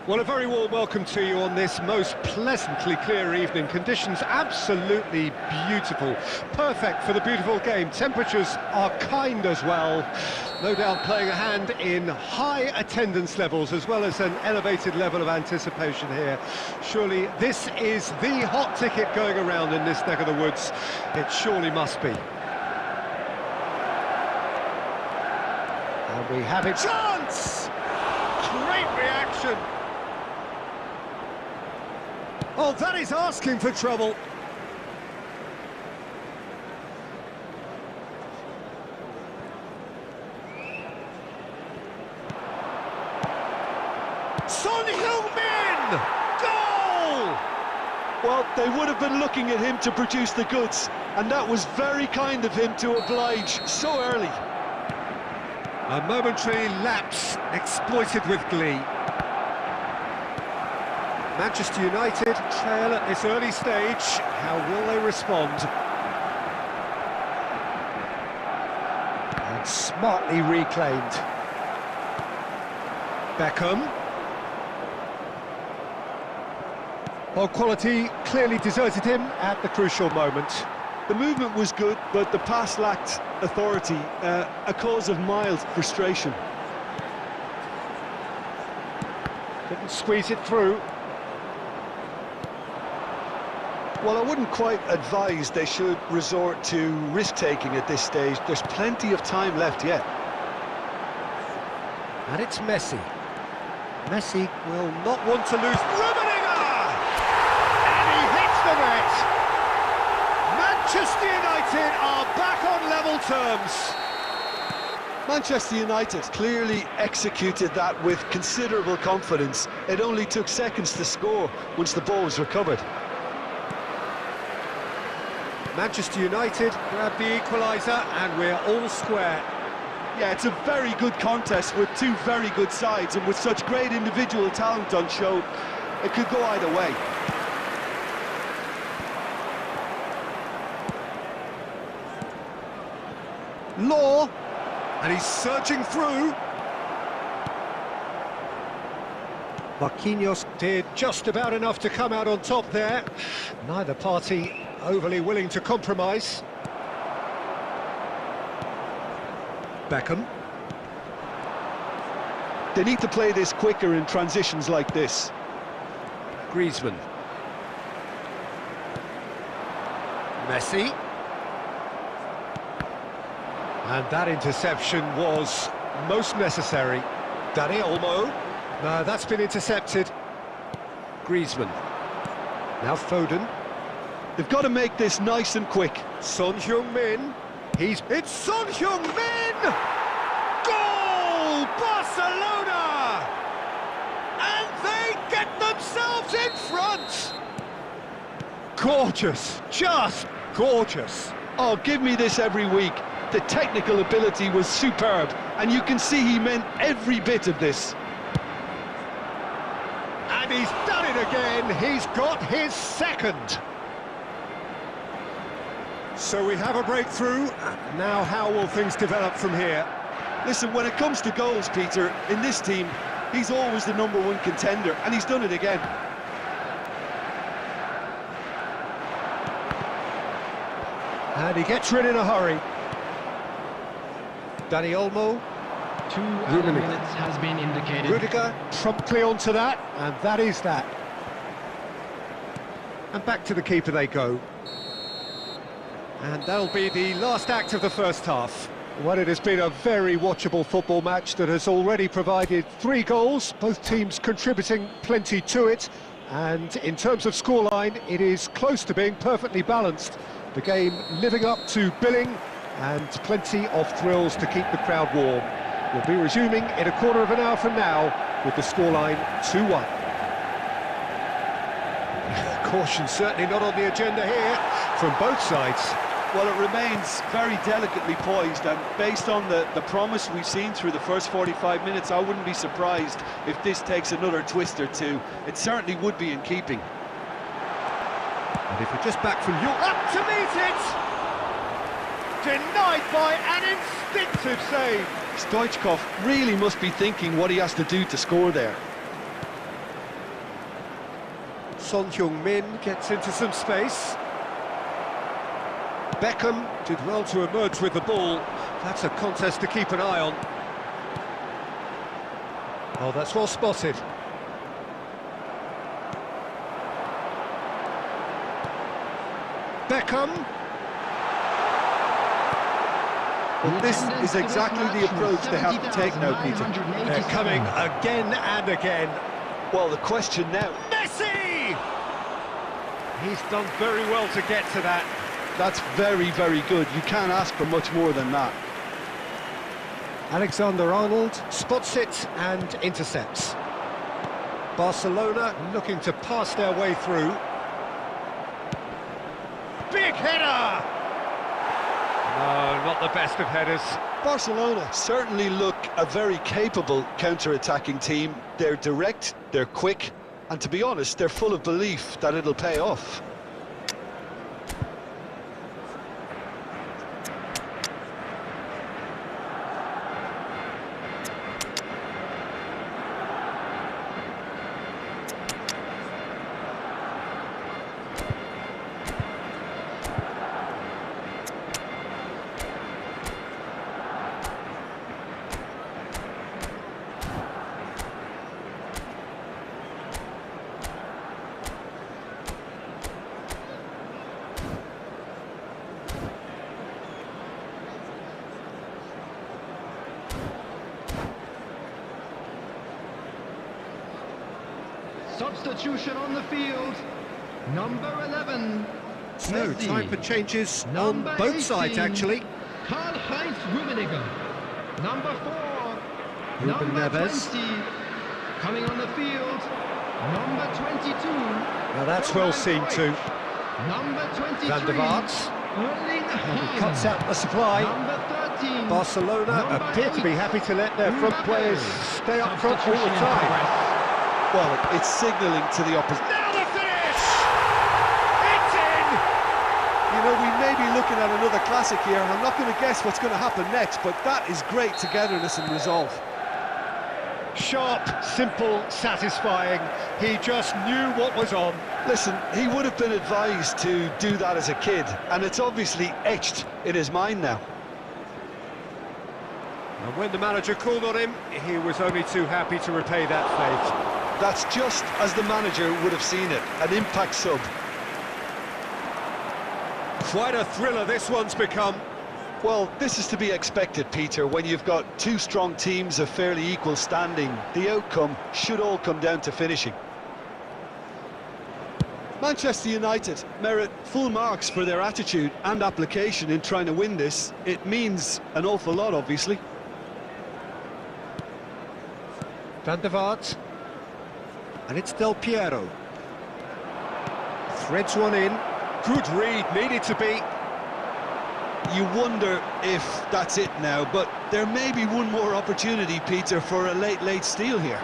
Well, a very warm welcome to you on this most pleasantly clear evening. Conditions absolutely beautiful, perfect for the beautiful game. Temperatures are kind as well, no doubt playing a hand in high attendance levels as well as an elevated level of anticipation here. Surely this is the hot ticket going around in this neck of the woods. It surely must be. And we have it. Chance! Great reaction! Oh, that is asking for trouble. Son Heung-min! Goal! Well, they would have been looking at him to produce the goods, and that was very kind of him to oblige so early. A momentary lapse exploited with glee. Manchester United trail at this early stage. How will they respond? And smartly reclaimed. Beckham. Well, quality clearly deserted him at the crucial moment. The movement was good, but the pass lacked authority, a cause of mild frustration. Couldn't squeeze it through. Well, I wouldn't quite advise they should resort to risk-taking at this stage. There's plenty of time left yet. And it's Messi. Messi will not want to lose. Rummenigge! And he hits the net! Manchester United are back on level terms. Manchester United clearly executed that with considerable confidence. It only took seconds to score once the ball was recovered. Manchester United grab the equaliser and we're all square. Yeah, it's a very good contest with two very good sides, and with such great individual talent on show, it could go either way. Law, and he's surging through. Marquinhos did just about enough to come out on top there. Neither party overly willing to compromise. Beckham. They need to play this quicker in transitions like this. Griezmann. Messi. And that interception was most necessary. Dani Olmo. No, that's been intercepted. Griezmann. Now Foden. They've got to make this nice and quick. Son Heung-min. It's Son Heung-min! Goal! Barcelona! And they get themselves in front! Gorgeous, just gorgeous. Oh, give me this every week. The technical ability was superb, and you can see he meant every bit of this. And he's done it again. He's got his second. So we have a breakthrough. Now how will things develop from here? Listen, when it comes to goals, Peter, in this team, he's always the #1 contender, and he's done it again. And he gets rid in a hurry. Dani Olmo. 2 added minutes has been indicated. Rudiger promptly onto that, and that is that. And back to the keeper they go. And that'll be the last act of the first half. Well, it has been a very watchable football match that has already provided 3 goals, both teams contributing plenty to it. And in terms of scoreline, it is close to being perfectly balanced. The game living up to billing, and plenty of thrills to keep the crowd warm. We'll be resuming in a quarter of an hour from now with the scoreline 2-1. Caution certainly not on the agenda here from both sides. Well, it remains very delicately poised, and based on the promise we've seen through the first 45 minutes, I wouldn't be surprised if this takes another twist or two. It certainly would be in keeping. And if we're just back from York, up to meet it! Denied by an instinctive save. Stoichkov really must be thinking what he has to do to score there. Son Heung-min gets into some space. Beckham did well to emerge with the ball. That's a contest to keep an eye on. Oh, that's well spotted. Beckham. Well, this is exactly the approach they have to take now, Peter. They're coming again and again. Well, the question now... Messi! He's done very well to get to that. That's very, very good. You can't ask for much more than that. Alexander-Arnold spots it and intercepts. Barcelona looking to pass their way through. Big header! No, not the best of headers. Barcelona certainly look a very capable counter-attacking team. They're direct, they're quick, and to be honest, they're full of belief that it'll pay off. Substitution on the field. Number 11. So, Messi. time for changes on Number both 18, sides, actually. Karl-Heinz Rummenigge. Number 4. Ruben Number Neves. 20. Coming on the field. Number 22. Now that's well seen too. Number 23. Van der Vaart. Erling He Haaland. cuts out the supply. Number 13. Barcelona Number appear to be 8. happy to let their front Mbappe. players stay up front all the Substitution in time. progress. Well, it's signalling to the opposition. Now the finish! It's in! You know, we may be looking at another classic here, and I'm not going to guess what's going to happen next, but that is great togetherness and resolve. Sharp, simple, satisfying. He just knew what was on. Listen, he would have been advised to do that as a kid, and it's obviously etched in his mind now. And when the manager called on him, he was only too happy to repay that fate. That's just as the manager would have seen it, an impact sub. Quite a thriller this one's become. Well, this is to be expected, Peter, when you've got two strong teams of fairly equal standing. The outcome should all come down to finishing. Manchester United merit full marks for their attitude and application in trying to win this. It means an awful lot, obviously. Van der Vaart. And it's Del Piero. Threads one in. Good read, needed to be. You wonder if that's it now, but there may be one more opportunity, Peter, for a late steal here.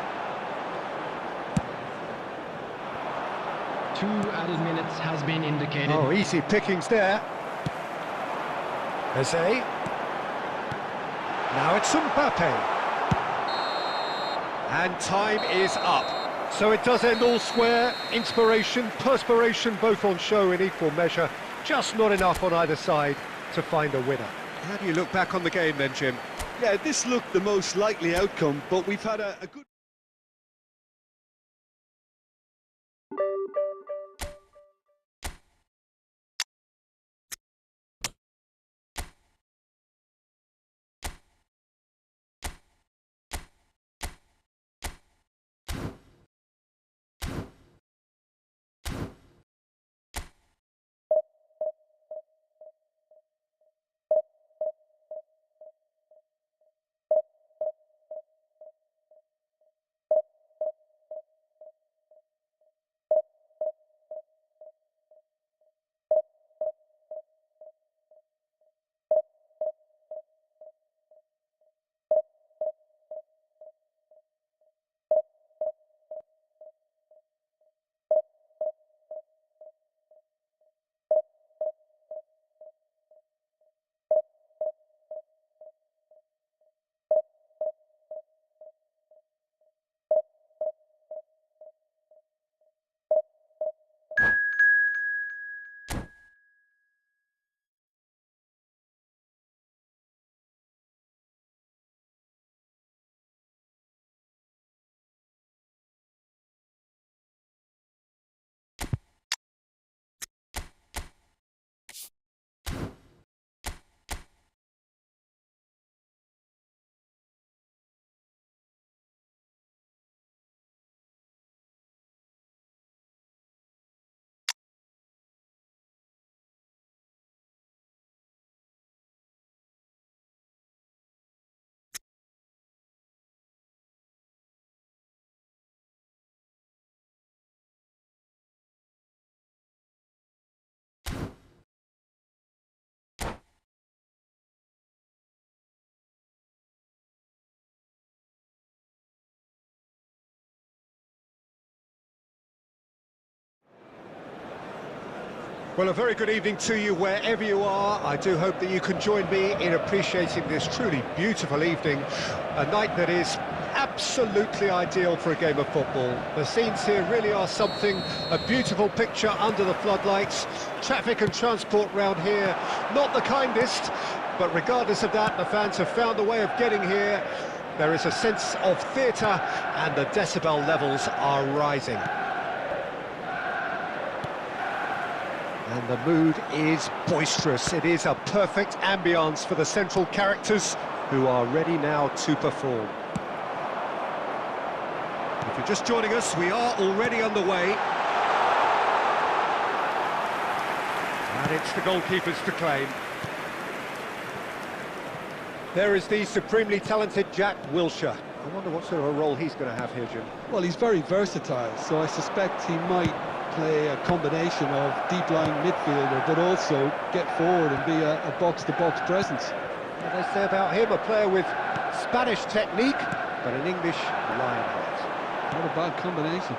2 added minutes has been indicated. Oh, easy pickings there. Jose. Now it's Mbappe. And time is up. So it does end all square. Inspiration, perspiration, both on show in equal measure. Just not enough on either side to find a winner. How do you look back on the game then, Jim? Yeah, this looked the most likely outcome, but we've had a good... Well, a very good evening to you wherever you are. I do hope that you can join me in appreciating this truly beautiful evening, a night that is absolutely ideal for a game of football. The scenes here really are something, a beautiful picture under the floodlights. Traffic and transport round here, not the kindest, but regardless of that, the fans have found a way of getting here. There is a sense of theatre and the decibel levels are rising. And the mood is boisterous. It is a perfect ambience for the central characters who are ready now to perform. If you're just joining us, we are already underway. And it's the goalkeepers to claim. There is the supremely talented Jack Wilshere. I wonder what sort of a role he's going to have here, Jim. Well, he's very versatile, so I suspect he might play a combination of deep-lying midfielder, but also get forward and be a box-to-box presence. What they say about him, a player with Spanish technique, but an English lion heart. Not a bad combination.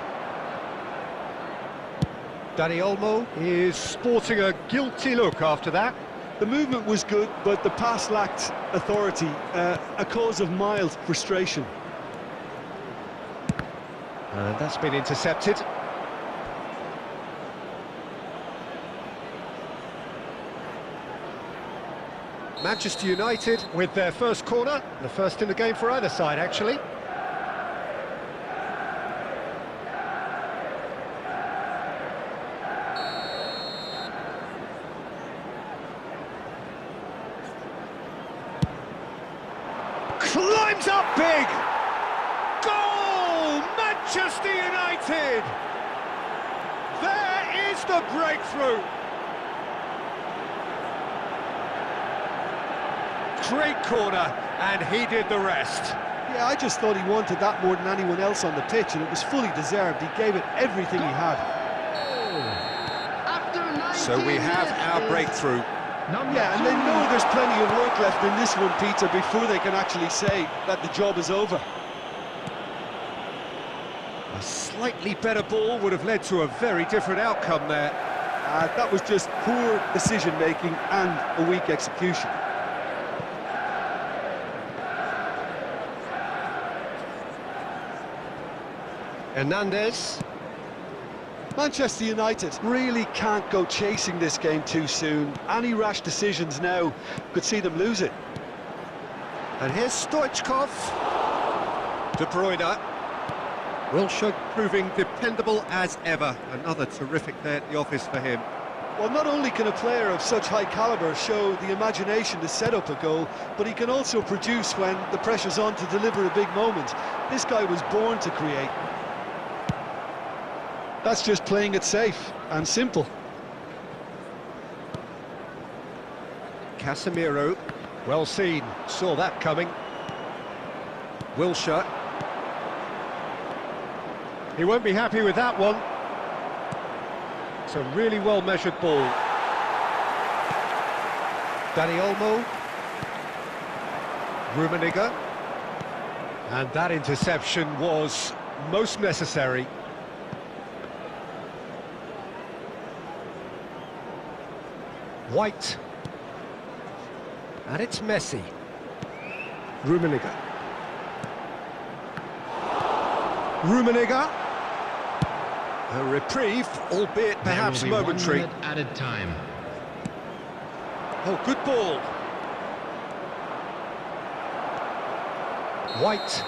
Dani Olmo is sporting a guilty look after that. The movement was good, but the pass lacked authority, a cause of mild frustration. And that's been intercepted. Manchester United with their first corner, the first in the game for either side, actually. Climbs up big! Goal! Manchester United! There is the breakthrough! Great corner, and he did the rest. Yeah, I just thought he wanted that more than anyone else on the pitch, and it was fully deserved. He gave it everything he had. So we have our breakthrough. Yeah, and they know there's plenty of work left in this one, Peter, before they can actually say that the job is over. A slightly better ball would have led to a very different outcome there. That was just poor decision-making and a weak execution. Hernandez. Manchester United really can't go chasing this game too soon. Any rash decisions now could see them lose it. And here's Stoichkov. De Bruyne. Wilshere proving dependable as ever. Another terrific day at the office for him. Well, not only can a player of such high calibre show the imagination to set up a goal, but he can also produce when the pressure's on to deliver a big moment. This guy was born to create. That's just playing it safe and simple. Casemiro, well seen, saw that coming. Wilshere. He won't be happy with that one. It's a really well-measured ball. Dani Olmo. Rummenigge. And that interception was most necessary. White. And it's Messi. Rummenigge. Rummenigge. A reprieve, albeit perhaps momentary. 1 minute added time. Oh, good ball. White.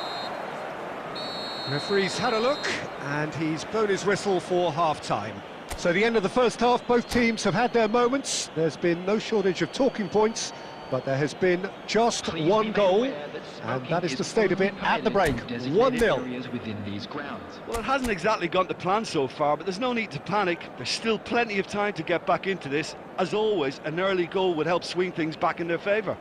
Referee's had a look, and he's blown his whistle for half-time. So the end of the first half, both teams have had their moments. There's been no shortage of talking points, but there has been just one goal, and that is the state of it at the break. 1-0. Well, it hasn't exactly gone to plan so far, but there's no need to panic. There's still plenty of time to get back into this. As always, an early goal would help swing things back in their favour.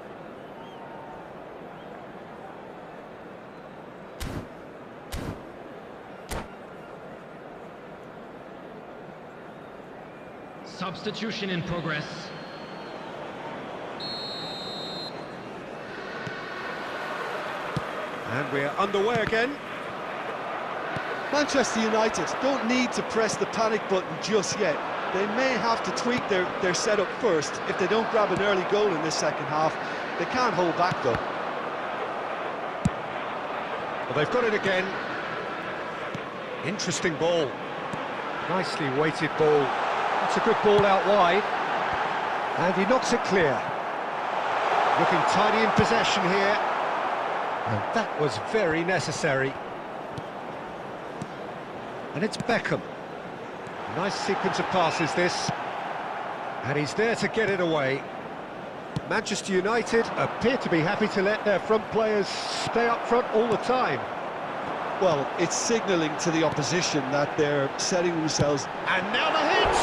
Substitution in progress. And we're underway again. Manchester United don't need to press the panic button just yet. They may have to tweak their setup first. If they don't grab an early goal in this second half, they can't hold back though. Well, they've got it again. Interesting ball. Nicely weighted ball. That's a good ball out wide. And he knocks it clear. Looking tidy in possession here. And that was very necessary. And it's Beckham. Nice sequence of passes this. And he's there to get it away. Manchester United appear to be happy to let their front players stay up front all the time. Well, it's signalling to the opposition that they're setting themselves. And now the hit!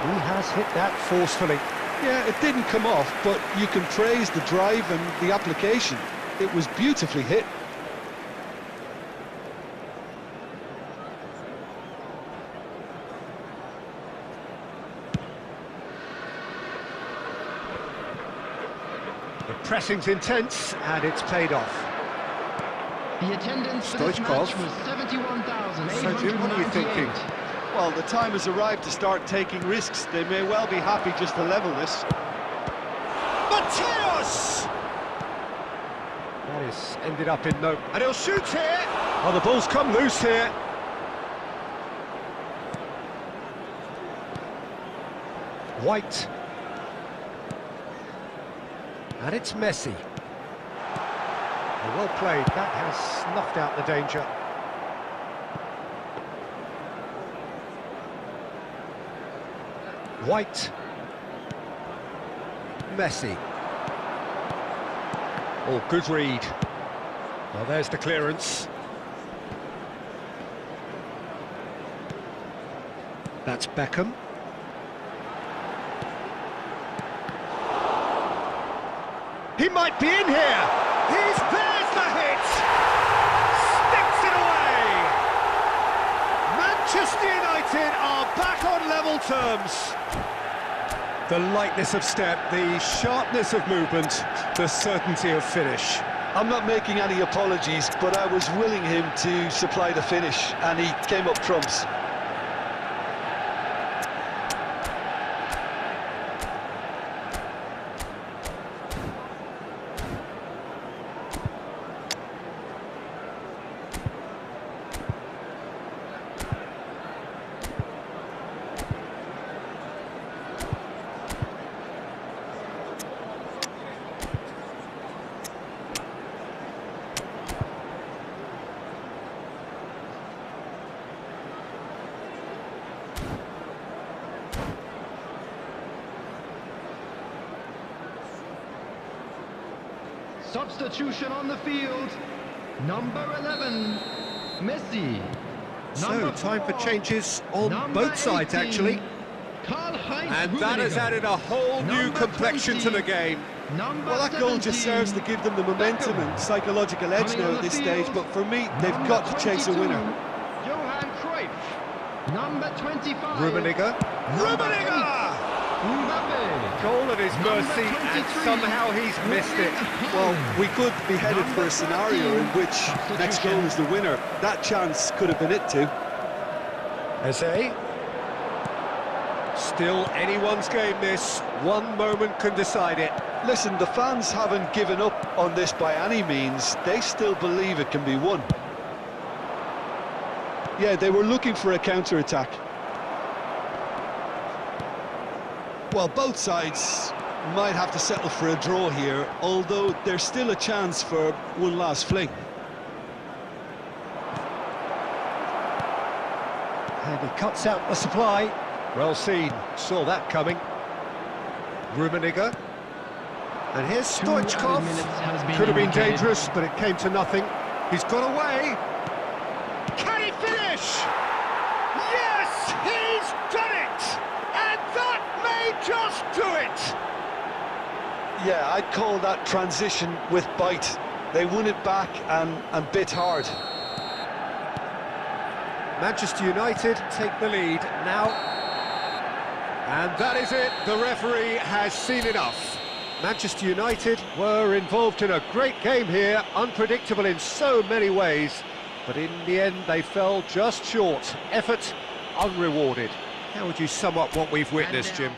He has hit that forcefully. Yeah, it didn't come off, but you can praise the drive and the application. It was beautifully hit. The pressing's intense, and it's paid off. The attendance for this Stoichkov. match was 71,898. So, Jim, what are you thinking? Well, the time has arrived to start taking risks. They may well be happy just to level this. Mateos! That is ended up in no... And he'll shoot here! Oh, the ball's come loose here. White. And it's Messi. Well played, that has snuffed out the danger. White. Messi. Oh, good read. Well, there's the clearance. That's Beckham. He might be in here! There's the hit! Sticks it away! Manchester United are back on level terms. The lightness of step, the sharpness of movement, the certainty of finish. I'm not making any apologies, but I was willing him to supply the finish, and he came up trumps. Substitution on the field. Number 11, Messi. So, time for changes on both sides, 18, actually. Karl-Heinz And that has Rummenigge. added a whole new Number complexion 20, to the game. Number Well, that goal just 17, serves to give them the momentum Beckham. and psychological edge Coming now on at the this field, stage, but for me, they've number got to chase a 22, winner. Johan Cruyff. Number 25, Rummenigge. Number Rummenigge! Mbappe. Goal at his Number mercy, and 23, somehow he's missed it. Well, we could be headed for a scenario in which next goal is the winner. That chance could have been it too. Eze. Still anyone's game this. One moment can decide it. Listen, the fans haven't given up on this by any means. They still believe it can be won. Yeah, they were looking for a counter-attack. Well, both sides might have to settle for a draw here, although there's still a chance for one last fling. And he cuts out the supply. Well seen, saw that coming. Rummenigge. And here's 2 added Stoichkov. minutes has been Could have been indicated. dangerous, but it came to nothing. He's got away. Can he finish? Yes, he's done it! And that may just do it! Yeah, I'd call that transition with bite. They won it back and bit hard. Manchester United take the lead now. And that is it, the referee has seen enough. Manchester United were involved in a great game here, unpredictable in so many ways, but in the end they fell just short. Effort unrewarded. How would you sum up what we've witnessed, Jim?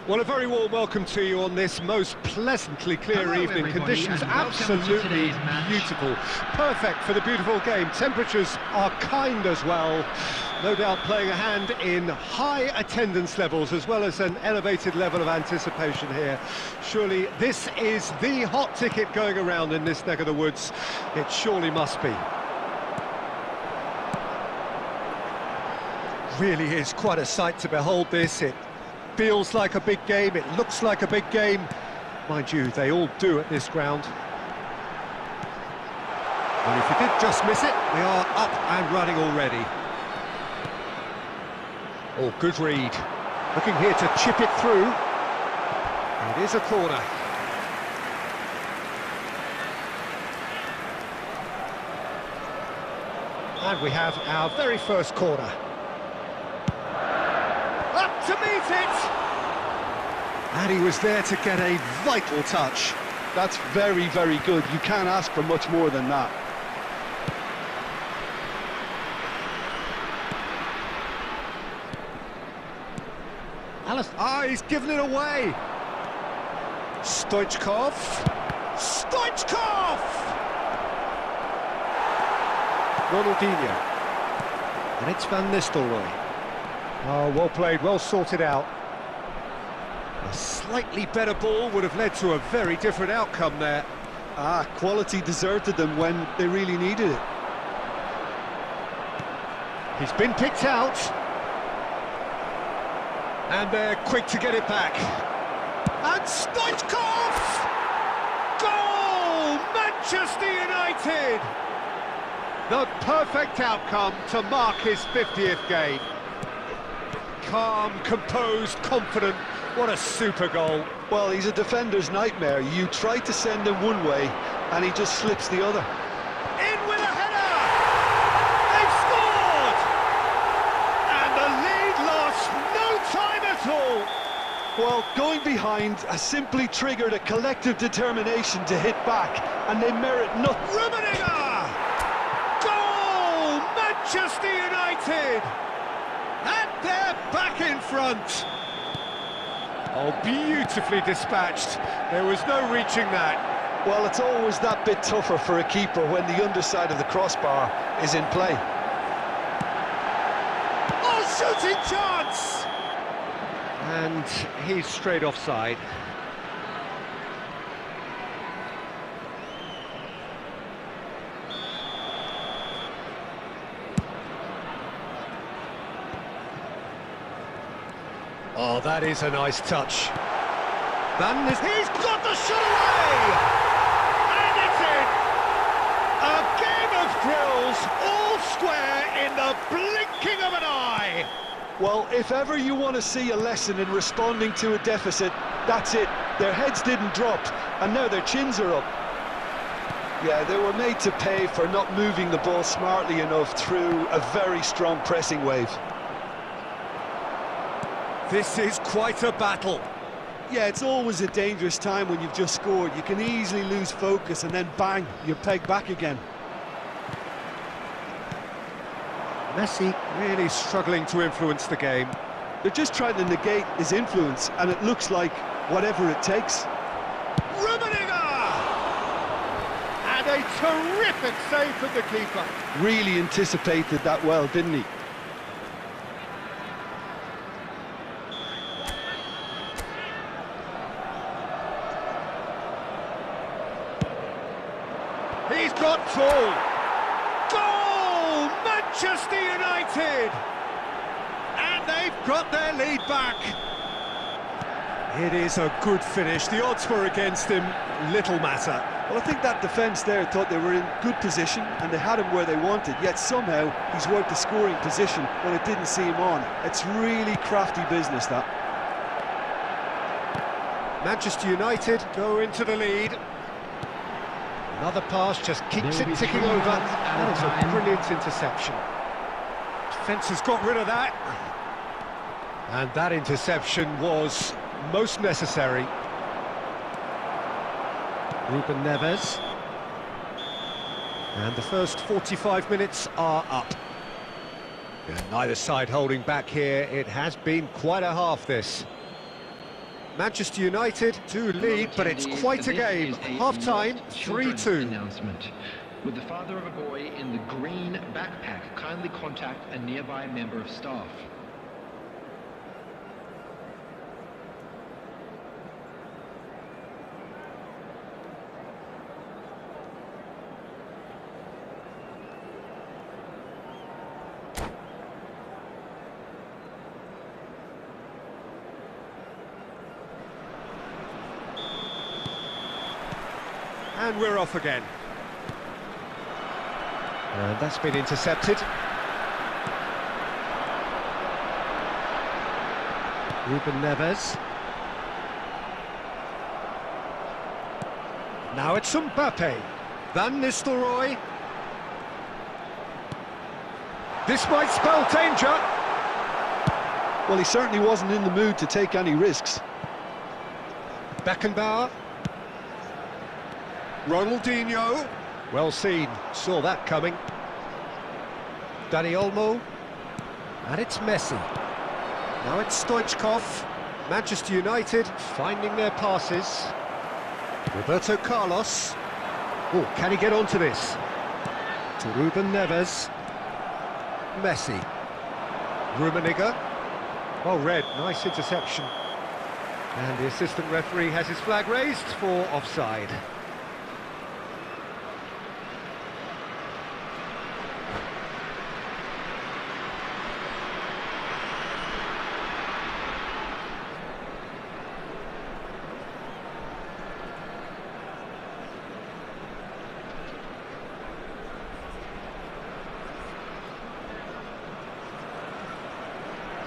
Well, a very warm welcome to you on this most pleasantly clear Hello, evening. everybody, Conditions and welcome to absolutely today's match. beautiful. Perfect for the beautiful game. Temperatures are kind as well. No doubt playing a hand in high attendance levels as well as an elevated level of anticipation here. Surely this is the hot ticket going around in this neck of the woods. It surely must be. Really is quite a sight to behold this. It feels like a big game, it looks like a big game. Mind you, they all do at this ground. And if you did just miss it, we are up and running already. Oh, good read. Looking here to chip it through. It is a corner. And we have our very first corner. Up to meet it! And he was there to get a vital touch. That's very, very good. You can't ask for much more than that. He's given it away. Stoichkov. Ronaldinho. And it's Van Nistelrooy. Oh, well played, well sorted out. A slightly better ball would have led to a very different outcome there. Quality deserted them when they really needed it. He's been picked out. And they're quick to get it back. And Stoichkov! Goal! Manchester United! The perfect outcome to mark his 50th game. Calm, composed, confident. What a super goal. Well, he's a defender's nightmare. You try to send him one way, and he just slips the other. In with a header! They've scored! And the lead lost no time at all. Well, going behind has simply triggered a collective determination to hit back, and they merit nothing. Rummenigge! Goal! Manchester United! And they're back in front. Oh, beautifully dispatched. There was no reaching that. Well, it's always that bit tougher for a keeper when the underside of the crossbar is in play. Oh, shooting chance! And he's straight offside. Oh, that is a nice touch. He's got the shot away! And it's in! A game of thrills, all square in the blinking of an eye! Well, if ever you want to see a lesson in responding to a deficit, that's it. Their heads didn't drop, and now their chins are up. Yeah, they were made to pay for not moving the ball smartly enough through a very strong pressing wave. This is quite a battle. Yeah, it's always a dangerous time when you've just scored. You can easily lose focus and then bang, you're pegged back again. Messi really struggling to influence the game. They're just trying to negate his influence, and it looks like whatever it takes. Rummenigge! And a terrific save from the keeper. Really anticipated that well, didn't he? He's got full. Goal! Manchester United! And they've got their lead back. It is a good finish. The odds were against him. Little matter. Well, I think that defence there thought they were in good position and they had him where they wanted, yet somehow he's worked the scoring position when it didn't see him on. It's really crafty business, that. Manchester United go into the lead. Another pass just keeps it ticking over. That was a brilliant interception. Defence has got rid of that. And that interception was most necessary. Ruben Neves. And the first 45 minutes are up. And neither side holding back here. It has been quite a half, this. Manchester United do lead, but it's quite a game. Half-time, 3-2. Announcement. With the father of a boy in the green backpack, kindly contact a nearby member of staff. And we're off again. And that's been intercepted. Ruben Neves. Now it's Mbappe. Van Nistelrooy. This might spell danger. Well, he certainly wasn't in the mood to take any risks. Beckenbauer. Ronaldinho. Well seen, saw that coming. Dani Olmo. And it's Messi. Now it's Stoichkov. Manchester United finding their passes. Roberto Carlos. Oh, can he get onto this? To Ruben Neves. Messi. Rummenigge. Well read, nice interception. And the assistant referee has his flag raised for offside.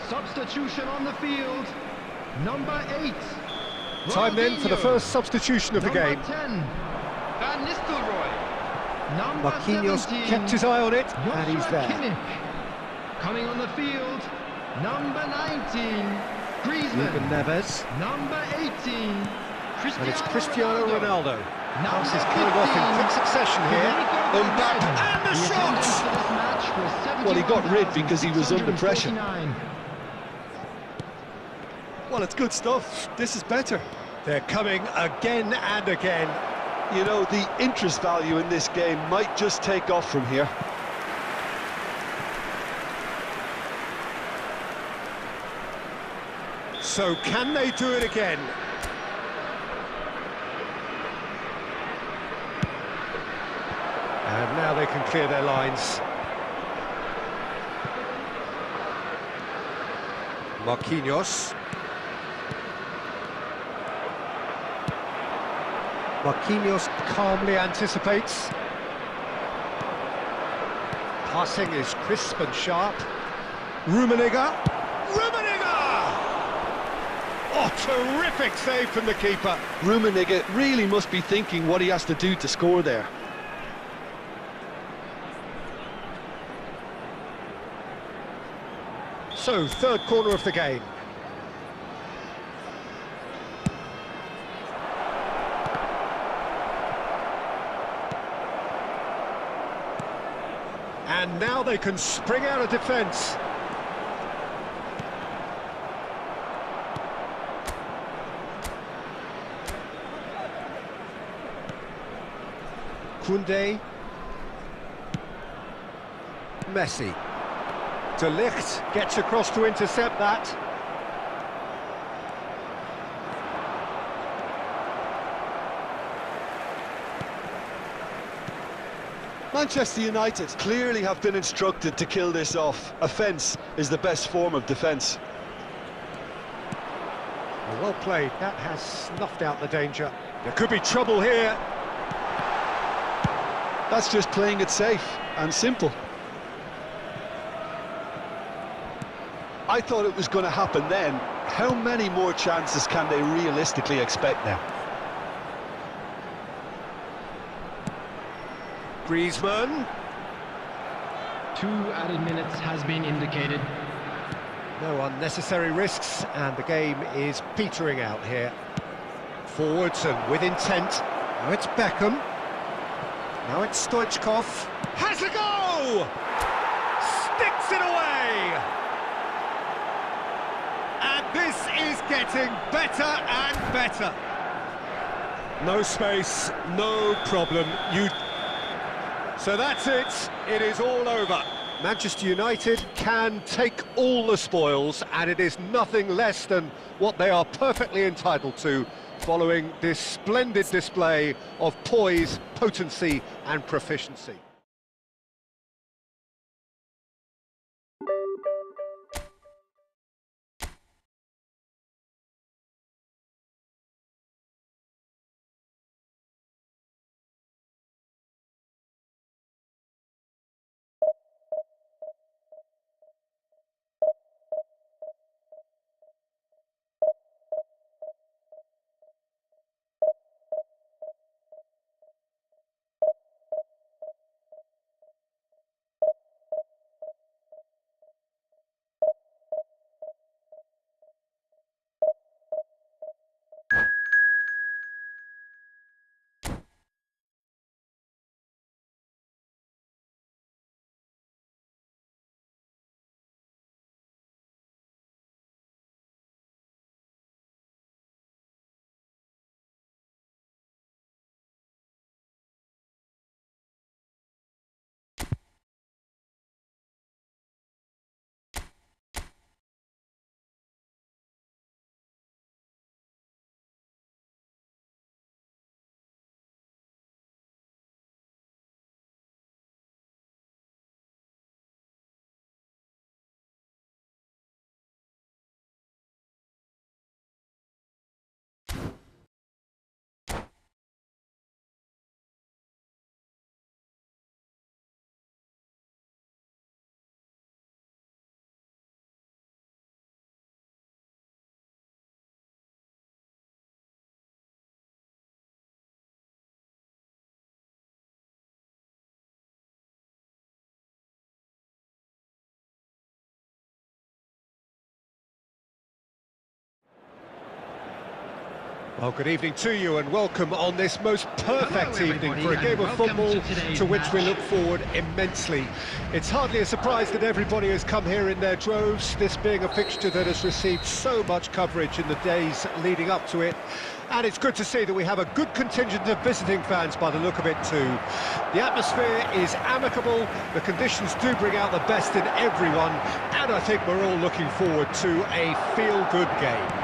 Substitution on the field. Number 8. Time then for the first substitution of the game. Number 10. Van Nistelrooy. Number Marquinhos 17. kept his eye on it, and Joshua he's there. Kimmich. Coming on the field. Number 19. Griezmann. Ruben Neves. Number 18. And it's Cristiano Ronaldo. Number Passes coming off in 15. quick succession here. Mbappe, and the shot! Well, he got rid because he was under pressure. 649. Well, it's good stuff. This is better. They're coming again and again. You know, the interest value in this game might just take off from here. So can they do it again? And now they can clear their lines. Marquinhos. Marquinhos calmly anticipates. Passing is crisp and sharp. Rummenigge. Rummenigge! Oh, terrific save from the keeper. Rummenigge really must be thinking what he has to do to score there. So, third corner of the game. And now they can spring out of defence. Koundé. Messi. De Ligt gets across to intercept that. Manchester United clearly have been instructed to kill this off. Offence is the best form of defence. Well played, that has snuffed out the danger. There could be trouble here. That's just playing it safe and simple. I thought it was going to happen then. How many more chances can they realistically expect now? Griezmann. 2 added minutes has been indicated. No unnecessary risks, and the game is petering out here. Forwards and with intent. Now it's Beckham. Now it's Stoichkov. Has a go! Sticks it away! And this is getting better and better. No space, no problem. So that's it. It is all over. Manchester United can take all the spoils, and it is nothing less than what they are perfectly entitled to, following this splendid display of poise, potency and proficiency. Well, good evening to you and welcome on this most perfect evening for a game of football to which we look forward immensely. It's hardly a surprise that everybody has come here in their droves, this being a fixture that has received so much coverage in the days leading up to it. And it's good to see that we have a good contingent of visiting fans by the look of it too. The atmosphere is amicable, the conditions do bring out the best in everyone, and I think we're all looking forward to a feel-good game.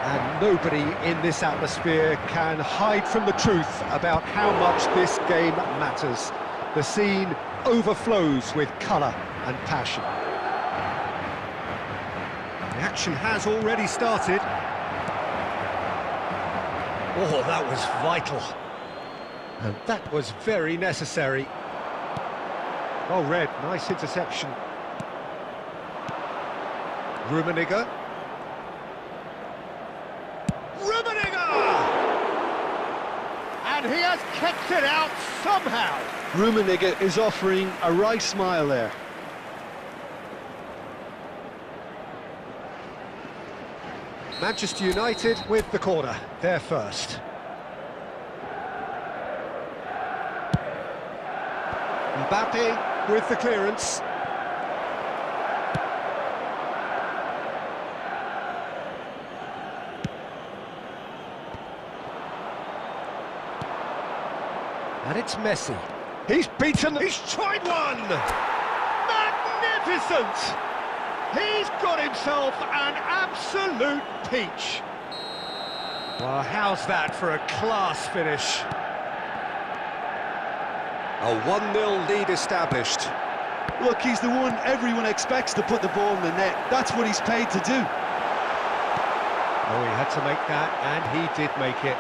And nobody in this atmosphere can hide from the truth about how much this game matters. The scene overflows with colour and passion. The action has already started. Oh, that was vital. And that was very necessary. Well read, nice interception. Rummenigge. And he has kept it out somehow. Rummenigge is offering a right smile there. Manchester United with the corner, they're first. Mbappe with the clearance. And it's Messi. He's beaten, he's tried one! Magnificent! He's got himself an absolute peach. Well, how's that for a class finish? A 1-0 lead established. Look, he's the one everyone expects to put the ball in the net. That's what he's paid to do. Oh, he had to make that, and he did make it.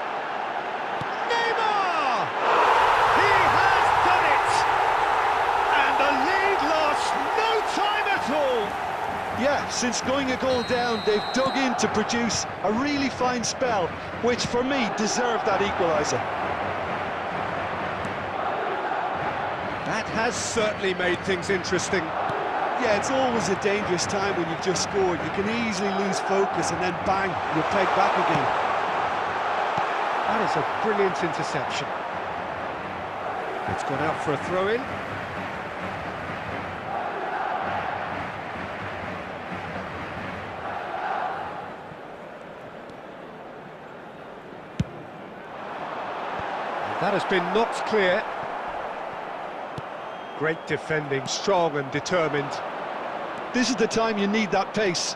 Yeah, since going a goal down, they've dug in to produce a really fine spell, which for me deserved that equaliser. That has certainly made things interesting. Yeah, it's always a dangerous time when you've just scored. You can easily lose focus and then bang, you're pegged back again. That is a brilliant interception. It's gone out for a throw-in. That has been knocked clear. Great defending, strong and determined. This is the time you need that pace.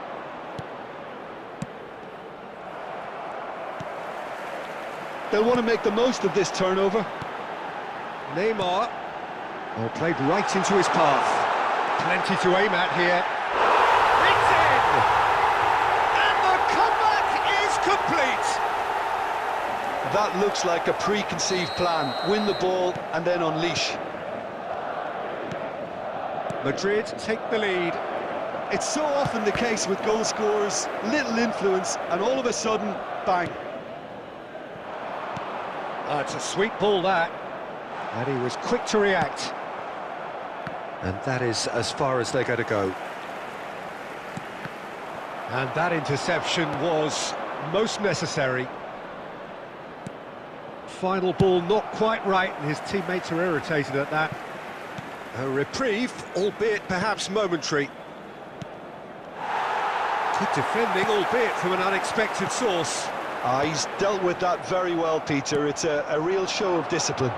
They'll want to make the most of this turnover. Neymar. Oh, played right into his path. Plenty to aim at here. It's in! And the comeback is complete! That looks like a preconceived plan. Win the ball and then unleash. Madrid take the lead. It's so often the case with goal scorers, little influence, and all of a sudden, bang. It's a sweet ball, that. And he was quick to react. And that is as far as they're going to go. And that interception was most necessary. Final ball not quite right, and his teammates are irritated at that. A reprieve, albeit perhaps momentary. Good defending, albeit from an unexpected source. He's dealt with that very well, Peter. It's a real show of discipline.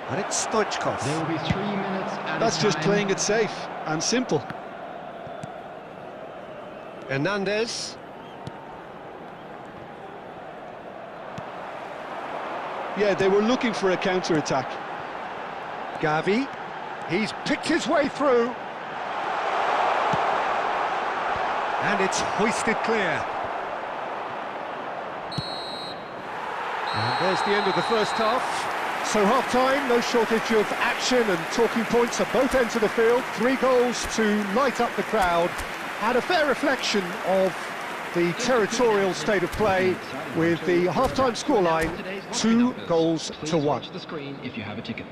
And it's Stoichkov. There will be 3 minutes at That's just playing it safe and simple. Hernandez. Yeah, they were looking for a counter-attack. Gavi. He's picked his way through. And it's hoisted clear. And there's the end of the first half. So half-time, no shortage of action and talking points at both ends of the field. 3 goals to light up the crowd. And a fair reflection of the territorial state of play with the half-time scoreline 2-1. The screen if you have a ticket.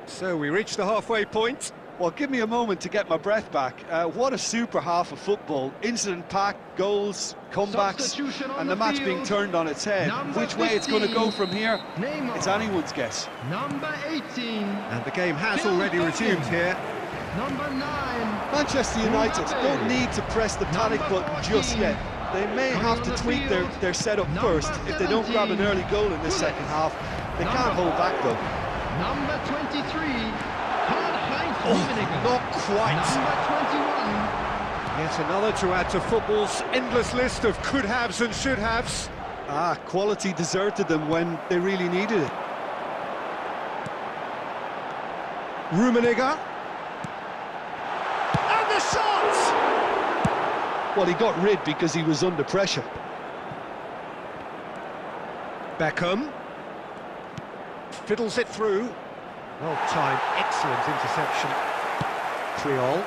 So we reach the halfway point. Well, give me a moment to get my breath back. What a super half of football. Incident-packed, goals, comebacks, and the match being turned on its head. Which way it's going to go from here, it's anyone's guess. Number 18. And the game has already resumed here. Number 9. Manchester United don't need to press the panic button just yet. They may have to tweak their setup first if they don't grab an early goal in the second half. They can't hold back though. Number 23. Not quite. Number 21. Yet another to add to football's endless list of could-haves and should-haves. Quality deserted them when they really needed it. Rummenigge. And the shot! Well, he got rid because he was under pressure. Beckham. Fiddles it through. Well timed, excellent interception. Creole.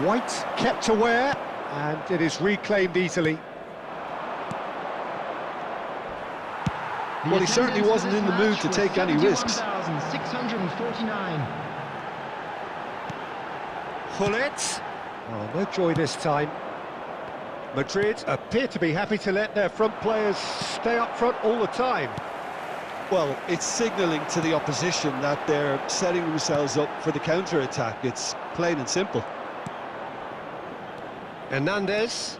White kept aware, and it is reclaimed easily. Well, he certainly wasn't in the mood to take any risks. 649. Hullet. Oh, no joy this time. Madrid appear to be happy to let their front players stay up front all the time. Well, it's signalling to the opposition that they're setting themselves up for the counter-attack. It's plain and simple. Hernandez.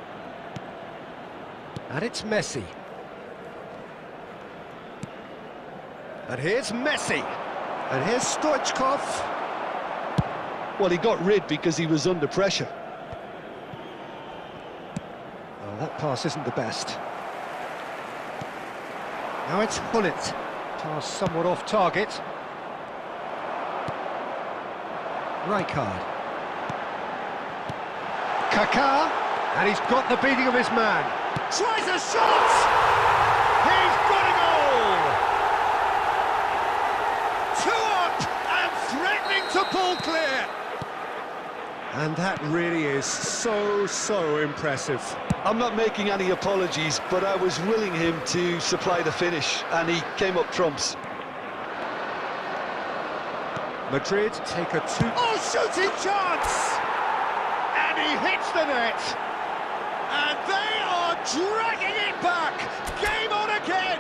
And it's Messi. And here's Messi. And here's Stoichkov. Well, he got rid because he was under pressure. Oh, that pass isn't the best. Now it's Hullet. Pass somewhat off target. Rijkaard. Kaká. And he's got the beating of his man. Tries a shot! He's got a goal! 2 up and threatening to pull clear. And that really is so impressive. I'm not making any apologies, but I was willing him to supply the finish, and he came up trumps. Madrid take a 2... Oh, shooting chance! And he hits the net! And they are dragging it back! Game on again!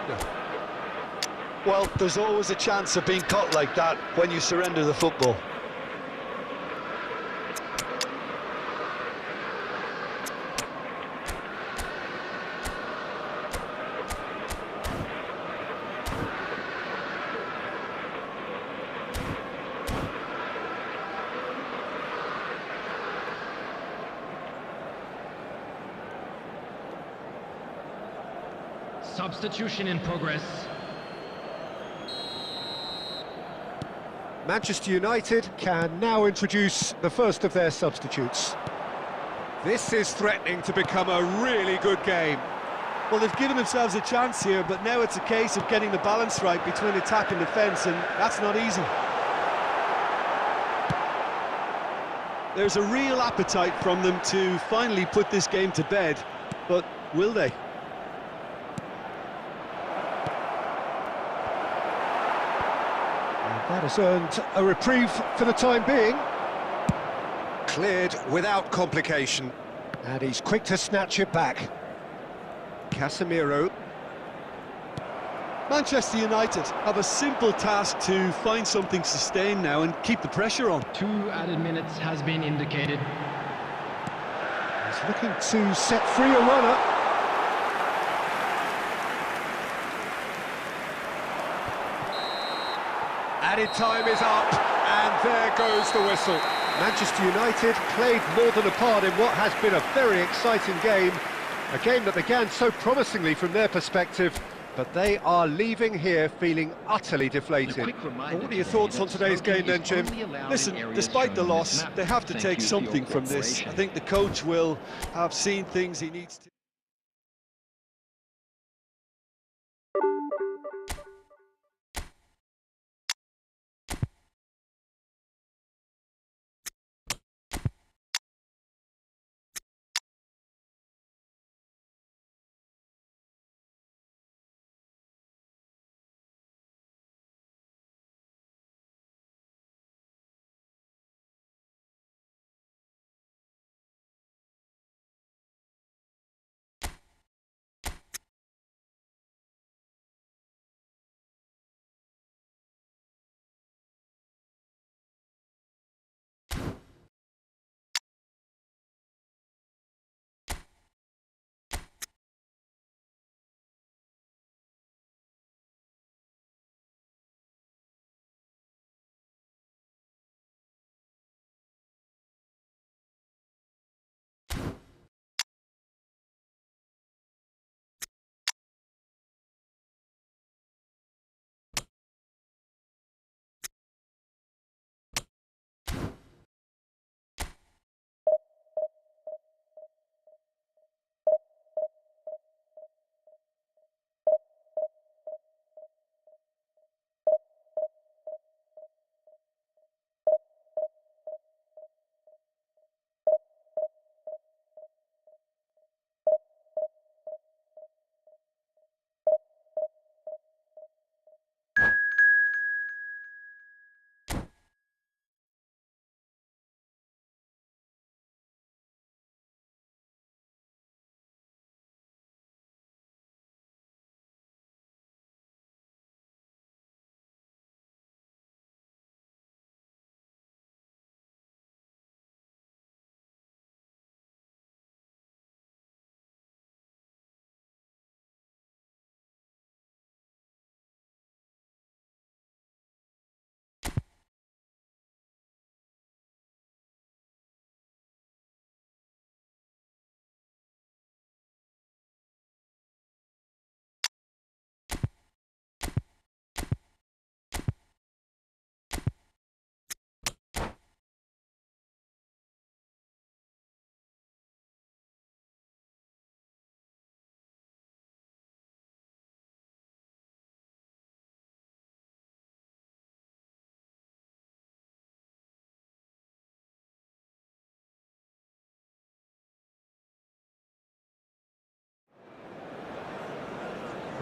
Well, there's always a chance of being caught like that when you surrender the football. Substitution in progress. Manchester United can now introduce the first of their substitutes. This is threatening to become a really good game. Well, they've given themselves a chance here, but now it's a case of getting the balance right between attack and defence, and that's not easy. There's a real appetite from them to finally put this game to bed, but will they? That has earned a reprieve for the time being. Cleared without complication. And he's quick to snatch it back. Casemiro. Manchester United have a simple task to find something sustained now and keep the pressure on. 2 added minutes has been indicated. He's looking to set free a runner. Added time is up, and there goes the whistle. Manchester United played more than a part in what has been a very exciting game. A game that began so promisingly from their perspective, but they are leaving here feeling utterly deflated. What are your thoughts on today's game then, Jim? Listen, despite the loss, they have to take something from this. I think the coach will have seen things he needs to...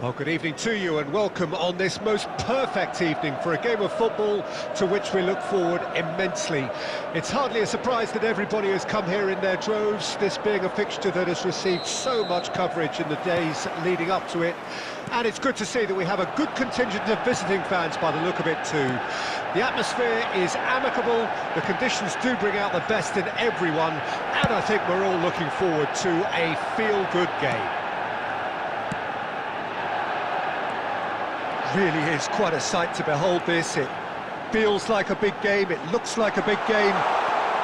Well, good evening to you and welcome on this most perfect evening for a game of football to which we look forward immensely. It's hardly a surprise that everybody has come here in their droves, this being a fixture that has received so much coverage in the days leading up to it. And it's good to see that we have a good contingent of visiting fans by the look of it too. The atmosphere is amicable, the conditions do bring out the best in everyone, and I think we're all looking forward to a feel-good game. Really is quite a sight to behold this. It feels like a big game, it looks like a big game.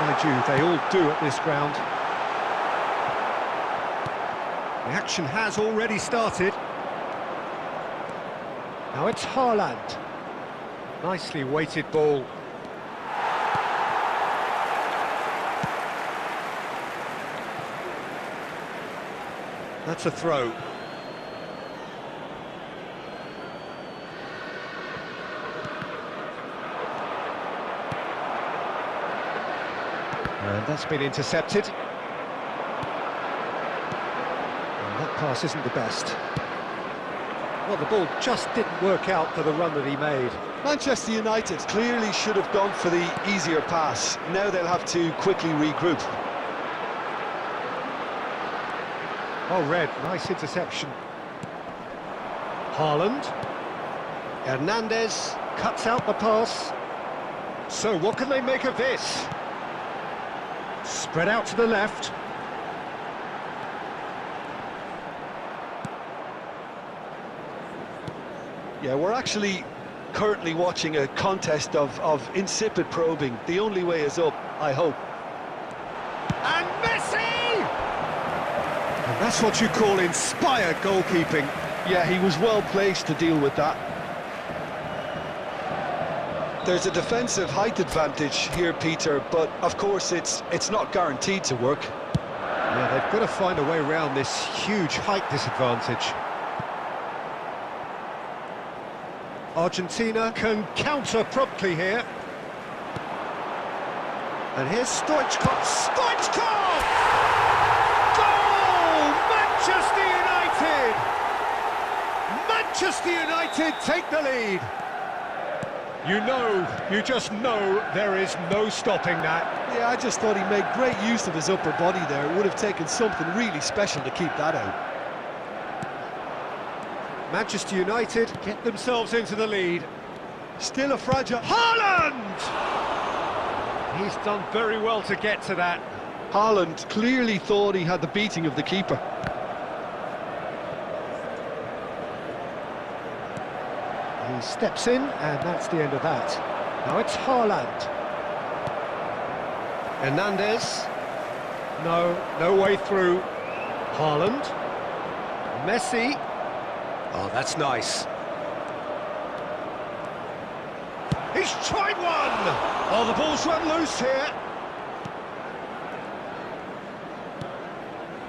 Mind you, they all do at this ground. The action has already started. Now it's Haaland. Nicely weighted ball. That's a throw. And that's been intercepted. And that pass isn't the best. Well, the ball just didn't work out for the run that he made. Manchester United clearly should have gone for the easier pass. Now they'll have to quickly regroup. Oh, Red, nice interception. Haaland. Hernandez cuts out the pass. So what can they make of this? Spread out to the left. Yeah, we're actually currently watching a contest of insipid probing. The only way is up, I hope. And Messi! And that's what you call inspired goalkeeping. Yeah, he was well placed to deal with that. There's a defensive height advantage here, Peter, but of course it's not guaranteed to work. Yeah, they've got to find a way around this huge height disadvantage. Argentina can counter promptly here. And here's Stoichkov. Stoichkov! Goal! Manchester United! Manchester United take the lead. You just know there is no stopping that. Yeah, I just thought he made great use of his upper body there. It would have taken something really special to keep that out. Manchester United get themselves into the lead. Still a fragile... Haaland! He's done very well to get to that. Haaland clearly thought he had the beating of the keeper. He steps in, and that's the end of that. Now it's Haaland. Hernandez. No way through. Haaland. Messi. Oh, that's nice. He's tried one! Oh, the ball's run loose here.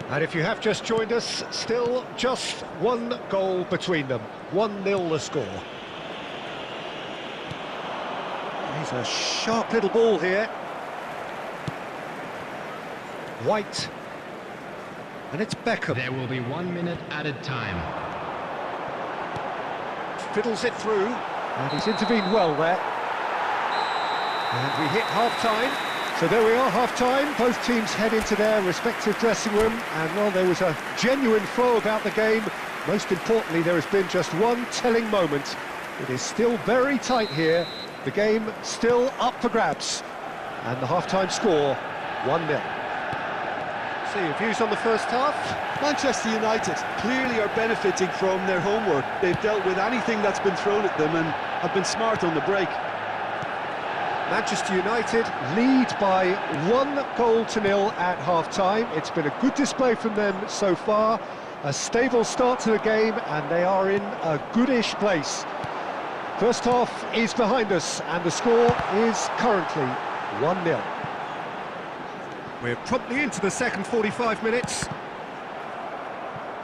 And if you have just joined us, still just one goal between them. 1-0 the score. He's a sharp little ball here. White. And it's Beckham. There will be 1 minute added time. Fiddles it through, and he's intervened well there. And we hit half-time. So there we are, half-time. Both teams head into their respective dressing room, and well, there was a genuine flow about the game. Most importantly, there has been just one telling moment. It is still very tight here. The game still up for grabs. And the half-time score, 1-0. So your views on the first half? Manchester United clearly are benefiting from their homework. They've dealt with anything that's been thrown at them and have been smart on the break. Manchester United lead by 1-0 at half-time. It's been a good display from them so far. A stable start to the game, and they are in a goodish place. First half is behind us, and the score is currently 1-0. We're promptly into the second 45 minutes.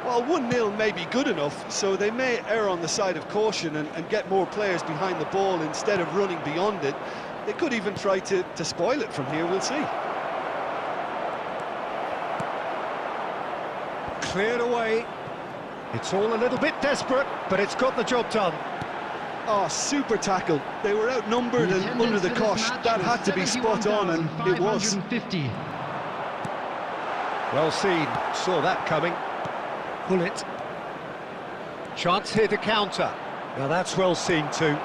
Well, 1-0 may be good enough, so they may err on the side of caution and get more players behind the ball instead of running beyond it. They could even try to spoil it from here, we'll see. Cleared away. It's all a little bit desperate, but it's got the job done. Oh, super tackle. They were outnumbered and under the cosh. That had to be spot on, and it was. Well seen, saw that coming. Pull it. Chance here to counter. Now that's well seen too.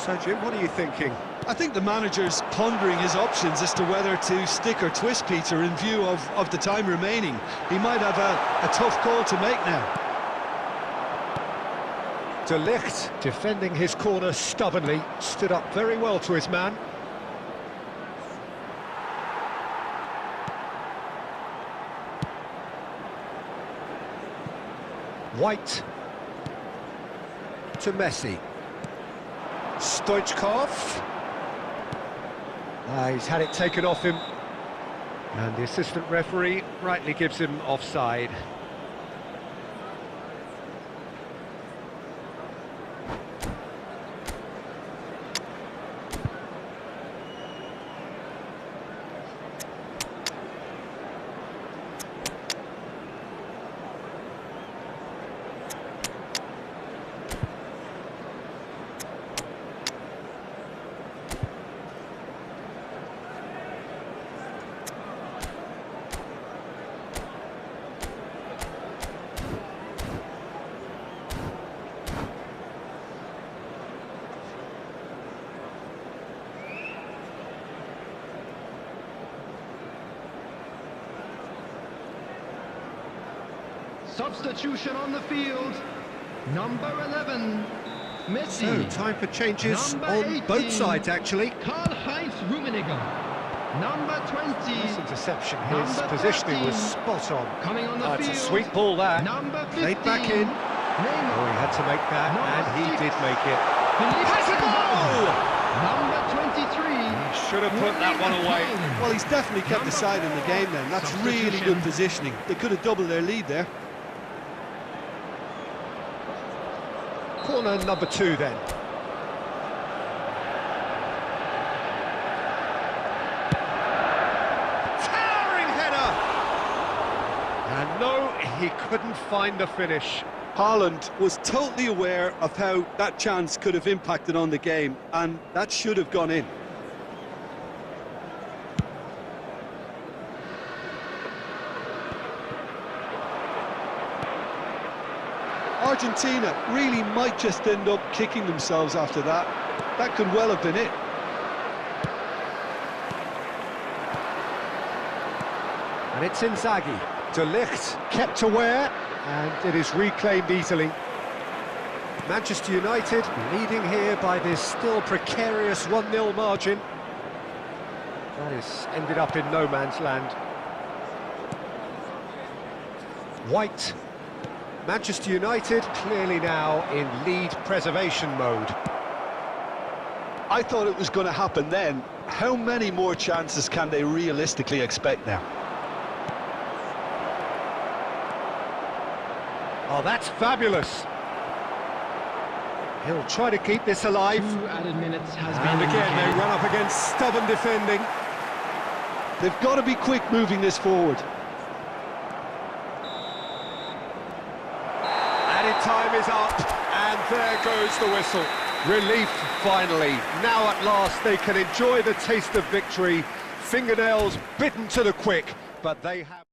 So Jim, what are you thinking? I think the manager's pondering his options as to whether to stick or twist Peter in view of the time remaining. He might have a tough call to make now. De Ligt, defending his corner stubbornly, stood up very well to his man. White to Messi. Stoichkov. He's had it taken off him. And the assistant referee rightly gives him offside. Substitution on the field. Number 11, Messi. So, time for changes Number on 18, both sides, actually. Karl-Heinz Rummenigge. Number 20. Nice interception. His positioning was spot on. Coming on the It's field. a sweet ball that. Number 15. Played back in. Neymar. Oh, he had to make that, and he did make it. Has a goal! Number 23. He should have put that one away. Well, he's definitely kept the side in the game then. That's really good positioning. They could have doubled their lead there. Corner number 2 then. Towering header! And no, he couldn't find the finish. Haaland was totally aware of how that chance could have impacted on the game, and that should have gone in. Argentina really might just end up kicking themselves after that. That could well have been it. And it's Inzaghi. De Ligt kept aware, and it is reclaimed easily. Manchester United leading here by this still precarious 1-0 margin. That has ended up in no man's land. White. Manchester United clearly now in lead preservation mode. I thought it was going to happen then. How many more chances can they realistically expect now? Oh, that's fabulous. He'll try to keep this alive. 2 added minutes has been And again, they run up against stubborn defending. They've got to be quick moving this forward. Added time is up, and there goes the whistle. Relief, finally. Now at last they can enjoy the taste of victory. Fingernails bitten to the quick, but they have...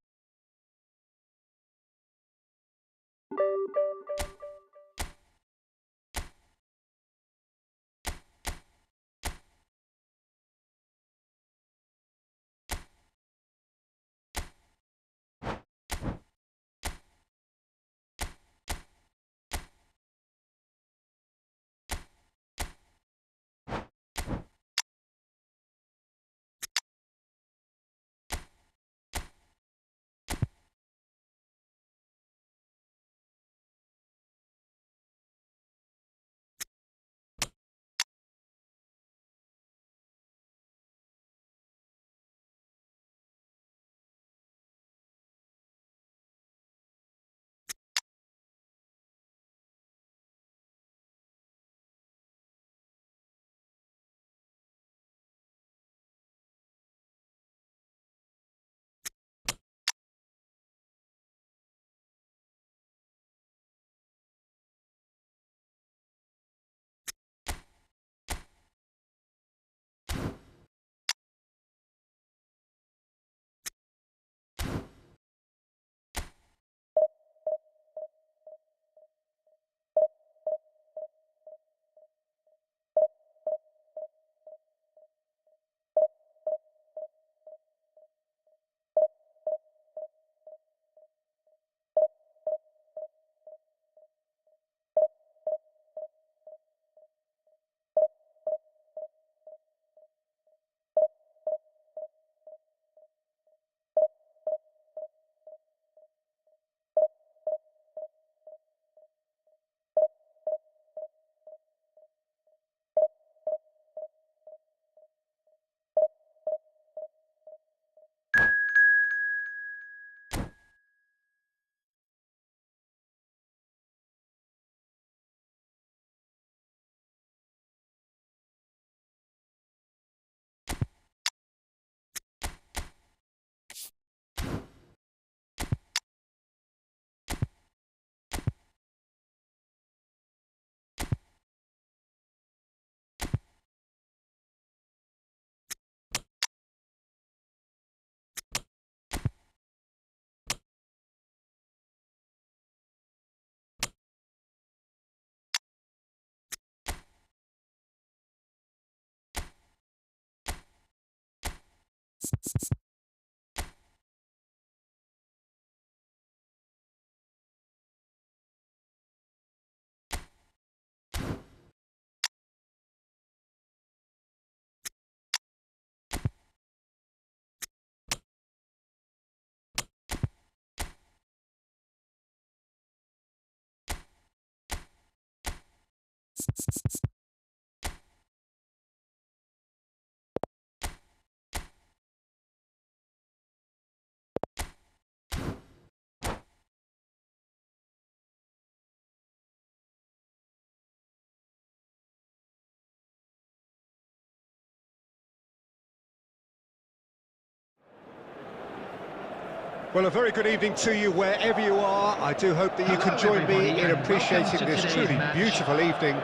Well, a very good evening to you wherever you are. I do hope that you can join me in appreciating this truly beautiful evening.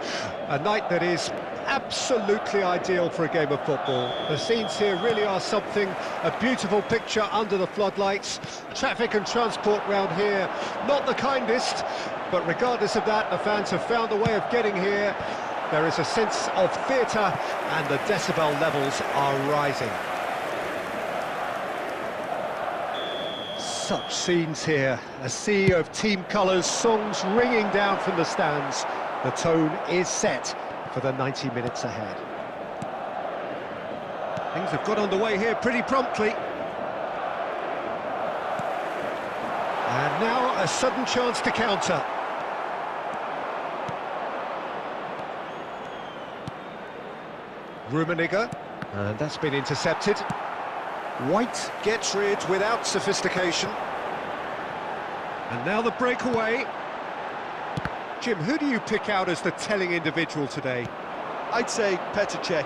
A night that is absolutely ideal for a game of football. The scenes here really are something, a beautiful picture under the floodlights. Traffic and transport round here, not the kindest, but regardless of that, the fans have found a way of getting here. There is a sense of theatre and the decibel levels are rising. Such scenes here, a sea of team colours, songs ringing down from the stands. The tone is set for the 90 minutes ahead. Things have got underway here pretty promptly. And now a sudden chance to counter. Rummenigge, and that's been intercepted. White gets rid without sophistication. And now the breakaway. Jim, who do you pick out as the telling individual today? I'd say Petr Cech.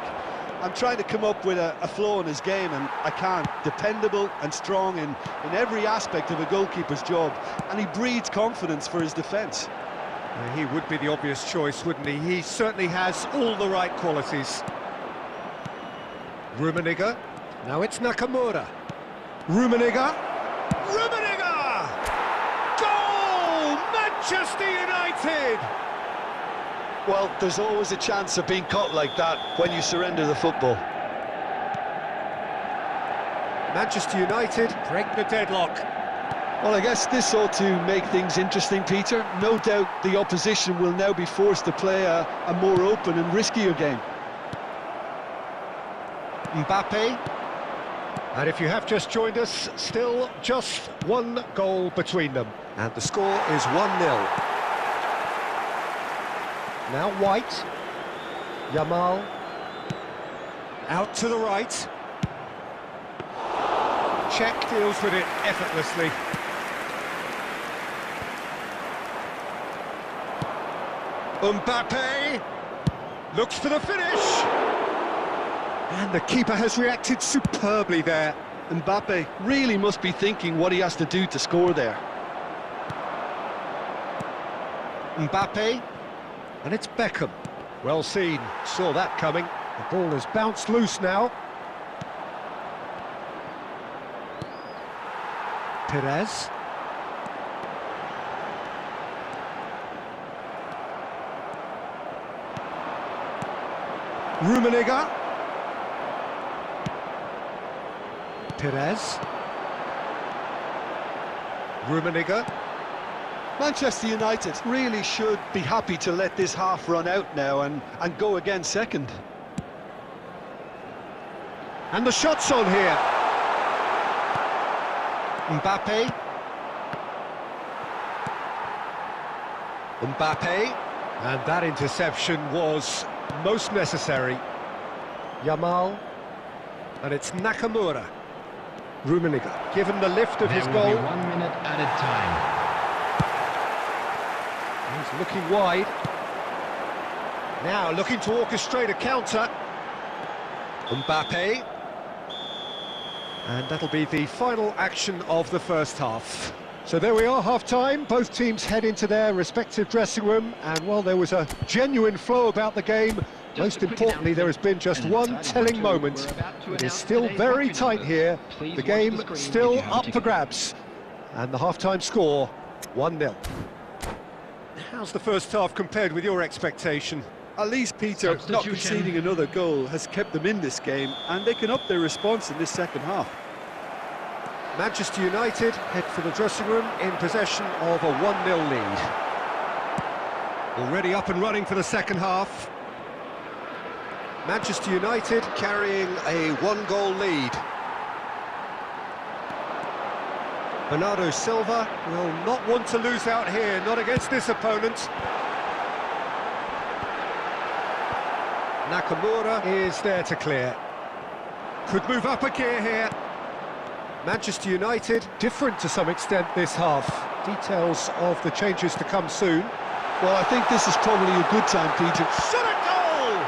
I'm trying to come up with a flaw in his game, and I can't. Dependable and strong in every aspect of a goalkeeper's job, and he breeds confidence for his defence. He would be the obvious choice, wouldn't he? He certainly has all the right qualities. Rummenigge. Now it's Nakamura. Rummenigge. Rummenigge! Goal! Manchester United! Well, there's always a chance of being caught like that when you surrender the football. Manchester United break the deadlock. Well, I guess this ought to make things interesting, Peter. No doubt the opposition will now be forced to play a more open and riskier game. Mbappe. And if you have just joined us, still just one goal between them. And the score is 1-0. Now White. Yamal. Out to the right. Cech deals with it effortlessly. Mbappe. Looks for the finish. And the keeper has reacted superbly there. Mbappe really must be thinking what he has to do to score there. Mbappe, and it's Beckham. Well seen, saw that coming. The ball has bounced loose now. Perez. Rummenigge. Perez. Rummenigge. Manchester United really should be happy to let this half run out now and go again second. And the shot's on here. Mbappe. Mbappe. And that interception was most necessary. Yamal. And it's Nakamura. Rummenigge, given the lift of his goal. There will be 1 minute added time. He's looking wide. Now looking to orchestrate a counter. Mbappe. And that'll be the final action of the first half. So there we are, half-time. Both teams head into their respective dressing room. And while there was a genuine flow about the game, most importantly, there has been just one telling moment. It is still very tight here. The game still up for grabs. And the half-time score, 1-0. How's the first half compared with your expectation? At least, Peter, not Substitution. conceding another goal has kept them in this game, and they can up their response in this second half. Manchester United head for the dressing room in possession of a 1-0 lead. Already up and running for the second half. Manchester United carrying a 1-goal lead. Bernardo Silva will not want to lose out here, not against this opponent. Nakamura is there to clear. Could move up a gear here. Manchester United different to some extent this half. Details of the changes to come soon. Well, I think this is probably a good time, Peter. Shot a goal!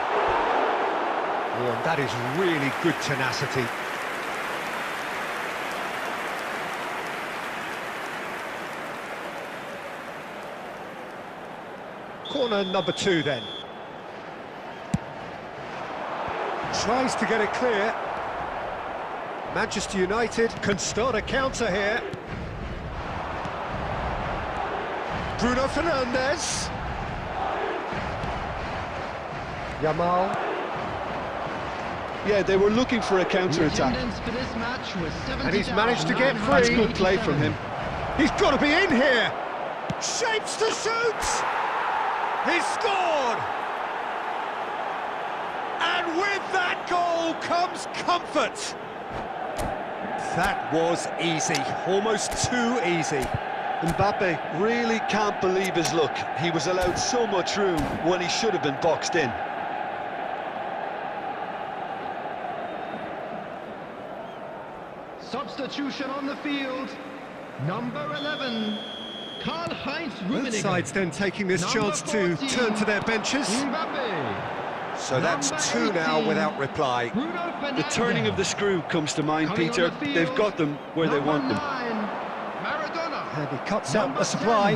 Oh, and that is really good tenacity. Corner number 2 then. Tries to get it clear. Manchester United can start a counter here. Bruno Fernandes. Yamal. Yeah, they were looking for a counter-attack. And he's managed to get free. That's good play from him. He's got to be in here. Shapes to shoot. He's scored. And with that goal comes comfort. That was easy, almost too easy. Mbappe really can't believe his luck. He was allowed so much room when he should have been boxed in. Substitution on the field. Number 11, Karl-Heinz Rummenigge. Both sides then taking this chance to turn to their benches. Mbappe. So that's 2 now without reply. The turning of the screw comes to mind, Peter. They've got them where they want them. And he cuts out the supply.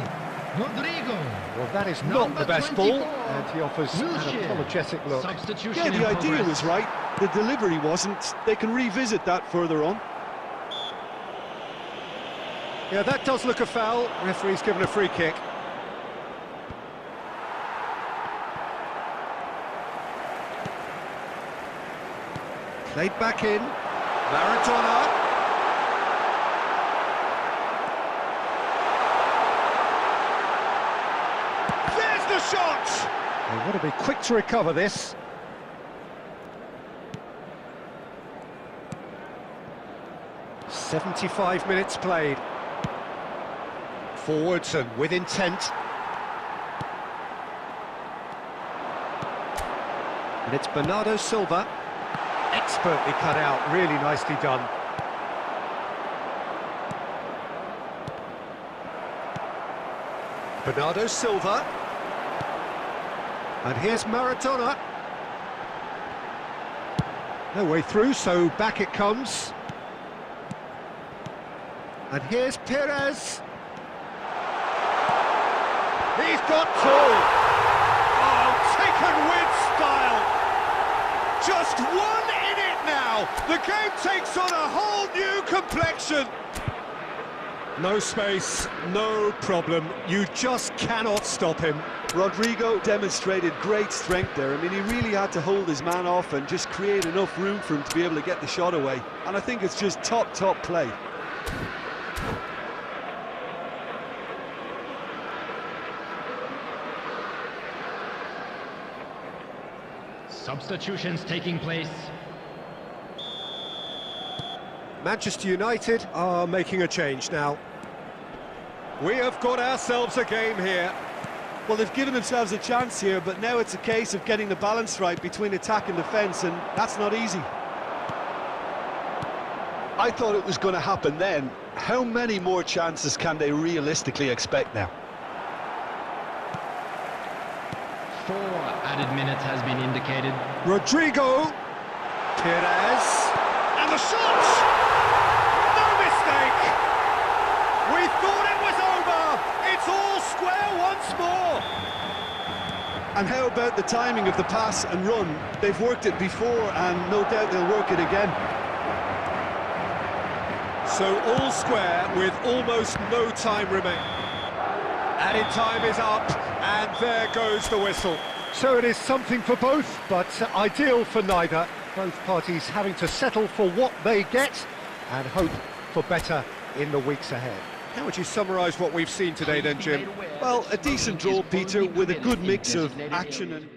Rodrigo. Well, that is not the best ball. And he offers an apologetic look. Substitution Yeah, the in idea progress. was right. The delivery wasn't. They can revisit that further on. Yeah, that does look a foul. Referee's given a free kick. Played back in. Maradona. There's the shot! They want to be quick to recover this. "75 minutes played. Forwards and with intent. And it's Bernardo Silva. Expertly cut out, really nicely done. Bernardo Silva. And here's Maradona. No way through, so back it comes. And here's Perez. He's got 2. Oh, taken with style. Just 1 in it now. The game takes on a whole new complexion. No space, no problem. You just cannot stop him. Rodrigo demonstrated great strength there. I mean, he really had to hold his man off and just create enough room for him to be able to get the shot away. And I think it's just top play. Substitutions taking place. Manchester United are making a change now. We have got ourselves a game here. Well, they've given themselves a chance here, but now it's a case of getting the balance right between attack and defence, and that's not easy. I thought it was going to happen then. How many more chances can they realistically expect now? 4 added minutes has been indicated. Rodrigo. Perez. And the shot! No mistake! We thought it was over! It's all square once more! And how about the timing of the pass and run? They've worked it before, and no doubt they'll work it again. So all square with almost no time remaining. Added time is up, and there goes the whistle. So it is something for both, but ideal for neither. Both parties having to settle for what they get and hope for better in the weeks ahead. How would you summarise what we've seen today then, Jim? Well, a decent draw, Peter, with a good mix of action and...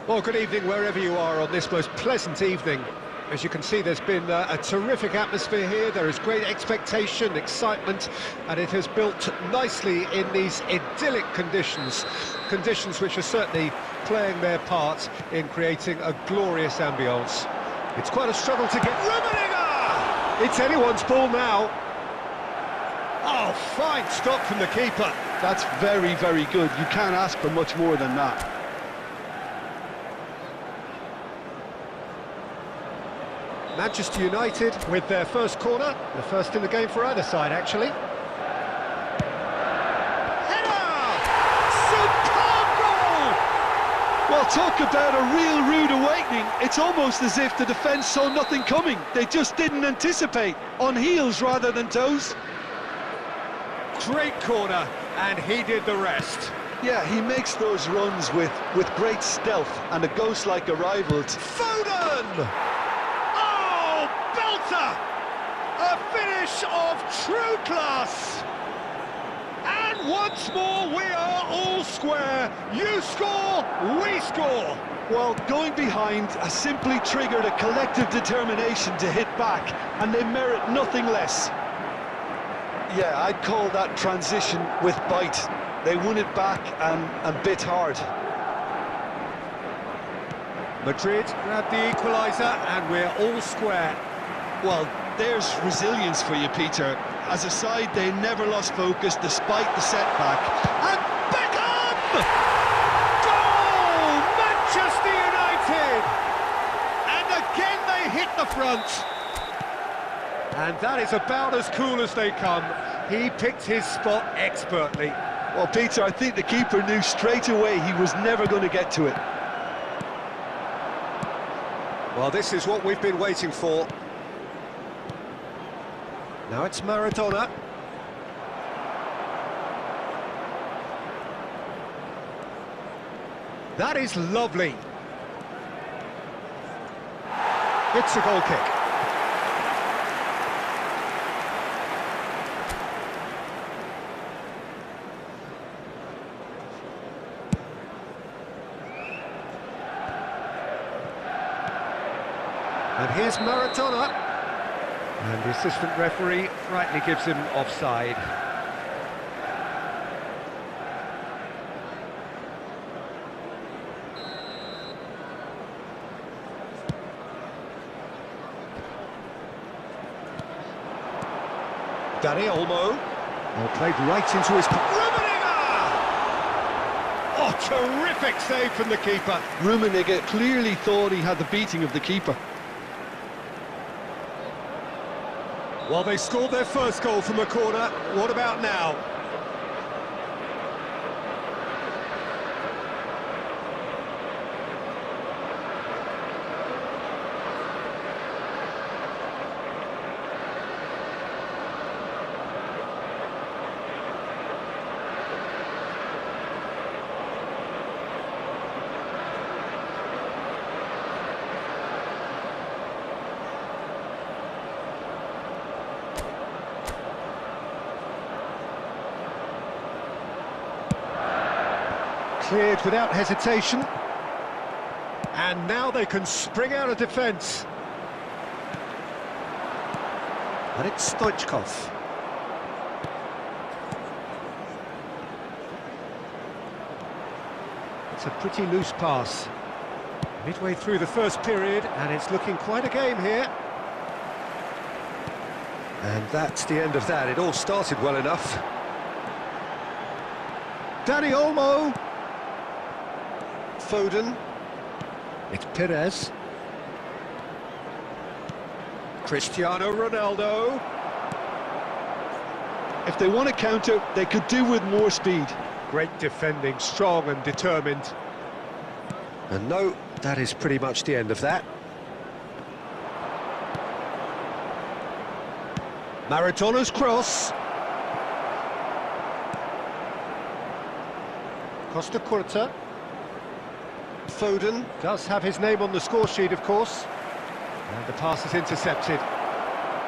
Well, good evening wherever you are on this most pleasant evening. As you can see, there's been a terrific atmosphere here. There is great expectation, excitement, and it has built nicely in these idyllic conditions. Conditions which are certainly playing their part in creating a glorious ambience. It's quite a struggle to get... Rummenigge! It's anyone's ball now. Oh, fine stop from the keeper. That's very, very good. You can't ask for much more than that. Manchester United with their first corner, the first in the game for either side, actually. Header! Superb goal! Well, talk about a real rude awakening. It's almost as if the defence saw nothing coming. They just didn't anticipate, on heels rather than toes. Great corner, and he did the rest. Yeah, he makes those runs with great stealth and a ghost-like arrival. Foden! A finish of true class, and Once more, we are all square. You score, we score. Well, going behind has simply triggered a collective determination to hit back, and they merit nothing less. Yeah, I'd call that transition with bite. They won it back and bit hard. Madrid grabbed the equaliser, and we're all square. Well, there's resilience for you, Peter. As a side, they never lost focus despite the setback. And Beckham! Goal! Manchester United! And again they hit the front. And that is about as cool as they come. He picked his spot expertly. Well, Peter, I think the keeper knew straight away he was never going to get to it. Well, this is what we've been waiting for. Now it's Maradona. That is lovely. It's a goal kick. And here's Maradona. And the assistant referee rightly gives him offside. Dani Olmo. Well, played right into his... Rummenigge! Oh, terrific save from the keeper. Rummenigge clearly thought he had the beating of the keeper. Well, they scored their first goal from a corner. What about now? Cleared without hesitation. And now they can spring out of defence. And it's Stoichkov. It's a pretty loose pass. Midway through the first period, and it's looking quite a game here. And that's the end of that. It all started well enough. Dani Olmo. Foden. It's Perez. Cristiano Ronaldo. If they want to counter, they could do with more speed. Great defending, strong and determined. And no, that is pretty much the end of that. Maradona's cross. Costa Curta. Foden does have his name on the score sheet, of course. And the pass is intercepted.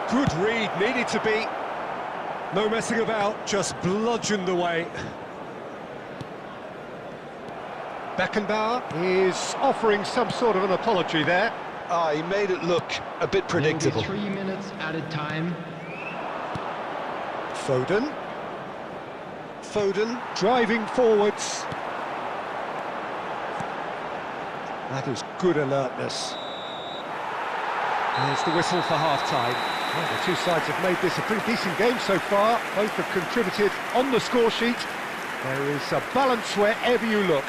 Good read, needed to be. No messing about, just bludgeoned away. Beckenbauer is offering some sort of an apology there. He made it look a bit predictable. 3 minutes added time. Foden. Foden driving forwards. That is good alertness. There's the whistle for half-time. Well, the two sides have made this a pretty decent game so far. Both have contributed on the score sheet. There is a balance wherever you look.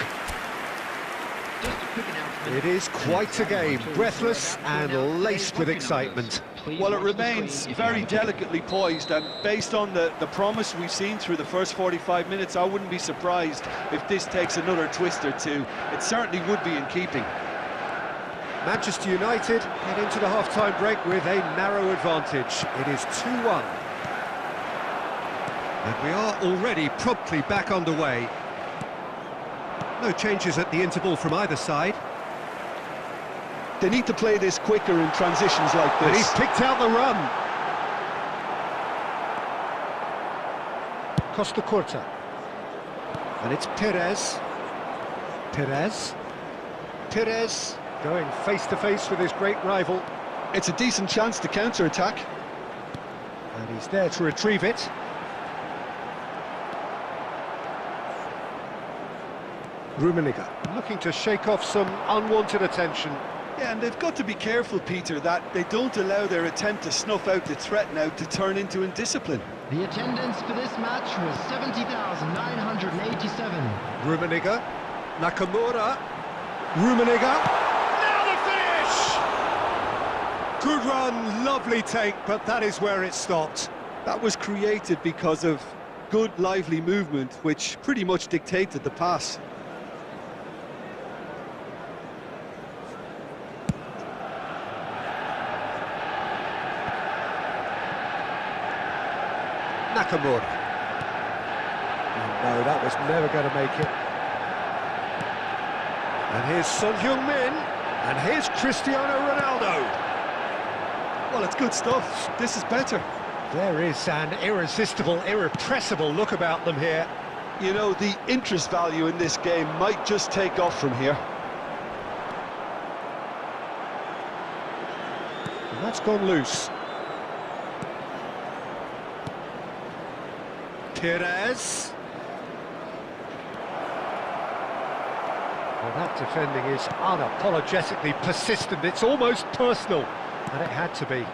Just a quick announcement. It is quite a game, breathless and laced with excitement. Well, it remains very delicately poised, and based on the promise we've seen through the first 45 minutes, I wouldn't be surprised if this takes another twist or two. It certainly would be in keeping. Manchester United head into the half-time break with a narrow advantage. It is 2-1. And we are already promptly back underway. No changes at the interval from either side. They need to play this quicker in transitions like this. And he's picked out the run. Costa Curta. And it's Perez. Perez going face-to-face with his great rival. It's a decent chance to counter-attack. And he's there to retrieve it. Rummenigge looking to shake off some unwanted attention. Yeah, and they've got to be careful, Peter, that they don't allow their attempt to snuff out the threat now to turn into indiscipline. The attendance for this match was 70,987. Rummenigge, Nakamura, Rummenigge, now the finish! Good run, lovely take, but that is where it stopped. That was created because of good, lively movement, which pretty much dictated the pass. Nakamura. No, that was never going to make it. And here's Son Heung-min, and here's Cristiano Ronaldo. Well, it's good stuff. This is better. There is an irresistible, irrepressible look about them here. You know, the interest value in this game might just take off from here. And that's gone loose. Perez. Well, that defending is unapologetically persistent. It's almost personal, and it had to be.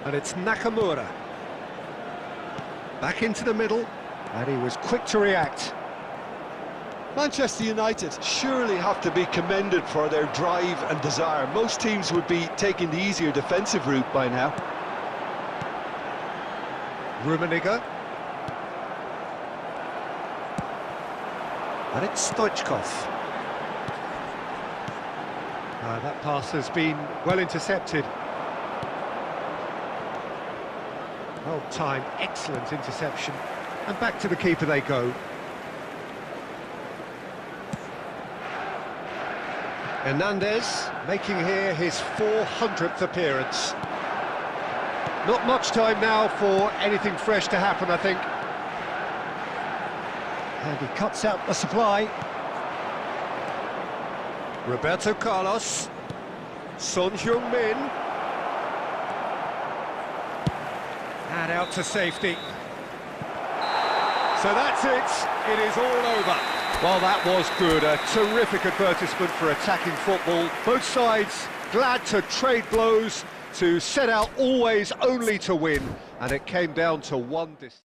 And it's Nakamura. Back into the middle, and he was quick to react. Manchester United surely have to be commended for their drive and desire. Most teams would be taking the easier defensive route by now. Rummenigge. And it's Stoichkov. That pass has been well intercepted. Well timed, excellent interception. And back to the keeper they go. Hernandez making here his 400th appearance. Not much time now for anything fresh to happen, I think. And he cuts out the supply. Roberto Carlos. Son Heung-min. And out to safety. So that's it. It is all over. Well, that was good. A terrific advertisement for attacking football. Both sides glad to trade blows, to set out always only to win, and it came down to one decision.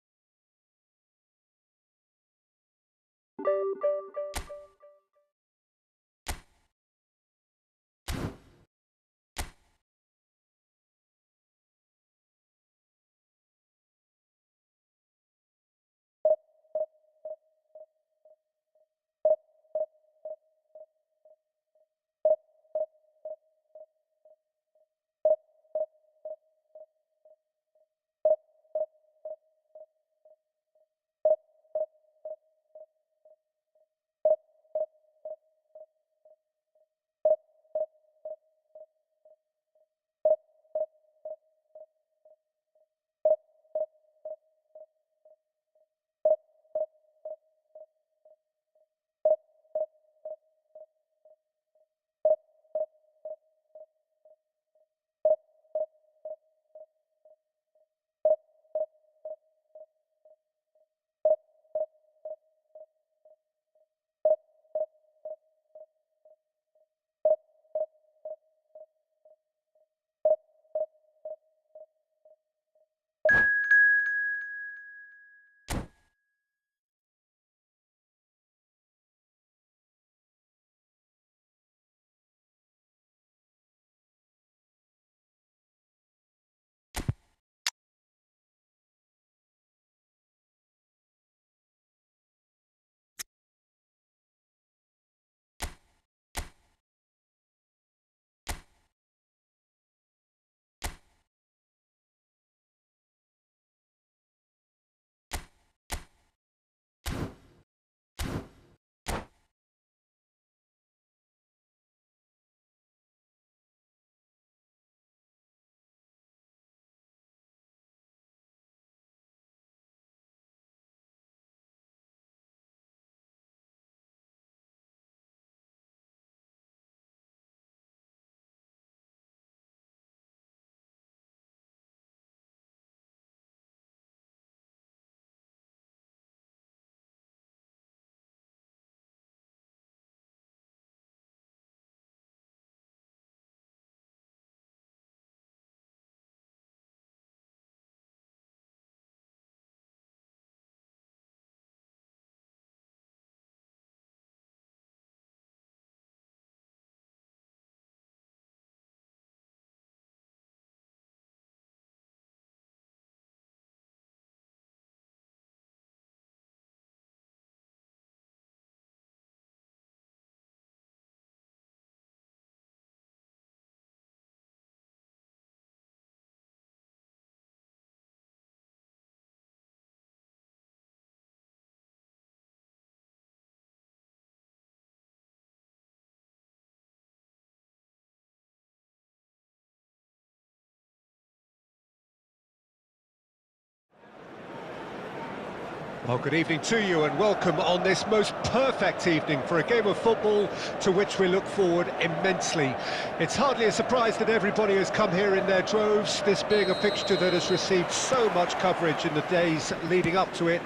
Well, good evening to you and welcome on this most perfect evening for a game of football to which we look forward immensely. It's hardly a surprise that everybody has come here in their droves, this being a fixture that has received so much coverage in the days leading up to it.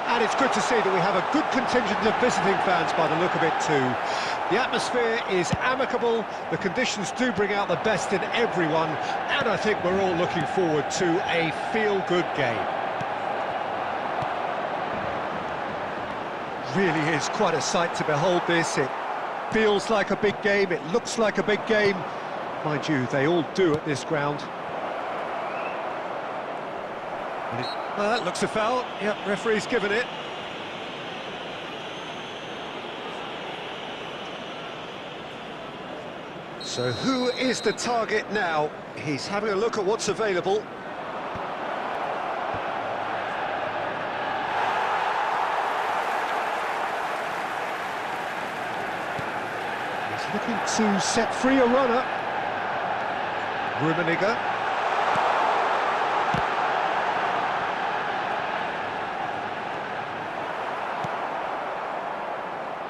And it's good to see that we have a good contingent of visiting fans by the look of it too. The atmosphere is amicable, the conditions do bring out the best in everyone, and I think we're all looking forward to a feel-good game. Really is quite a sight to behold this. It feels like a big game, it looks like a big game. Mind you, they all do at this ground. Well, that looks a foul. Yep, referee's given it. So who is the target now? He's having a look at what's available. Looking to set free a runner. Rummenigge.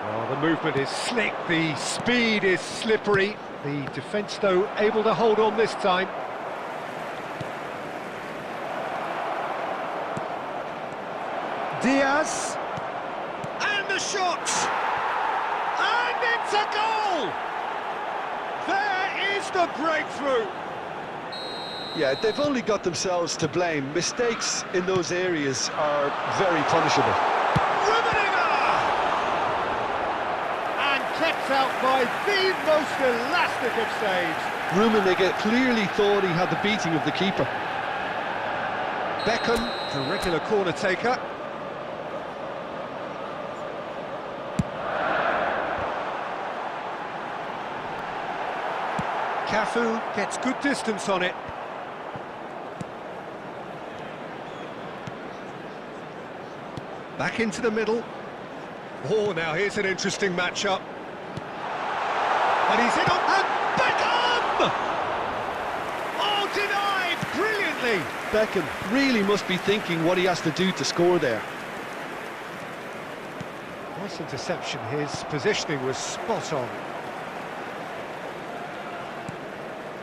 Well, the movement is slick, the speed is slippery. The defence, though, able to hold on this time. Diaz. And the shot! And it's a goal! There is the breakthrough! Yeah, they've only got themselves to blame. Mistakes in those areas are very punishable. Rummenigge! And kept out by the most elastic of saves. Rummenigge clearly thought he had the beating of the keeper. Beckham, the regular corner taker. Cafu gets good distance on it. Back into the middle. Oh, now here's an interesting matchup. And he's in on... And Beckham! Oh, denied brilliantly! Beckham really must be thinking what he has to do to score there. Nice interception. His positioning was spot on.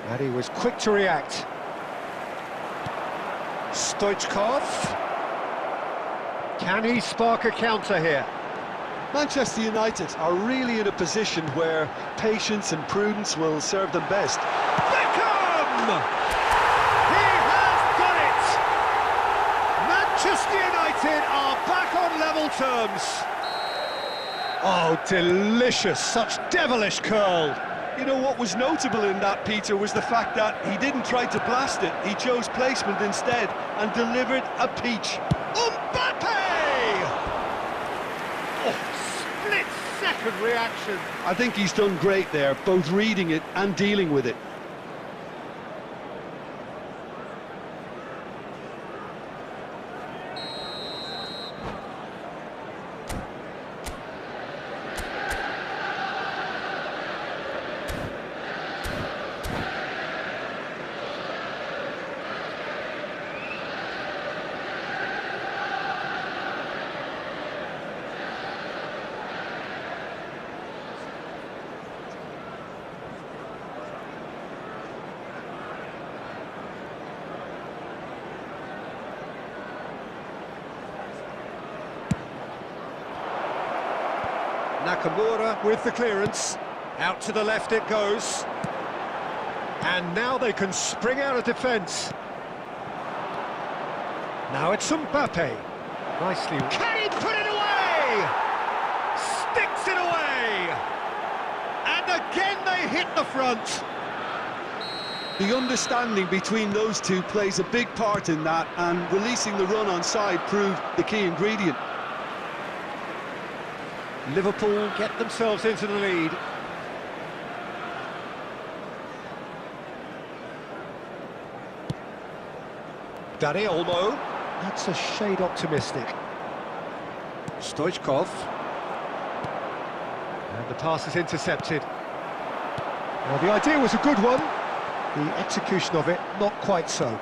And he was quick to react. Stoichkov. Can he spark a counter here? Manchester United are really in a position where patience and prudence will serve them best. Beckham! He has done it! Manchester United are back on level terms. Oh, delicious, such devilish curl. You know, what was notable in that, Peter, was the fact that he didn't try to blast it. He chose placement instead and delivered a peach. Mbappe! Oh, split-second reaction. I think he's done great there, both reading it and dealing with it. Nakamura with the clearance. Out to the left it goes. And now they can spring out of defence. Now it's Mbappe. Nicely. Can he put it away? Sticks it away! And again they hit the front. The understanding between those two plays a big part in that, and releasing the run on side proved the key ingredient. Liverpool get themselves into the lead. Dani Olmo. That's a shade optimistic. Stoichkov. And the pass is intercepted. Well, the idea was a good one. The execution of it, not quite so.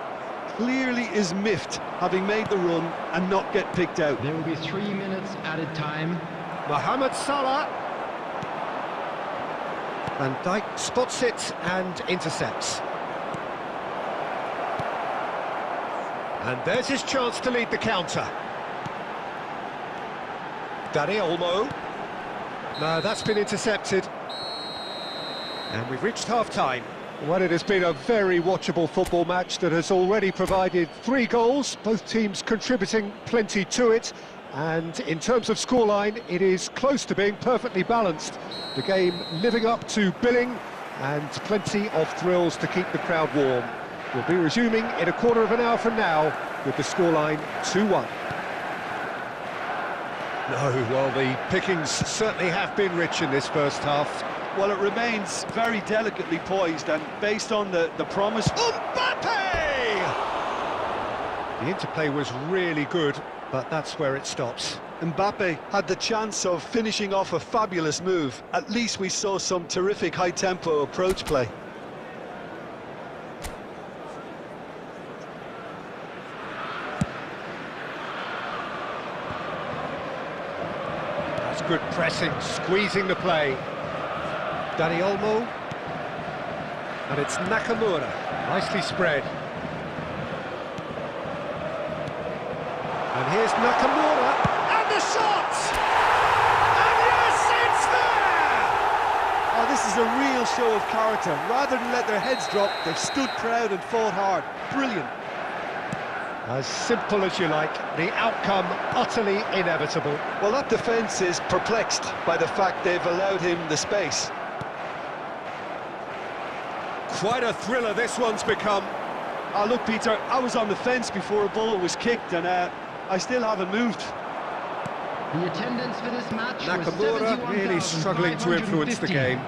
clearly is miffed, having made the run and not get picked out. There will be 3 minutes added time. Mohamed Salah. Van Dijk spots it and intercepts. And there's his chance to lead the counter. Dani Olmo. No, that's been intercepted. And we've reached half-time. Well, it has been a very watchable football match that has already provided 3 goals, both teams contributing plenty to it. And in terms of scoreline, it is close to being perfectly balanced. The game living up to billing and plenty of thrills to keep the crowd warm. We'll be resuming in a quarter of an hour from now with the scoreline 2-1. No, well, the pickings certainly have been rich in this first half. Well, it remains very delicately poised, and based on the promise... Mbappe! The interplay was really good, but that's where it stops. Mbappe had the chance of finishing off a fabulous move. At least we saw some terrific high-tempo approach play. That's good pressing, squeezing the play. Dani Olmo, and it's Nakamura, nicely spread. And here's Nakamura, and the shot! And yes, it's there! Oh, this is a real show of character. Rather than let their heads drop, they've stood proud and fought hard. Brilliant. As simple as you like, the outcome utterly inevitable. Well, that defence is perplexed by the fact they've allowed him the space. Quite a thriller this one's become. Oh, look, Peter, I was on the fence before a ball was kicked, and I still haven't moved. The attendance for this match Nakamura really struggling to influence the game.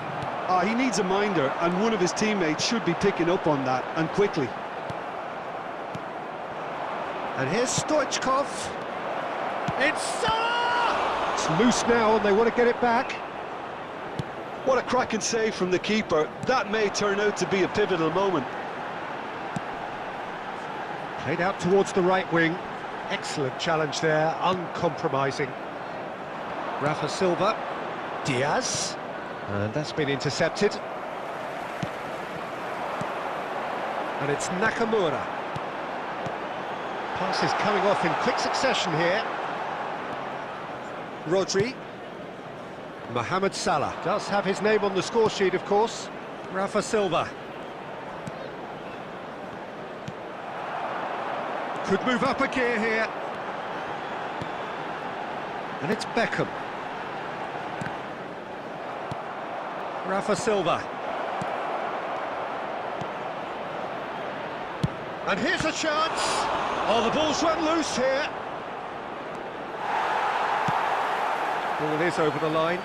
He needs a minder, and one of his teammates should be picking up on that, and quickly. And here's Stoichkov. It's Salah! It's loose now, and they want to get it back. What a cracking save from the keeper. That may turn out to be a pivotal moment. Played out towards the right wing. Excellent challenge there, uncompromising. Rafa Silva. Diaz. And that's been intercepted. And it's Nakamura. Passes coming off in quick succession here. Rodri. Mohamed Salah does have his name on the score sheet, of course. Rafa Silva. Could move up a gear here. And it's Beckham. Rafa Silva. And here's a chance. Oh, the ball's run loose here. Ball is over the line.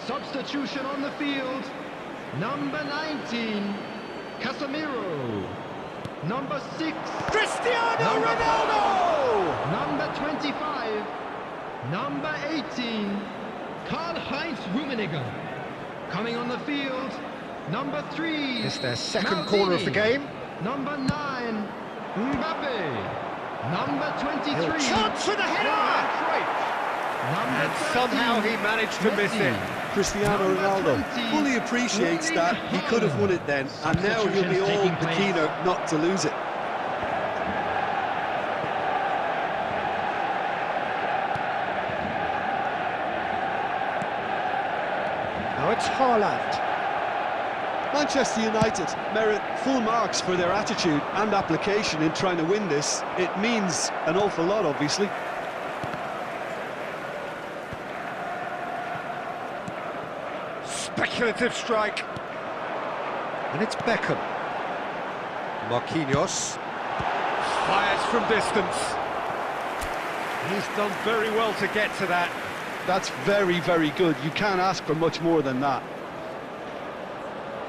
Substitution on the field. Number 19, Casemiro. Number 6, Cristiano Ronaldo! Number 25, number 18, Karl-Heinz Rummenigge. Coming on the field, number 3. It's their second corner of the game. Number 9, Mbappe. Number 23. Chance for the header! And somehow he managed to miss it. Cristiano Ronaldo fully appreciates that he could have won it then, and now he'll be all the keener not to lose it. Now it's Haaland. Manchester United merit full marks for their attitude and application in trying to win this. It means an awful lot, obviously. Speculative strike. And it's Beckham. Marquinhos. Fires from distance. He's done very well to get to that. That's very, very good. You can't ask for much more than that.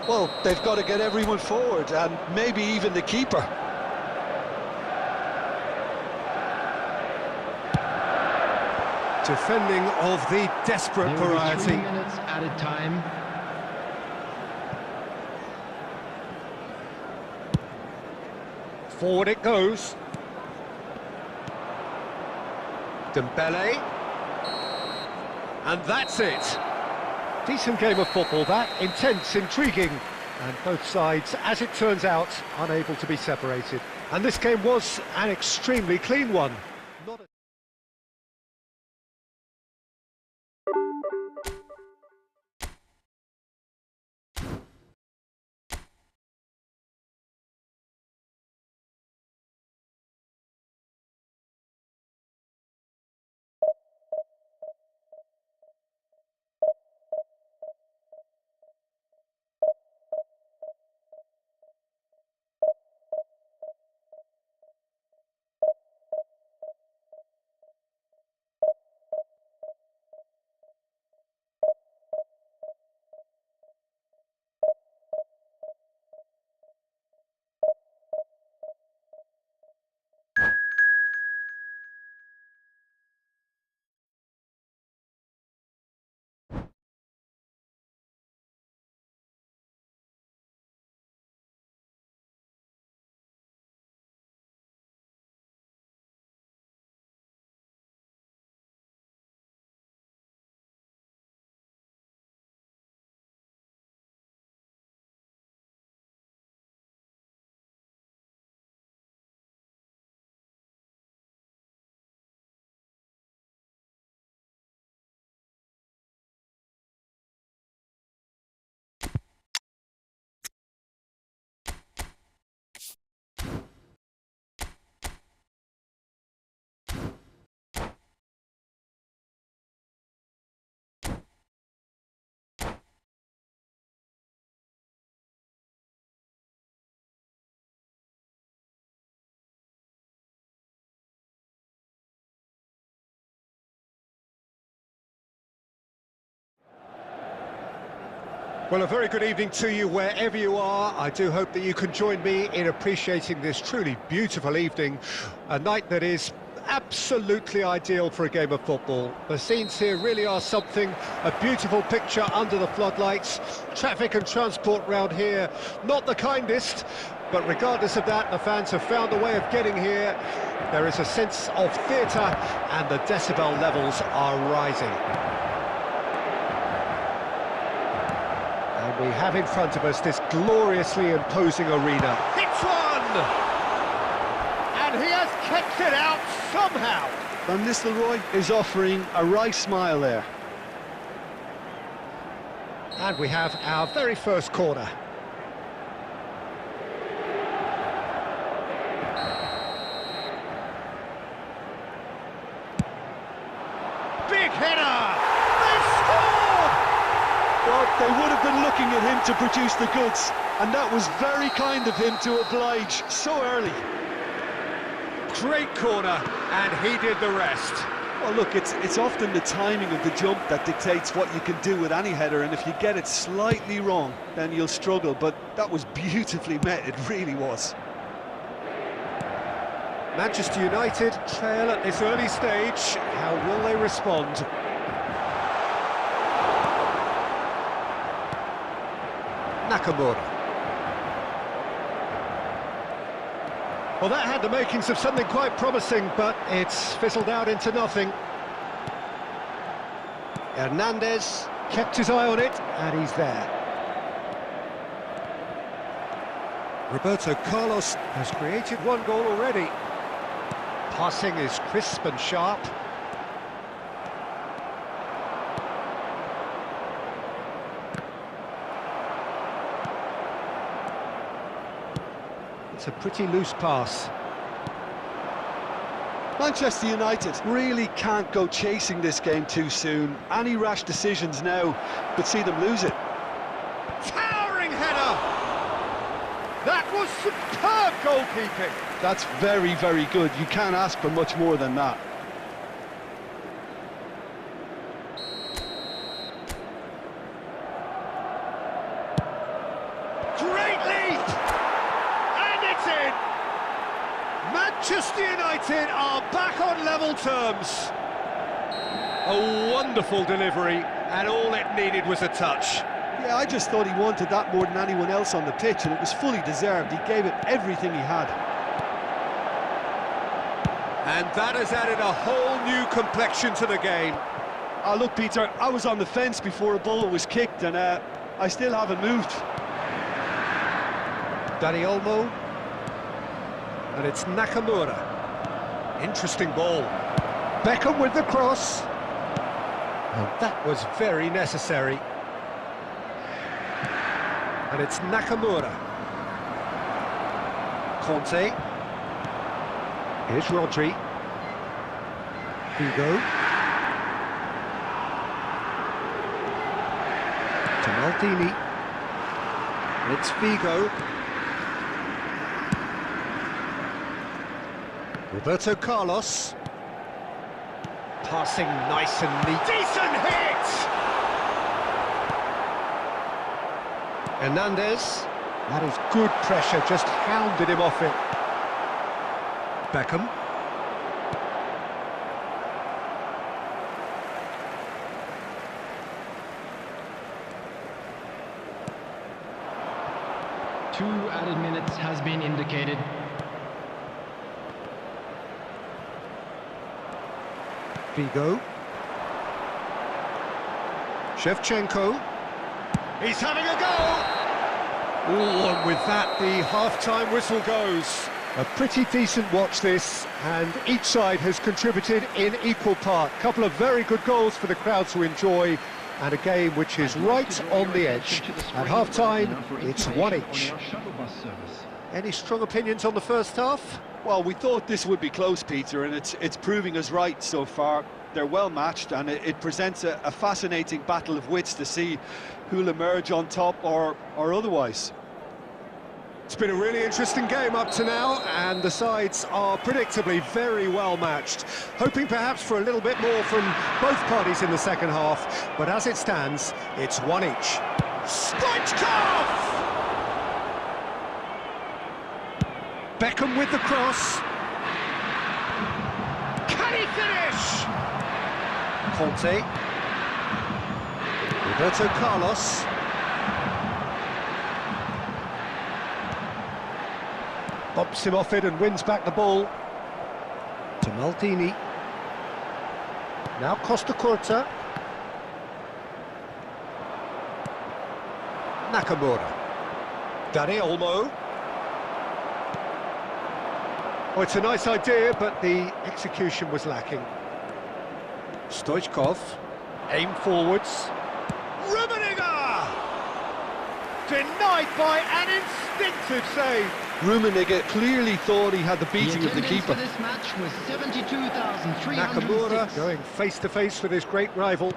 Well, they've got to get everyone forward, and maybe even the keeper. Defending of the desperate variety. 3 minutes added time. Forward it goes. Dembele. And that's it. Decent game of football, that. Intense, intriguing. And both sides, as it turns out, unable to be separated. And this game was an extremely clean one. Not a Well, a very good evening to you wherever you are. I do hope that you can join me in appreciating this truly beautiful evening, a night that is absolutely ideal for a game of football. The scenes here really are something, a beautiful picture under the floodlights. Traffic and transport round here, not the kindest, but regardless of that, the fans have found a way of getting here. There is a sense of theatre and the decibel levels are rising. We have in front of us this gloriously imposing arena. Hits one! And he has kept it out somehow! Van Nistelrooy is offering a wry smile there. And we have our very first corner. Big header! Well, they would have been looking at him to produce the goods, and that was very kind of him to oblige so early. Great corner, and he did the rest. Well, look, it's often the timing of the jump that dictates what you can do with any header, and if you get it slightly wrong, then you'll struggle, but that was beautifully met, it really was. Manchester United trail at this early stage. How will they respond? Nakamura. Well, that had the makings of something quite promising, but it's fizzled out into nothing. Hernandez kept his eye on it, and he's there. Roberto Carlos has created one goal already. Passing is crisp and sharp. It's a pretty loose pass. Manchester United really can't go chasing this game too soon. Any rash decisions now could see them lose it. Towering header! That was superb goalkeeping. That's very, very good. You can't ask for much more than that. Great leap! And it's in! Manchester United are back on level terms. A wonderful delivery, and all it needed was a touch. Yeah, I just thought he wanted that more than anyone else on the pitch, and it was fully deserved. He gave it everything he had. And that has added a whole new complexion to the game. Oh, look, Peter, I was on the fence before a ball was kicked, and I still haven't moved. Dani Olmo. And it's Nakamura. Interesting ball. Beckham with the cross. And that was very necessary. And it's Nakamura. Conte. Here's Rodri. Figo. To Maldini. It's Figo. Roberto Carlos. Passing nice and neat. Decent hit! Hernandez. That is good pressure, just hounded him off it. Beckham. Two added minutes has been indicated. Figo. Shevchenko. He's having a go! Oh, and with that, the half-time whistle goes. A pretty decent watch this, and each side has contributed in equal part. A couple of very good goals for the crowd to enjoy, and a game which is right on the edge. At half-time, it's one each. Any strong opinions on the first half? Well, we thought this would be close, Peter, and it's proving us right so far. They're well matched, and it presents a fascinating battle of wits to see who'll emerge on top or otherwise. It's been a really interesting game up to now, and the sides are predictably very well matched. Hoping perhaps for a little bit more from both parties in the second half, but as it stands, it's one each. Stoichkov! Beckham with the cross. Can he finish? Conte. Roberto Carlos. Bumps him off it and wins back the ball. To Maldini. Now Costa Curta. Nakamura. Dani Olmo. Oh, it's a nice idea, but the execution was lacking. Stoichkov. Aim forwards. Rummenigge! Denied by an instinctive save. Rummenigge clearly thought he had the beating of the keeper. This match was 72,306. Nakamura going face-to-face with his great rival.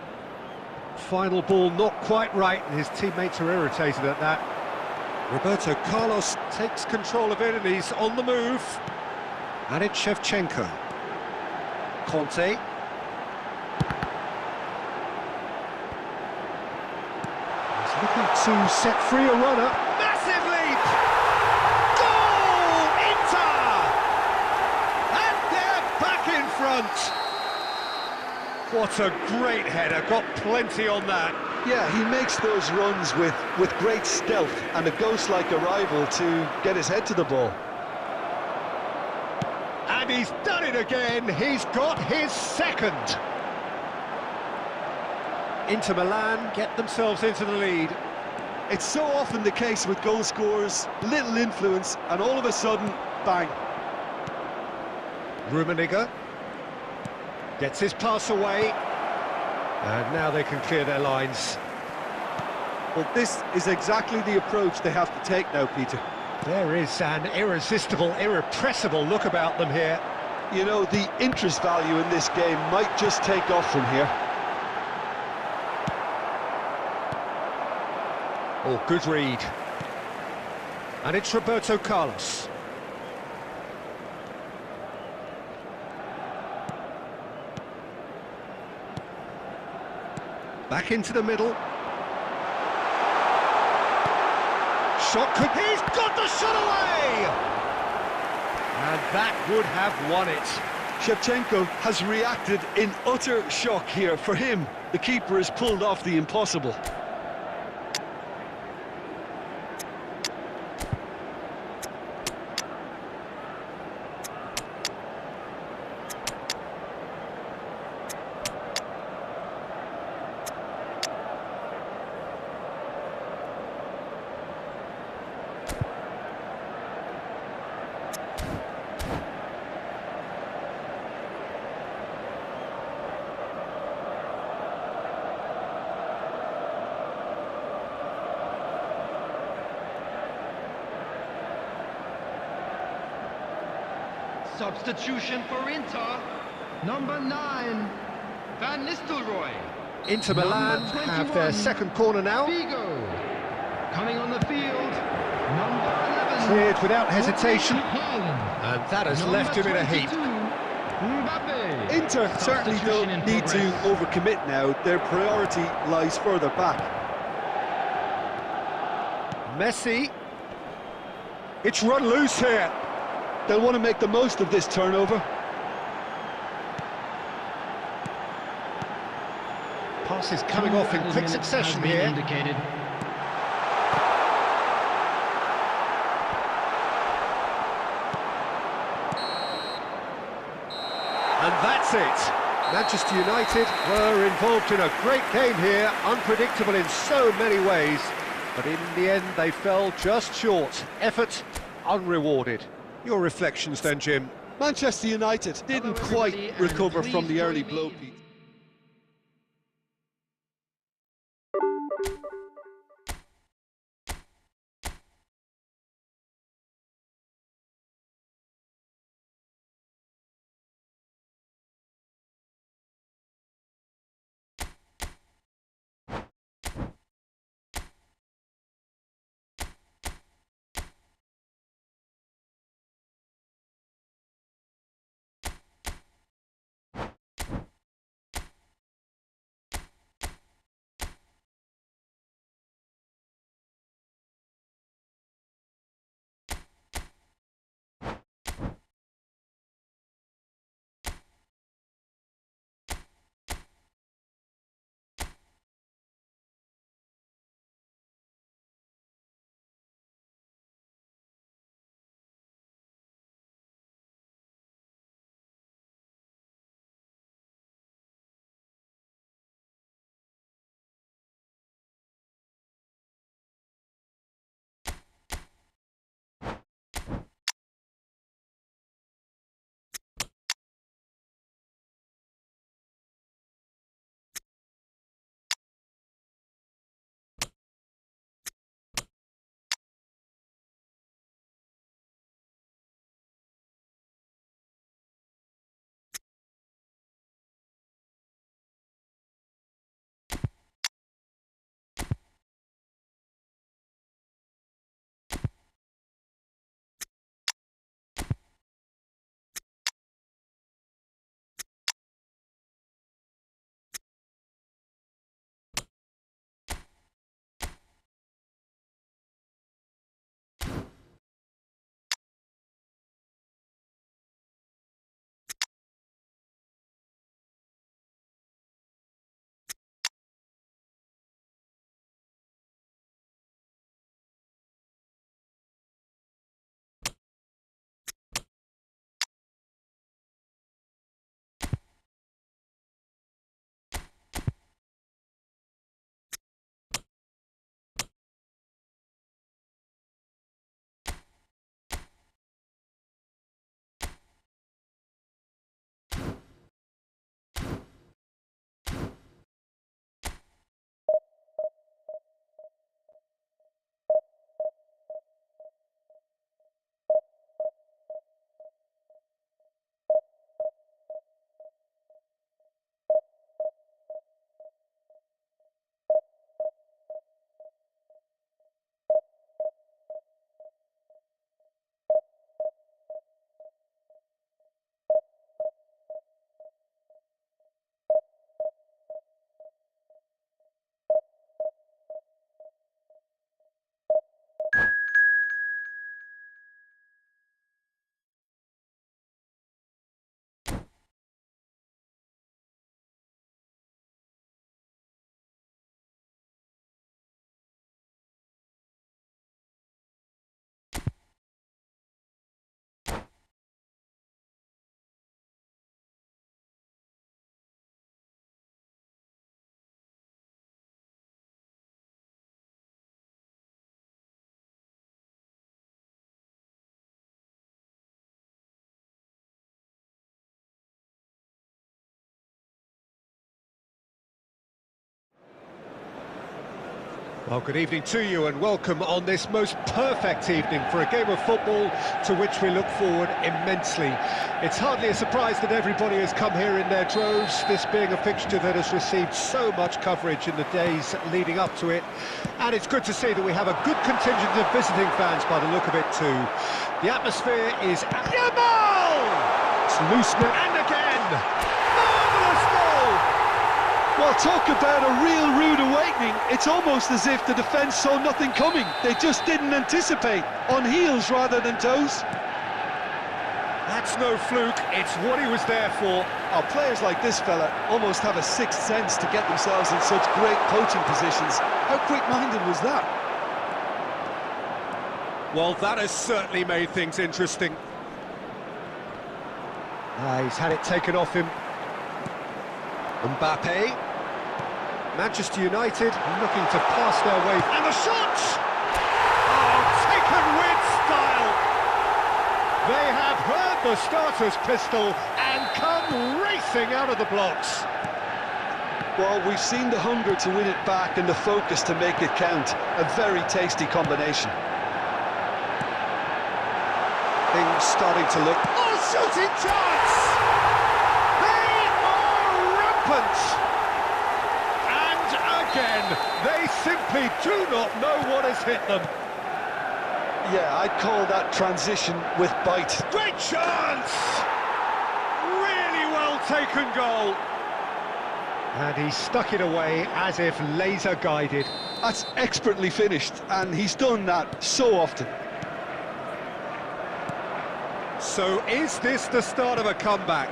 Final ball not quite right, and his teammates are irritated at that. Roberto Carlos takes control of it, and he's on the move. And it's Shevchenko. Conte. He's looking to set free a runner. Massive leap! Goal! Inter! And they're back in front. What a great header, got plenty on that. Yeah, he makes those runs with great stealth and a ghost-like arrival to get his head to the ball. And he's done it again, he's got his second. Inter Milan get themselves into the lead. It's so often the case with goal scorers, little influence, and all of a sudden, bang. Rummenigge gets his pass away, and now they can clear their lines. Well, this is exactly the approach they have to take now, Peter. There is an irresistible, irrepressible look about them here. You know, the interest value in this game might just take off from here. Oh, good read. And it's Roberto Carlos. Back into the middle. Shot could... He's got the shot away! And that would have won it. Shevchenko has reacted in utter shock here. For him, the keeper has pulled off the impossible. Substitution for Inter, number 9, Van Nistelrooy. Inter Milan have their second corner now. Figo. Coming on the field, number 11. Cleared without hesitation, and that has left him in a heap. Mbappe. Inter certainly don't need to overcommit now. Their priority lies further back. Messi. It's run loose here. They'll want to make the most of this turnover. Passes coming off in quick succession here. Indicated. And that's it. Manchester United were involved in a great game here, unpredictable in so many ways. But in the end, they fell just short. Effort unrewarded. Your reflections then, Jim? Manchester United didn't quite recover from the early blow, Pete. Well, good evening to you and welcome on this most perfect evening for a game of football to which we look forward immensely. It's hardly a surprise that everybody has come here in their droves, this being a fixture that has received so much coverage in the days leading up to it. And it's good to see that we have a good contingent of visiting fans by the look of it too. The atmosphere is... Yamal! It's loose and again! Marvellous goal! Well, talk about a real rude awakening. It's almost as if the defence saw nothing coming. They just didn't anticipate, on heels rather than toes. That's no fluke, it's what he was there for. Our players like this fella almost have a sixth sense to get themselves in such great poaching positions. How quick-minded was that? Well, that has certainly made things interesting. He's had it taken off him. Mbappe. Manchester United looking to pass their way. And the shot! Oh, taken with style! They have heard the starter's pistol and come racing out of the blocks. Well, we've seen the hunger to win it back and the focus to make it count. A very tasty combination. Things starting to look... Oh, shooting chance! And again, they simply do not know what has hit them. Yeah, I'd call that transition with bite. Great chance! Really well taken goal. And he stuck it away as if laser guided. That's expertly finished, and he's done that so often. So is this the start of a comeback?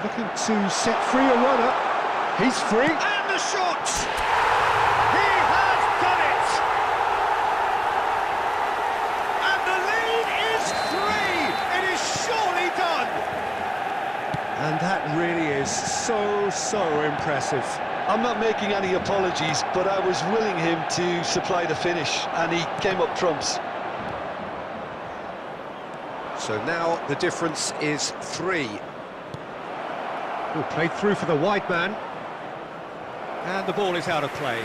Looking to set free a runner. He's free. And the shot! He has done it! And the lead is 3! It is surely done! And that really is so impressive. I'm not making any apologies, but I was willing him to supply the finish, and he came up trumps. So now the difference is 3. Played through for the wide man, and the ball is out of play.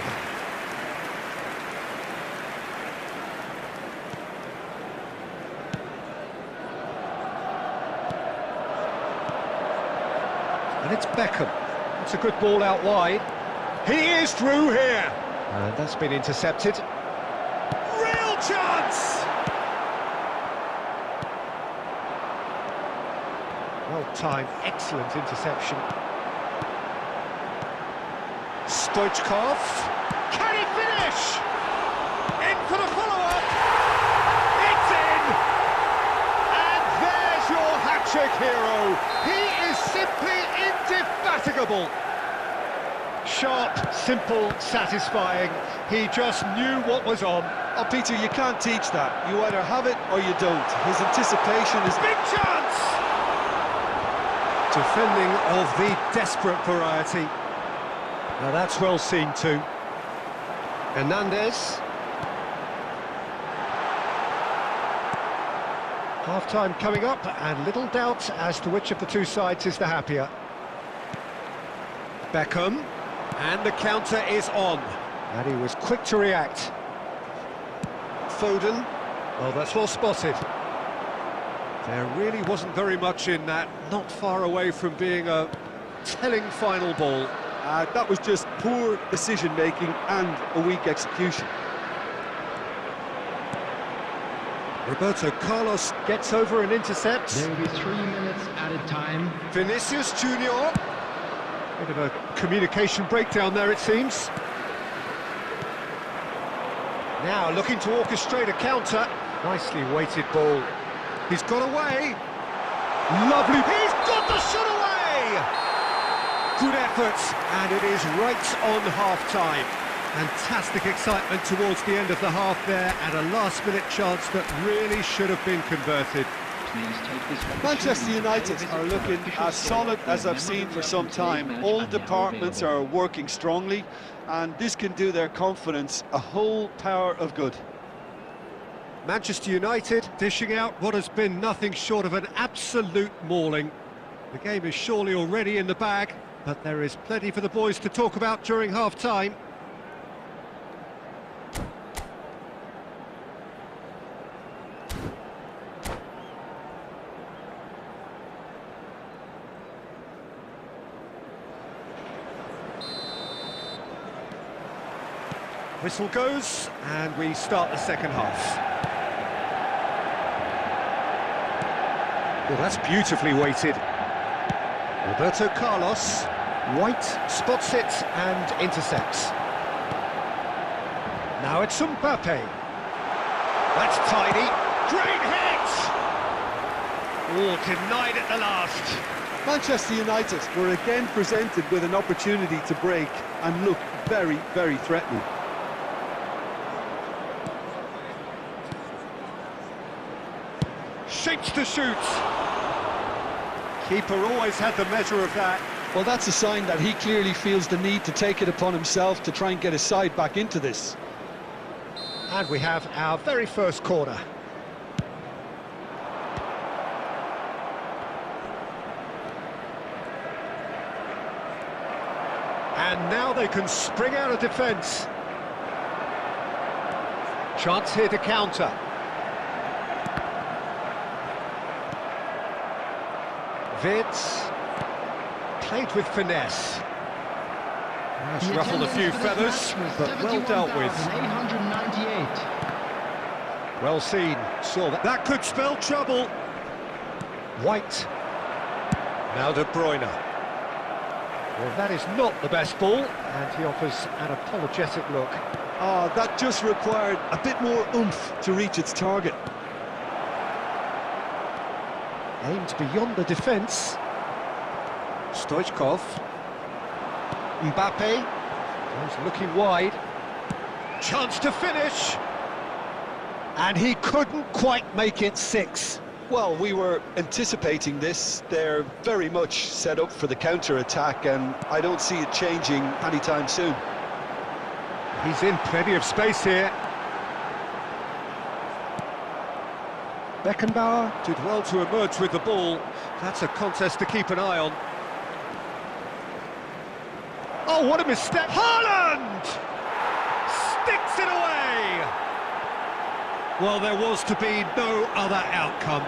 And it's Beckham. It's a good ball out wide. He is through here, and that's been intercepted. Real chance! Well-timed, excellent interception. Stoichkov. Can he finish? In for the follow-up. It's in! And there's your hat-trick hero. He is simply indefatigable. Sharp, simple, satisfying. He just knew what was on. Oh, Peter, you can't teach that. You either have it or you don't. His anticipation is... Big chance! Defending of the desperate variety. Now that's well seen too. Hernandez. Half-time coming up, and little doubt as to which of the two sides is the happier. Beckham, and the counter is on. And he was quick to react. Foden, well, that's well spotted. There really wasn't very much in that, not far away from being a telling final ball. That was just poor decision-making and a weak execution. Roberto Carlos gets over and intercepts. There will be 3 minutes added time. Vinicius Junior. Bit of a communication breakdown there, it seems. Now looking to orchestrate a counter. Nicely weighted ball. He's got away. Lovely. He's got the shot away. Good effort, and it is right on half-time. Fantastic excitement towards the end of the half there, and a last-minute chance that really should have been converted. Manchester United are looking as solid as I've seen for some time. All departments are working strongly, and this can do their confidence a whole power of good. Manchester United dishing out what has been nothing short of an absolute mauling. The game is surely already in the bag. But there is plenty for the boys to talk about during half-time. Whistle goes, and we start the second half. Well, that's beautifully weighted. Roberto Carlos, White spots it and intercepts. Now it's Mbappe. That's tidy. Great hit! Oh, denied at the last. Manchester United were again presented with an opportunity to break and look very, very threatening. Shapes to shoot. Keeper always had the measure of that. Well, that's a sign that he clearly feels the need to take it upon himself to try and get his side back into this. And we have our very first corner. And now they can spring out of defence. Chance here to counter. Vids, played with finesse. That's ruffled a few feathers, but well dealt with. 898. Well seen, saw that. That could spell trouble. White. Now De Bruyne. Well, that is not the best ball, and he offers an apologetic look. Oh, that just required a bit more oomph to reach its target. Aimed beyond the defence. Stoichkov. Mbappe. He's looking wide. Chance to finish. And he couldn't quite make it 6. Well, we were anticipating this. They're very much set up for the counter-attack, and I don't see it changing anytime soon. He's in plenty of space here. Beckenbauer did well to emerge with the ball. That's a contest to keep an eye on. Oh, what a mistake! Haaland! Sticks it away! Well, there was to be no other outcome.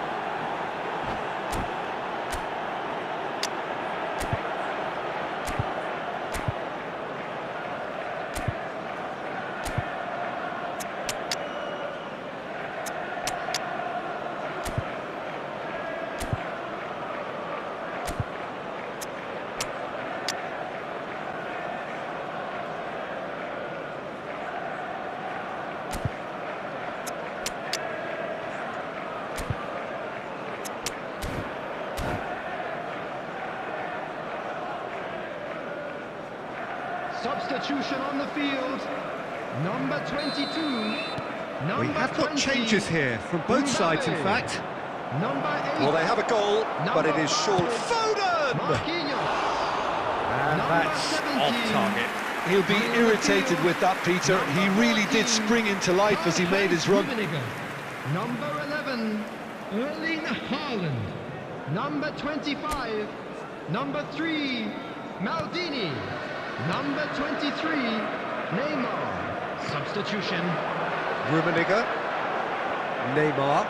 Substitution on the field. Number 22. We have got changes here from both sides, in fact. Number 8. Well, they have a goal, but it is short. Foden! And that's off target. He'll be irritated with that, Peter. He really did spring into life as he made his run. Number 11, Erling Haaland. Number 25, number 3, Maldini. Number 23, Neymar. Substitution. Rummenigge. Neymar.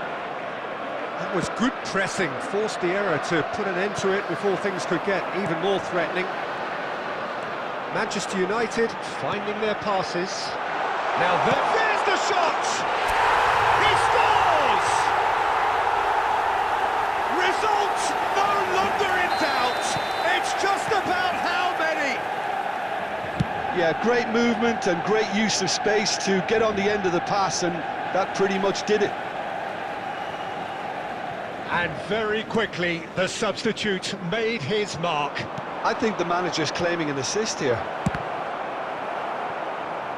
That was good pressing, forced the error to put an end to it before things could get even more threatening. Manchester United finding their passes. Now there's the shot! He scores! Result no longer in doubt. It's just about how many. Yeah, great movement and great use of space to get on the end of the pass, and that pretty much did it. And very quickly, the substitute made his mark. I think the manager's claiming an assist here.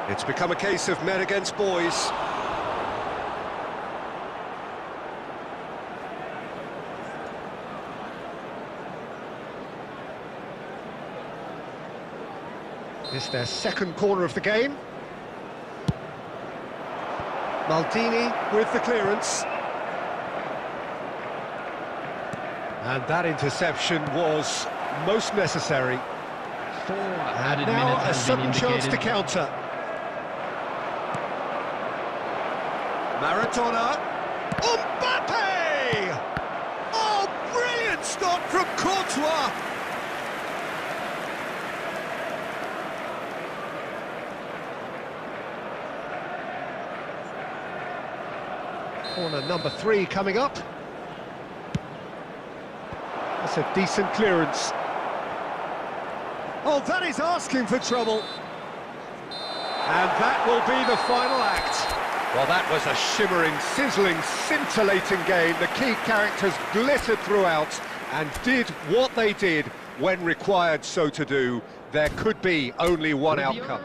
It's become a case of men against boys. It's their second corner of the game. Maldini with the clearance. And that interception was most necessary. 4 And added now minutes a has been sudden chance to indicated. counter. Maradona. Mbappe! Oh, brilliant stop from Courtois! Corner number 3 coming up. That's a decent clearance. Oh, that is asking for trouble. And that will be the final act. Well, that was a shimmering, sizzling, scintillating game. The key characters glittered throughout and did what they did when required so to do. There could be only one outcome.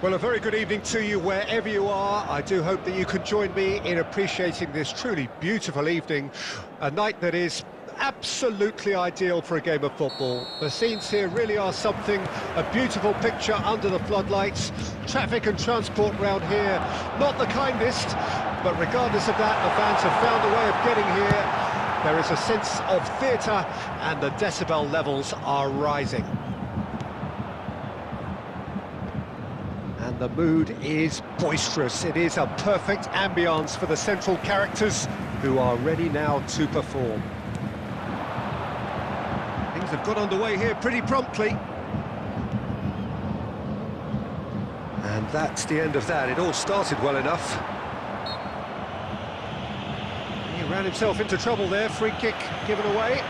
Well, a very good evening to you wherever you are. I do hope that you can join me in appreciating this truly beautiful evening, a night that is absolutely ideal for a game of football. The scenes here really are something, a beautiful picture under the floodlights. Traffic and transport round here, not the kindest, but regardless of that, the fans have found a way of getting here. There is a sense of theatre and the decibel levels are rising. And the mood is boisterous. It is a perfect ambience for the central characters who are ready now to perform. Things have got underway here pretty promptly. And that's the end of that. It all started well enough. He ran himself into trouble there. Free kick given away.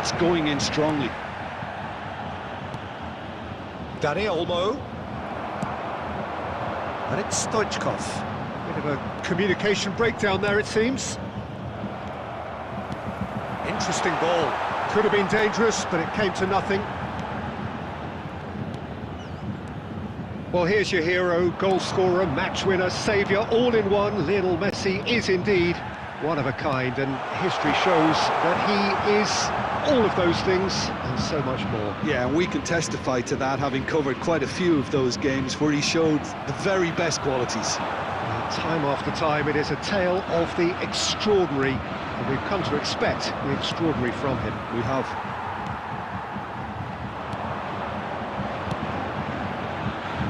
That's going in strongly. Dani Olmo. And it's Stoichkov. Bit of a communication breakdown there, it seems. Interesting ball. Could have been dangerous, but it came to nothing. Well, here's your hero, goal scorer, match winner, saviour, all in one. Lionel Messi is indeed one of a kind, and history shows that he is all of those things and so much more. Yeah, and we can testify to that, having covered quite a few of those games where he showed the very best qualities. Time after time, it is a tale of the extraordinary, and we've come to expect the extraordinary from him. We have.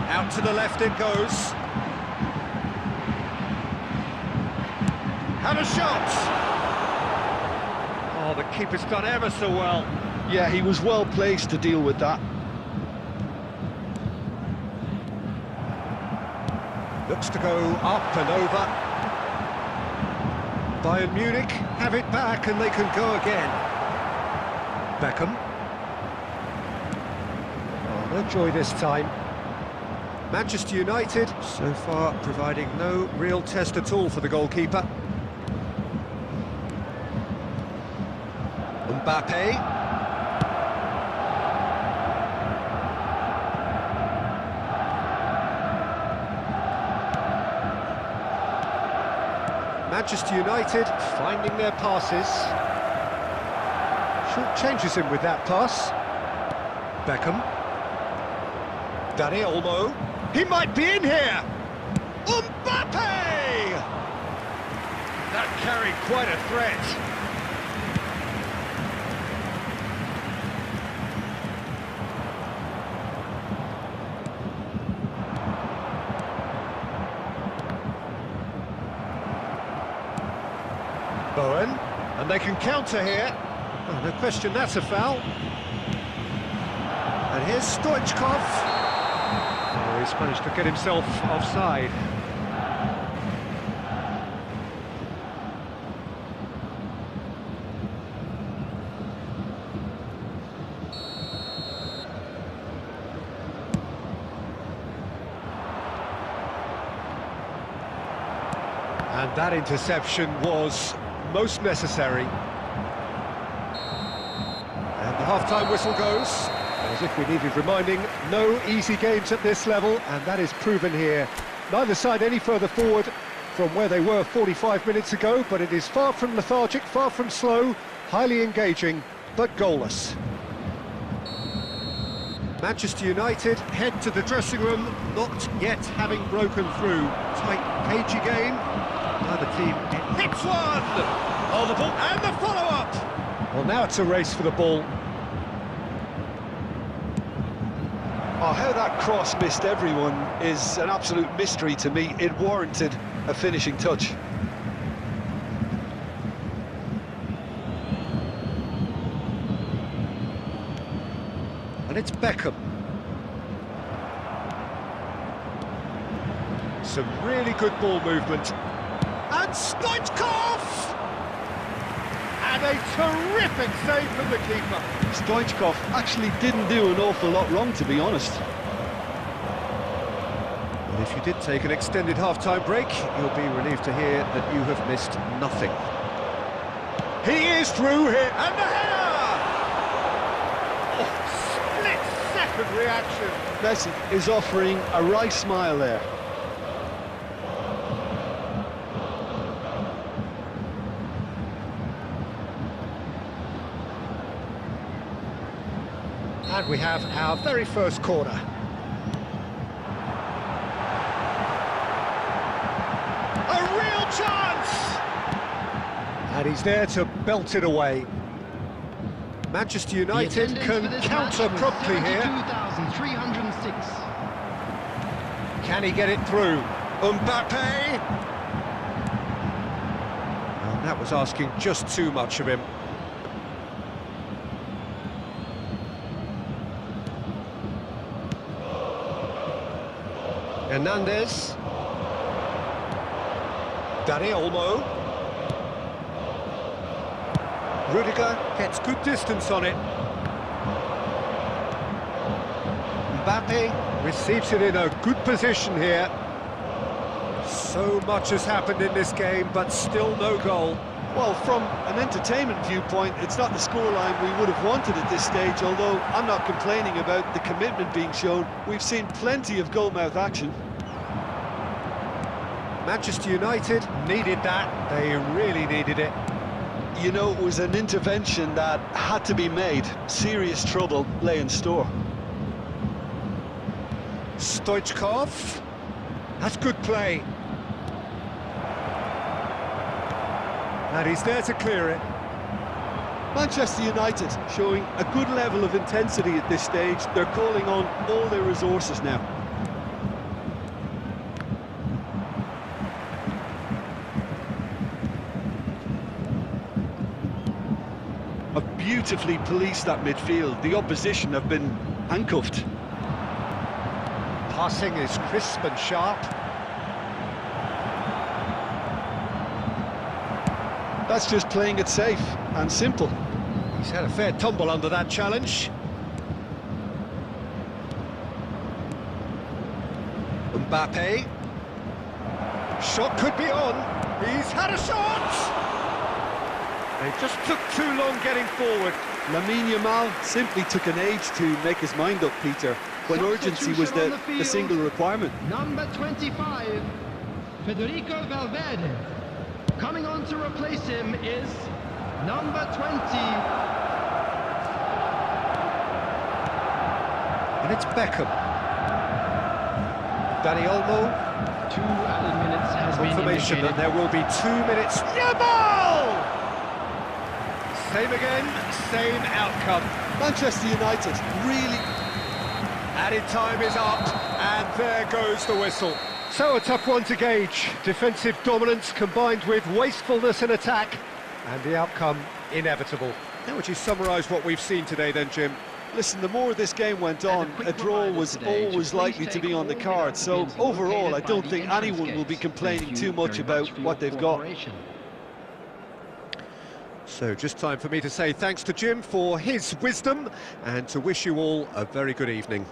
Out to the left it goes. And a shot! Oh, the keeper's done ever so well. Yeah, he was well placed to deal with that. Looks to go up and over. Bayern Munich have it back and they can go again. Beckham. Oh, no joy this time. Manchester United, so far, providing no real test at all for the goalkeeper. Mbappe. Manchester United finding their passes. Short changes him with that pass. Beckham. Dani Olmo. He might be in here! Mbappe! That carried quite a threat. Bowen, and they can counter here. Oh, no question, that's a foul. And here's Stoichkov. Oh, he's managed to get himself offside. And that interception was most necessary. And the half-time whistle goes, as if we needed reminding, no easy games at this level, and that is proven here. Neither side any further forward from where they were 45 minutes ago, but it is far from lethargic, far from slow, highly engaging, but goalless. Manchester United head to the dressing room, not yet having broken through. Tight, cagey game. Neither team hits one! Oh, the ball and the follow-up! Well, now it's a race for the ball. Oh, how that cross missed everyone is an absolute mystery to me. It warranted a finishing touch. And it's Beckham. Some really good ball movement. And Stoichkov! And a terrific save from the keeper. Stoichkov actually didn't do an awful lot wrong, to be honest. And if you did take an extended half-time break, you'll be relieved to hear that you have missed nothing. He is through here, and the header! Oh, split-second reaction. Messi is offering a wry smile there. And we have our very first corner. A real chance! And he's there to belt it away. Manchester United can counter promptly here. 72,306. Can he get it through? Mbappe! Well, that was asking just too much of him. Hernandez. Dani Olmo. Rudiger gets good distance on it. Mbappe receives it in a good position here. So much has happened in this game, but still no goal. Well, from an entertainment viewpoint, it's not the scoreline we would have wanted at this stage, although I'm not complaining about the commitment being shown. We've seen plenty of goalmouth action. Manchester United needed that. They really needed it. You know, it was an intervention that had to be made. Serious trouble lay in store. Stoichkov. That's good play. And he's there to clear it. Manchester United showing a good level of intensity at this stage. They're calling on all their resources now. Have beautifully policed that midfield. The opposition have been handcuffed. Passing is crisp and sharp. That's just playing it safe and simple. He's had a fair tumble under that challenge. Mbappe. Shot could be on. He's had a shot! They just took too long getting forward. Lamine Yamal simply took an age to make his mind up, Peter, when urgency was the single requirement. Number 25, Federico Valverde. Coming on to replace him is number 20. And it's Beckham. Dani Olmo. 2 added minutes has been Confirmation indicated. that there will be 2 minutes. Yamal! Same again, same outcome. Manchester United really... Added time is up, and there goes the whistle. So a tough one to gauge. Defensive dominance combined with wastefulness in attack, and the outcome inevitable. How would you summarise what we've seen today then, Jim? Listen, the more this game went on, a draw was always likely to be on the card. So overall, I don't think anyone will be complaining too much about what they've got. So just time for me to say thanks to Jim for his wisdom, and to wish you all a very good evening.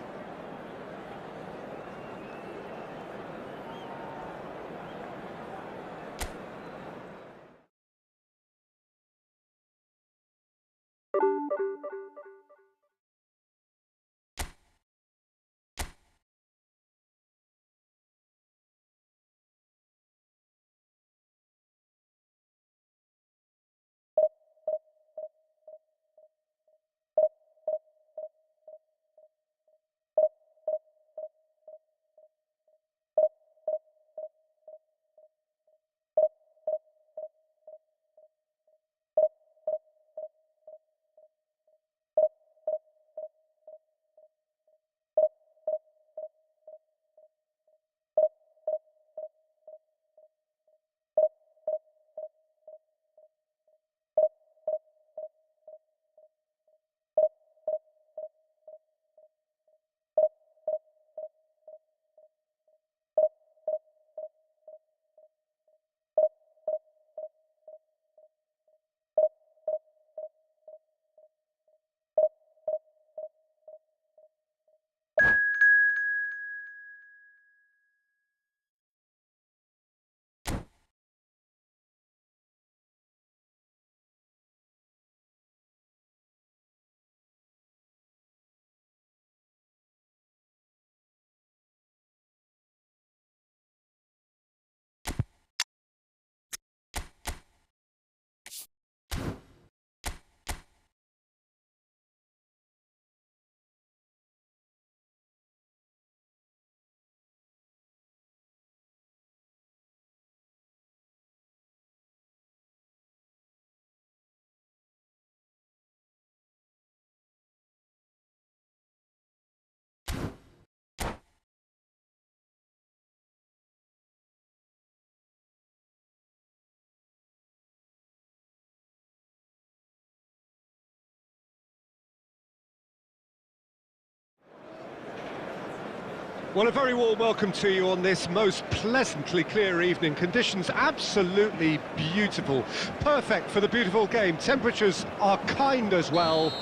Well, a very warm welcome to you on this most pleasantly clear evening. Conditions absolutely beautiful. Perfect for the beautiful game. Temperatures are kind as well.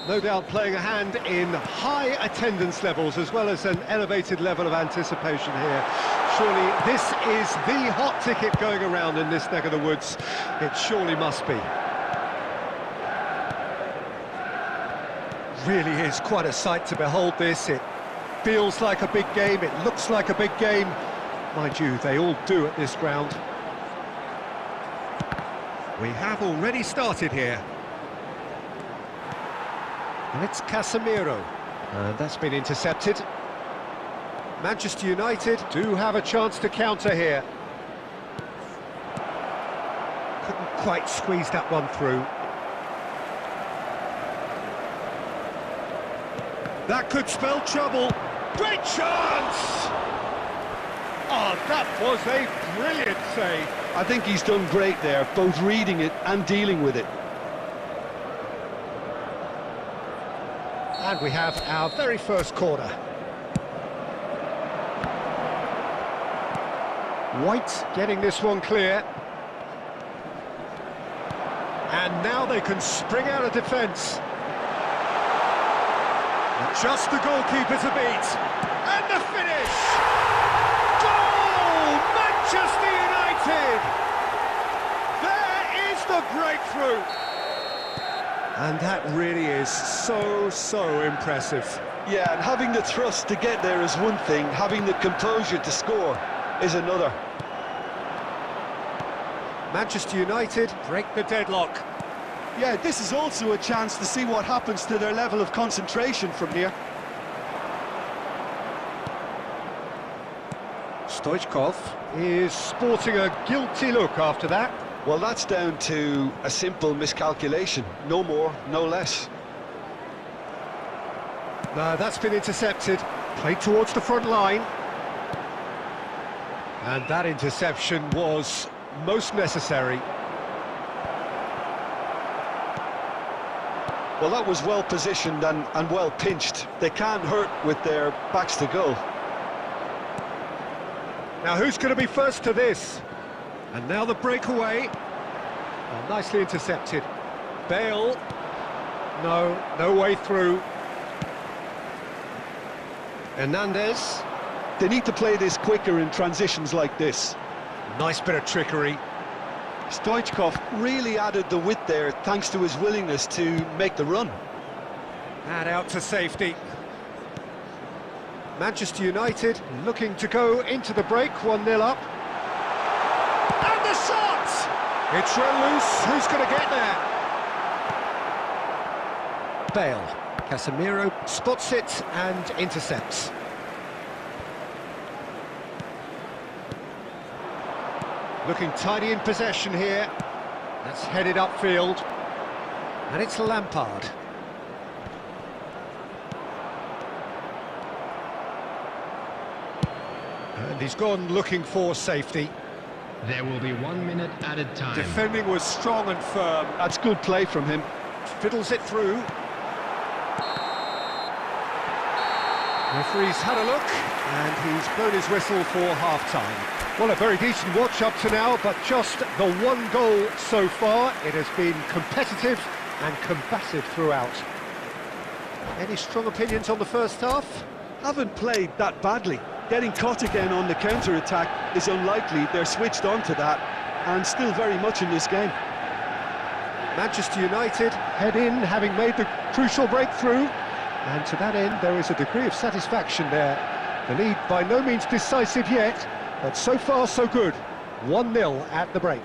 No doubt playing a hand in high attendance levels as well as an elevated level of anticipation here. Surely this is the hot ticket going around in this neck of the woods. It surely must be. Really is quite a sight to behold this. It feels like a big game, it looks like a big game. Mind you, they all do at this ground. We have already started here. And it's Casemiro. And that's been intercepted. Manchester United do have a chance to counter here. Couldn't quite squeeze that one through. That could spell trouble. Great chance! Oh, that was a brilliant save. I think he's done great there, both reading it and dealing with it. And we have our very first corner. White getting this one clear. And now they can spring out of defence. Just the goalkeeper to beat. And the finish! Goal! Manchester United! There is the breakthrough! And that really is so impressive. Yeah, and having the thrust to get there is one thing, having the composure to score is another. Manchester United break the deadlock. Yeah, this is also a chance to see what happens to their level of concentration from here. Stoichkov is sporting a guilty look after that. Well, that's down to a simple miscalculation. No more, no less. No, that's been intercepted. Played towards the front line. And that interception was most necessary. Well, that was well positioned and well pinched. They can't hurt with their backs to goal. Now who's going to be first to this? And now the breakaway. Oh, nicely intercepted. Bale. No way through. Hernandez. They need to play this quicker in transitions like this. Nice bit of trickery. Stoichkov really added the width there thanks to his willingness to make the run. And out to safety. Manchester United looking to go into the break, 1-0 up. And the shot! It's run loose, who's going to get there? Bale. Casemiro spots it and intercepts. Looking tidy in possession here. That's headed upfield. And it's Lampard. And he's gone looking for safety. There will be 1 minute added time. Defending was strong and firm. That's good play from him. Fiddles it through. Referee's had a look, and he's blown his whistle for half-time. Well, a very decent watch up to now, but just the one goal so far. It has been competitive and combative throughout. Any strong opinions on the first half? Haven't played that badly. Getting caught again on the counter-attack is unlikely. They're switched on to that, and still very much in this game. Manchester United head in, having made the crucial breakthrough. And to that end, there is a degree of satisfaction there. The lead by no means decisive yet, but so far so good. 1-0 at the break.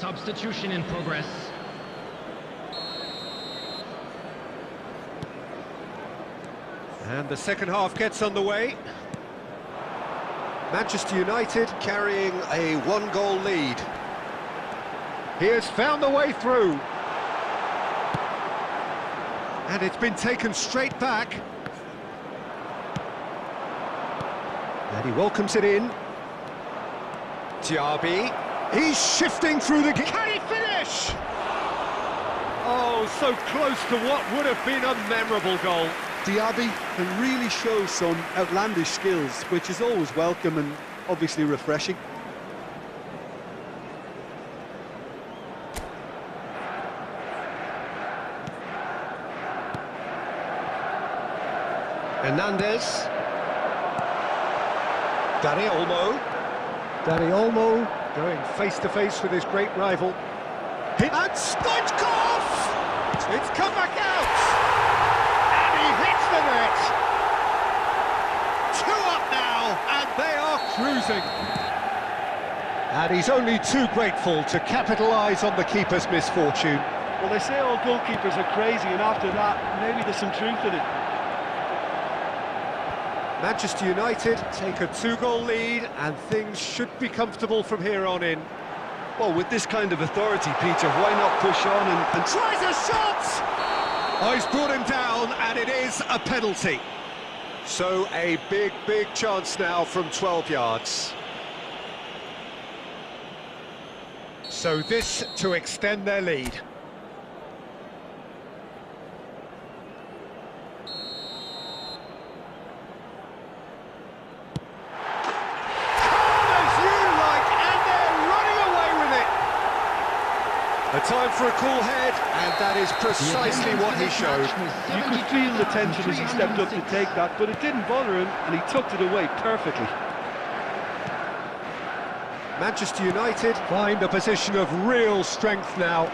Substitution in progress. And the second half gets underway. Manchester United carrying a one-goal lead. He has found the way through. And it's been taken straight back. And he welcomes it in. Diaby. He's shifting through the... Can he finish? Oh, so close to what would have been a memorable goal. Diaby can really show some outlandish skills, which is always welcome and obviously refreshing. Hernandez. Dani Olmo going face-to-face with his great rival. And Stoichkov! It's come back out! And he hits the net! 2 up now, and they are cruising. And he's only too grateful to capitalise on the keeper's misfortune. Well, they say all goalkeepers are crazy, and after that, maybe there's some truth in it. Manchester United take a 2-goal lead, and things should be comfortable from here on in. Well, with this kind of authority, Peter, why not push on and tries a shot! Oh, he's brought him down, and it is a penalty. So a big chance now from 12 yards. So this to extend their lead. A time for a cool head, and that is precisely what he showed. You could feel the tension as he stepped up to take that, but it didn't bother him, and he tucked it away perfectly. Manchester United find a position of real strength now.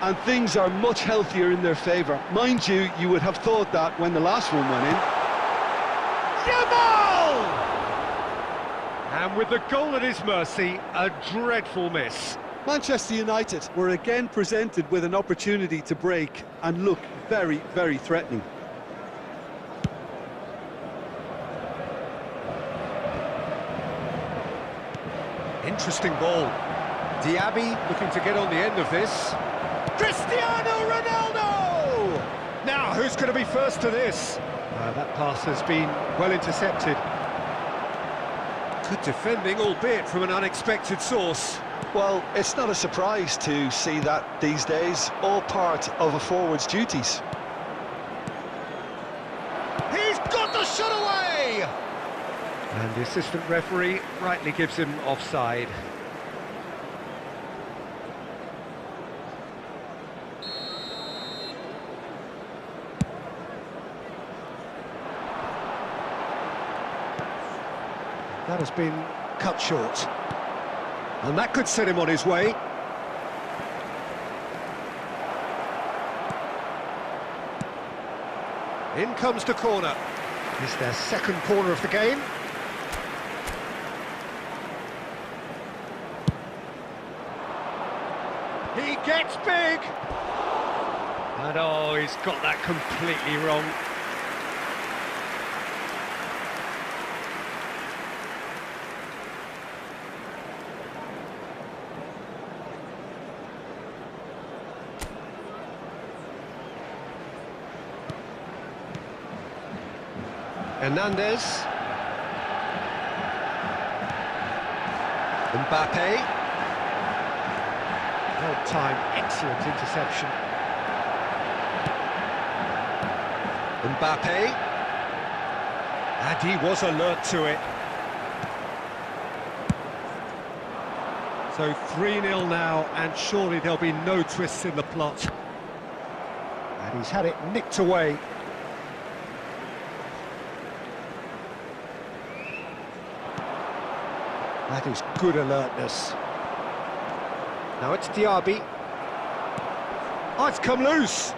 And things are much healthier in their favour. Mind you, you would have thought that when the last one went in. Jamal! And with the goal at his mercy, a dreadful miss. Manchester United were again presented with an opportunity to break and look very, very threatening. Interesting ball. Diaby looking to get on the end of this. Cristiano Ronaldo! Now, who's going to be first to this? That pass has been well intercepted. Good defending, albeit from an unexpected source. Well, it's not a surprise to see that these days, all part of a forward's duties. He's got the shot away! And the assistant referee rightly gives him offside. That has been cut short. And that could set him on his way. In comes the corner. It's their second corner of the game. He gets big! And oh, he's got that completely wrong. Hernandez. Mbappe. Well timed, excellent interception. Mbappe. And he was alert to it. So 3-0 now, and surely there'll be no twists in the plot. And he's had it nicked away. That is good alertness. Now it's Diaby. Oh, it's come loose.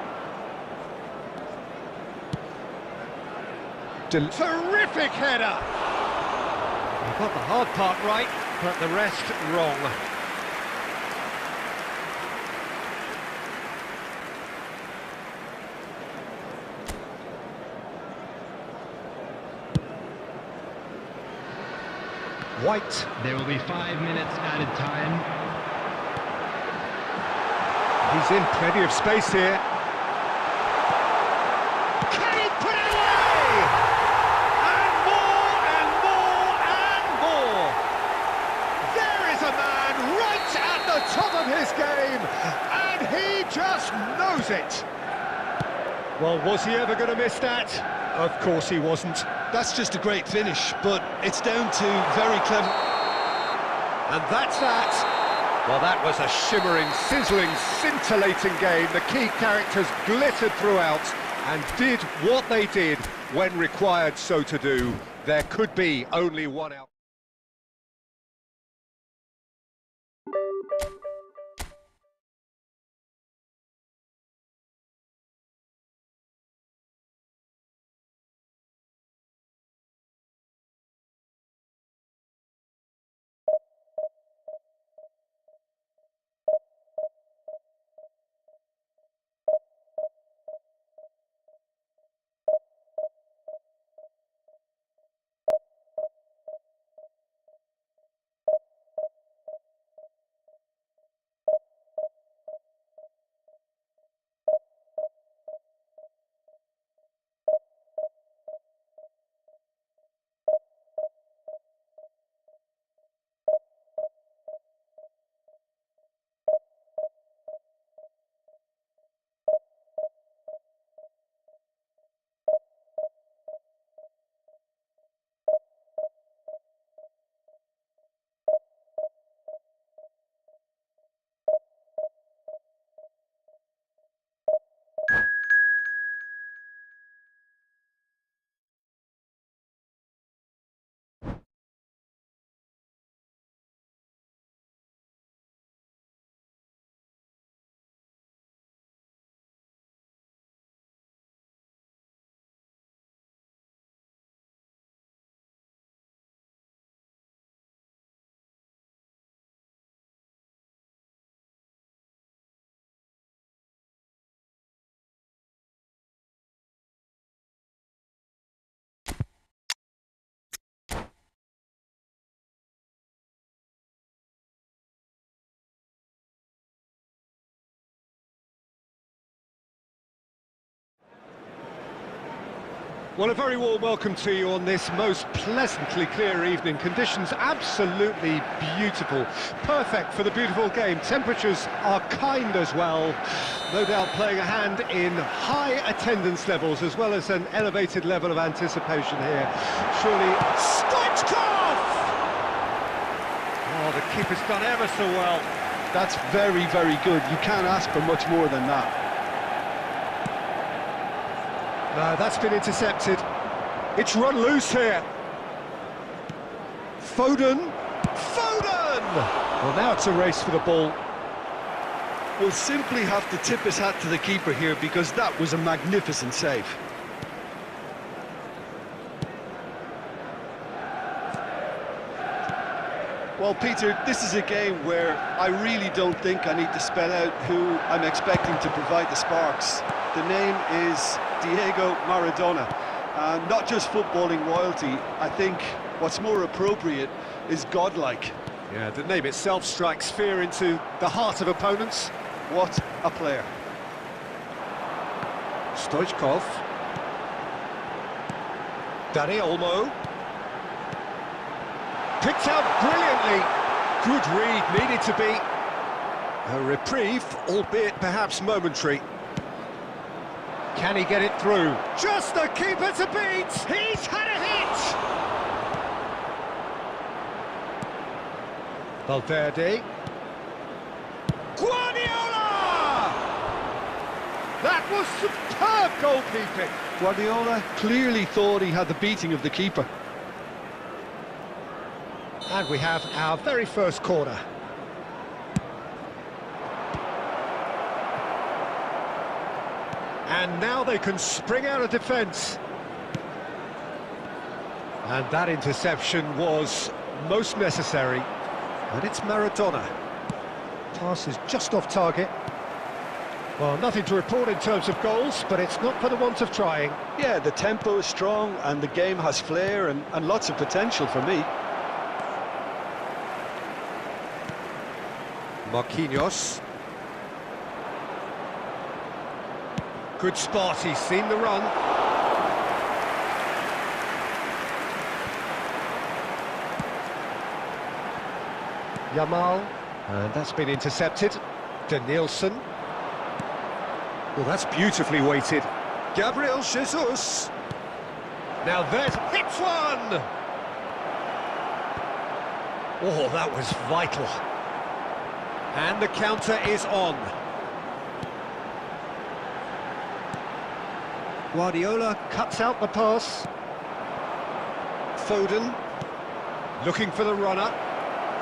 Terrific header. He got the hard part right, but the rest wrong. White. There will be 5 minutes added time. He's in plenty of space here. Can he put it away? And more and more and more. There is a man right at the top of his game, and he just knows it. Well, was he ever going to miss that? Of course he wasn't. That's just a great finish, but it's down to very clever. And that's that. Well, that was a shimmering, sizzling, scintillating game. The key characters glittered throughout and did what they did when required so to do. There could be only one out. Well, a very warm welcome to you on this most pleasantly clear evening. Conditions absolutely beautiful. Perfect for the beautiful game. Temperatures are kind as well. No doubt playing a hand in high attendance levels as well as an elevated level of anticipation here. Surely Stoichkov! Oh, the keeper's done ever so well. That's very, very good. You can't ask for much more than that. No, that's been intercepted. It's run loose here. Foden! Well, now it's a race for the ball. We'll simply have to tip his hat to the keeper here because that was a magnificent save. Well, Peter, this is a game where I really don't think I need to spell out who I'm expecting to provide the sparks. The name is Diego Maradona. Not just footballing royalty, I think what's more appropriate is godlike. Yeah, the name itself strikes fear into the heart of opponents. What a player. Stoichkov. Dani Olmo. Picked out brilliantly. Good read, needed to be. A reprieve, albeit perhaps momentary. Can he get it through? Just the keeper to beat! He's had a hit! Valverde. Guardiola! That was superb goalkeeping. Guardiola clearly thought he had the beating of the keeper. And we have our very first corner. And now they can spring out of defence. And that interception was most necessary. And it's Maradona. Pass is just off target. Well, nothing to report in terms of goals, but it's not for the want of trying. Yeah, the tempo is strong and the game has flair and lots of potential for me. Marquinhos. Good spot, he's seen the run. Yamal, and that's been intercepted. Danielson. Well, that's beautifully weighted. Gabriel Jesus. Now there's hits one! Oh, that was vital. And the counter is on. Guardiola cuts out the pass. Foden looking for the runner.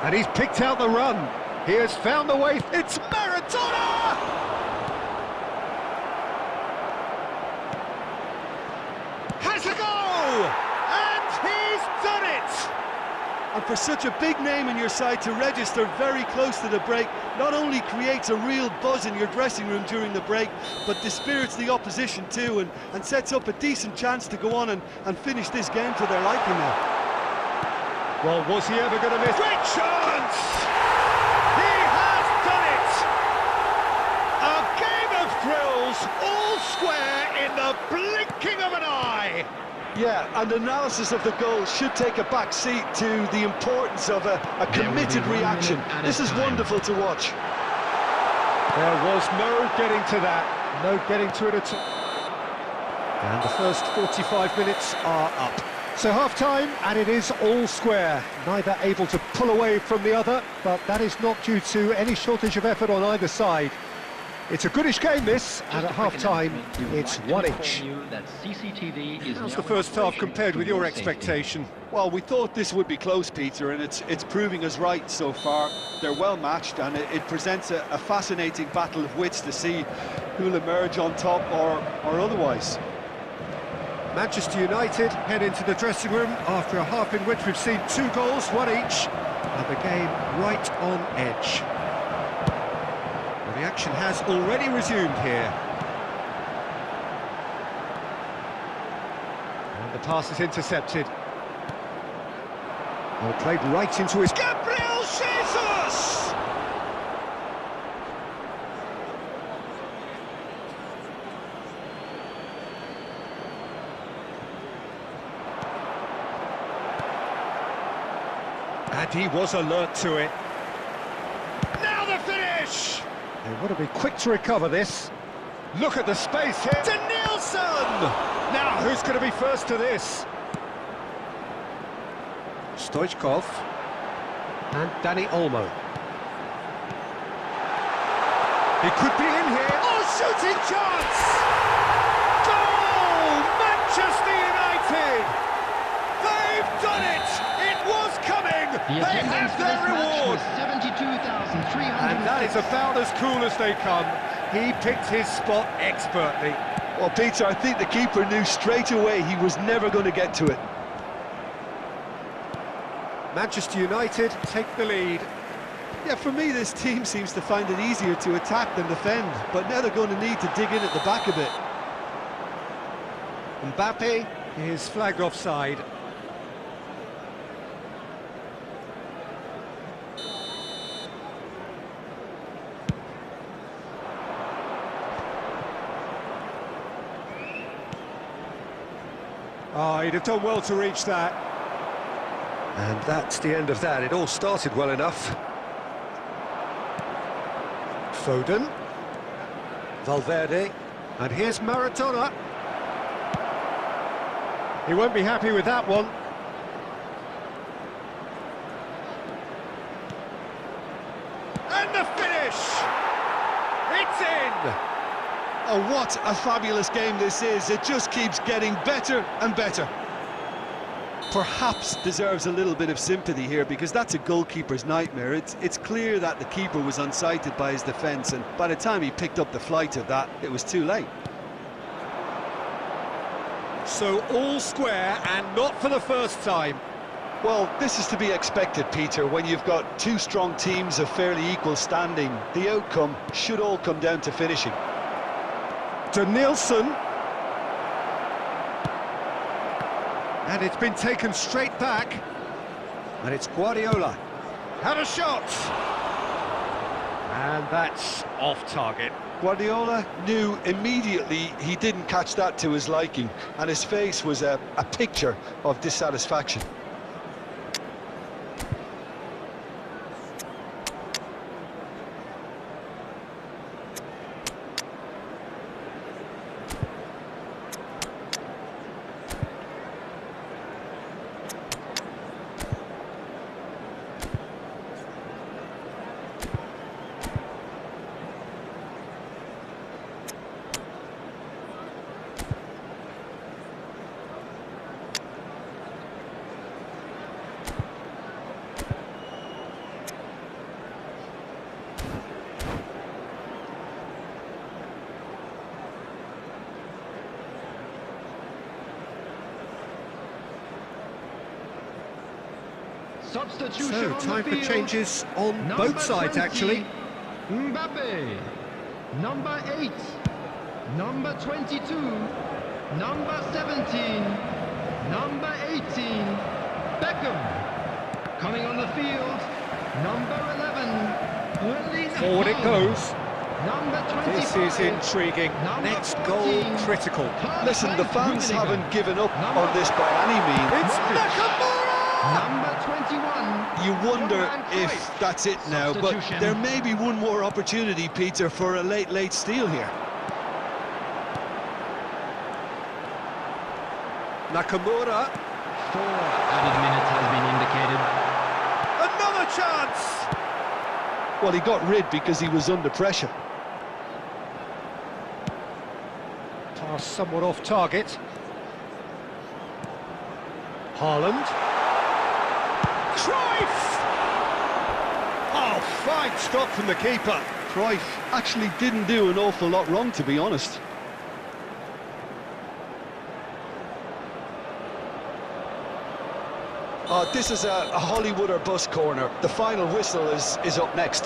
And he's picked out the run. He has found the way. It's Maradona! Has a go! And he's done it! And for such a big name in your side to register very close to the break, not only creates a real buzz in your dressing room during the break, but dispirits the opposition too, and sets up a decent chance to go on and finish this game to their liking now. Well, was he ever going to miss? Great chance! He has done it! A game of thrills, all square in the blinking of an eye! Yeah, and analysis of the goal should take a back seat to the importance of a committed reaction. This is wonderful to watch. There was no getting to that, no getting to it at all. And the first 45 minutes are up. So half-time, and it is all square. Neither able to pull away from the other, but that is not due to any shortage of effort on either side. It's a goodish game, this, and at half-time, it's one each. How's the first half compared with your expectation? Well, we thought this would be close, Peter, and it's proving us right so far. They're well matched, and it presents a fascinating battle of wits to see who'll emerge on top or otherwise. Manchester United head into the dressing room after a half in which we've seen 2 goals, 1 each, and the game right on edge. Well, the action has already resumed here. And the pass is intercepted. Well, played right into his... Gabriel Jesus! And he was alert to it. Now the finish! They want to be quick to recover this. Look at the space here. To Nielsen! Now, who's going to be first to this? Stoichkov. And Danny Olmo. He could be in here. Oh, shooting chance! Goal! Manchester United! They've done it! It was coming! They have their reward! 72,300. And that is about as cool as they come. He picked his spot expertly. Well, Peter, I think the keeper knew straight away he was never going to get to it. Manchester United take the lead. Yeah, for me, this team seems to find it easier to attack than defend, but now they're going to need to dig in at the back a bit. Mbappe is flagged offside. Oh, he'd have done well to reach that. And that's the end of that. It all started well enough. Foden. Valverde. And here's Maradona. He won't be happy with that one. And the finish! It's in! Oh, what a fabulous game this is. It just keeps getting better and better. Perhaps deserves a little bit of sympathy here, because that's a goalkeeper's nightmare. It's clear that the keeper was unsighted by his defence, and by the time he picked up the flight of that, it was too late. So all square, and not for the first time. Well, this is to be expected, Peter, when you've got two strong teams of fairly equal standing. The outcome should all come down to finishing. To Nielsen. And it's been taken straight back. And it's Guardiola. Had a shot! And that's off target. Guardiola knew immediately he didn't catch that to his liking, and his face was a picture of dissatisfaction. Substitution So, on time the for field. changes on Number both sides, 20, actually. Mbappe. Number 8. Number 22. Number 17. Number 18. Beckham. Coming on the field. Number 11. Forward it goes. Number 25. This is intriguing. Number Next 14. goal critical. Listen, the fans Rudiger. haven't given up Number on this by any means. It's Nakamura! Number 21. You wonder Johan if Cruyff. that's it now, but Substitution. there may be one more opportunity, Peter, for a late steal here. Nakamura. 4 added minutes has been indicated. Another chance! Well, he got rid because he was under pressure. Pass somewhat off target. Haaland. Cruyff! Oh, fine stop from the keeper. Cruyff actually didn't do an awful lot wrong, to be honest. This is a Hollywood or bust corner. The final whistle is up next.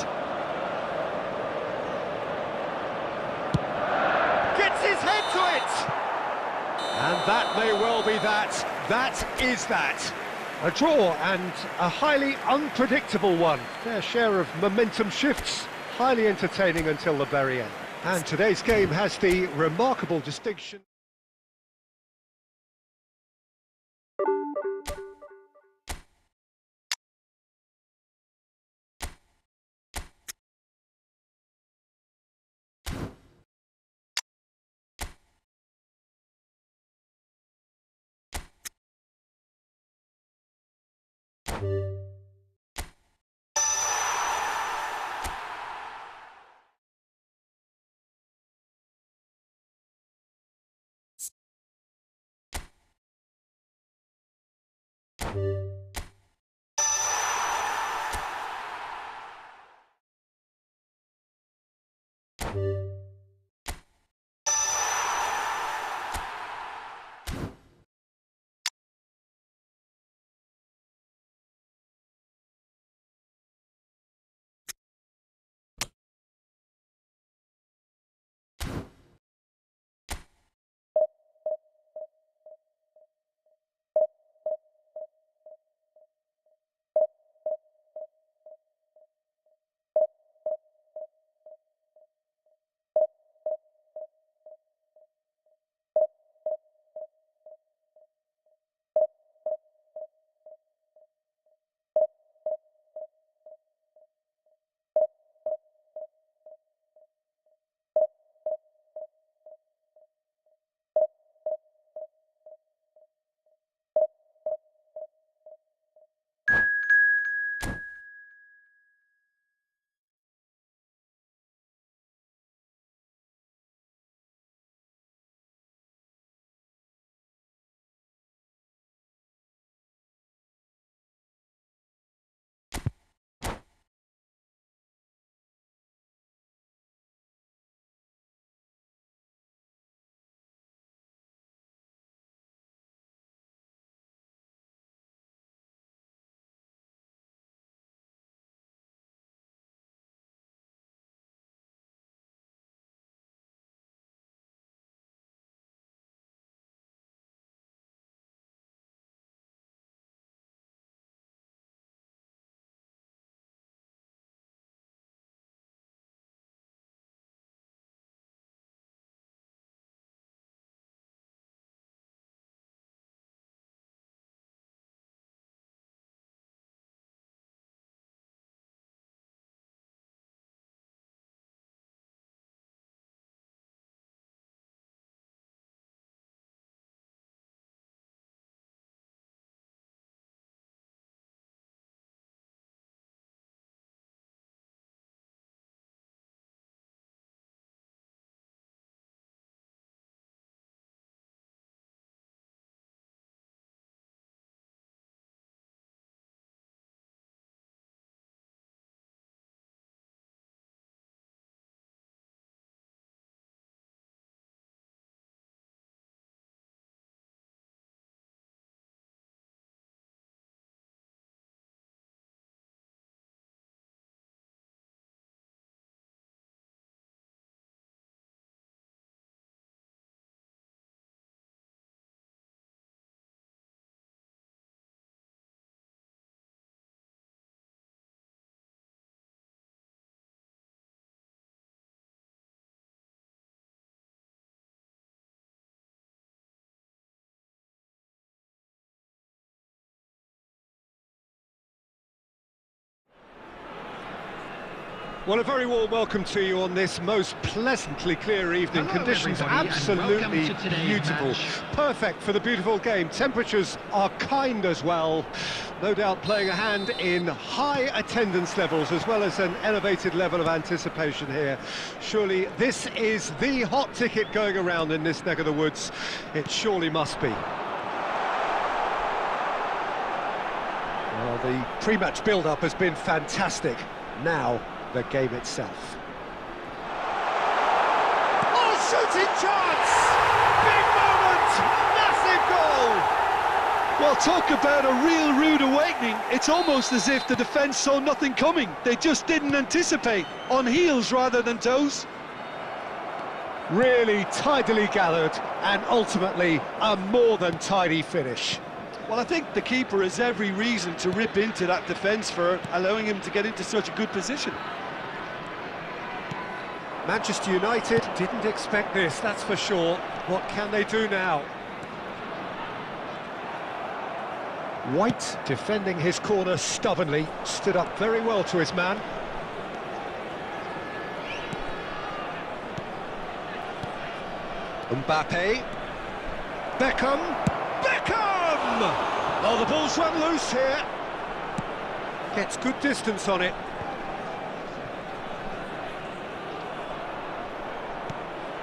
Gets his head to it! And that may well be that. That is that. A draw, and a highly unpredictable one. Their share of momentum shifts, highly entertaining until the very end. And today's game has the remarkable distinction Well, a very warm welcome to you on this most pleasantly clear evening. Hello, Conditions everybody, absolutely and welcome to today's beautiful. match. Perfect for the beautiful game. Temperatures are kind as well. No doubt playing a hand in high attendance levels as well as an elevated level of anticipation here. Surely this is the hot ticket going around in this neck of the woods. It surely must be. Well, the pre-match build-up has been fantastic. Now, the game itself. Oh, shooting chance! Big moment! Massive goal! Well, talk about a real rude awakening. It's almost as if the defence saw nothing coming. They just didn't anticipate. On heels rather than toes. Really tidily gathered and ultimately a more than tidy finish. Well, I think the keeper has every reason to rip into that defence for allowing him to get into such a good position. Manchester United didn't expect this, that's for sure. What can they do now? White, defending his corner stubbornly, stood up very well to his man. Mbappe. Beckham. Oh, the ball's run loose here. Gets good distance on it.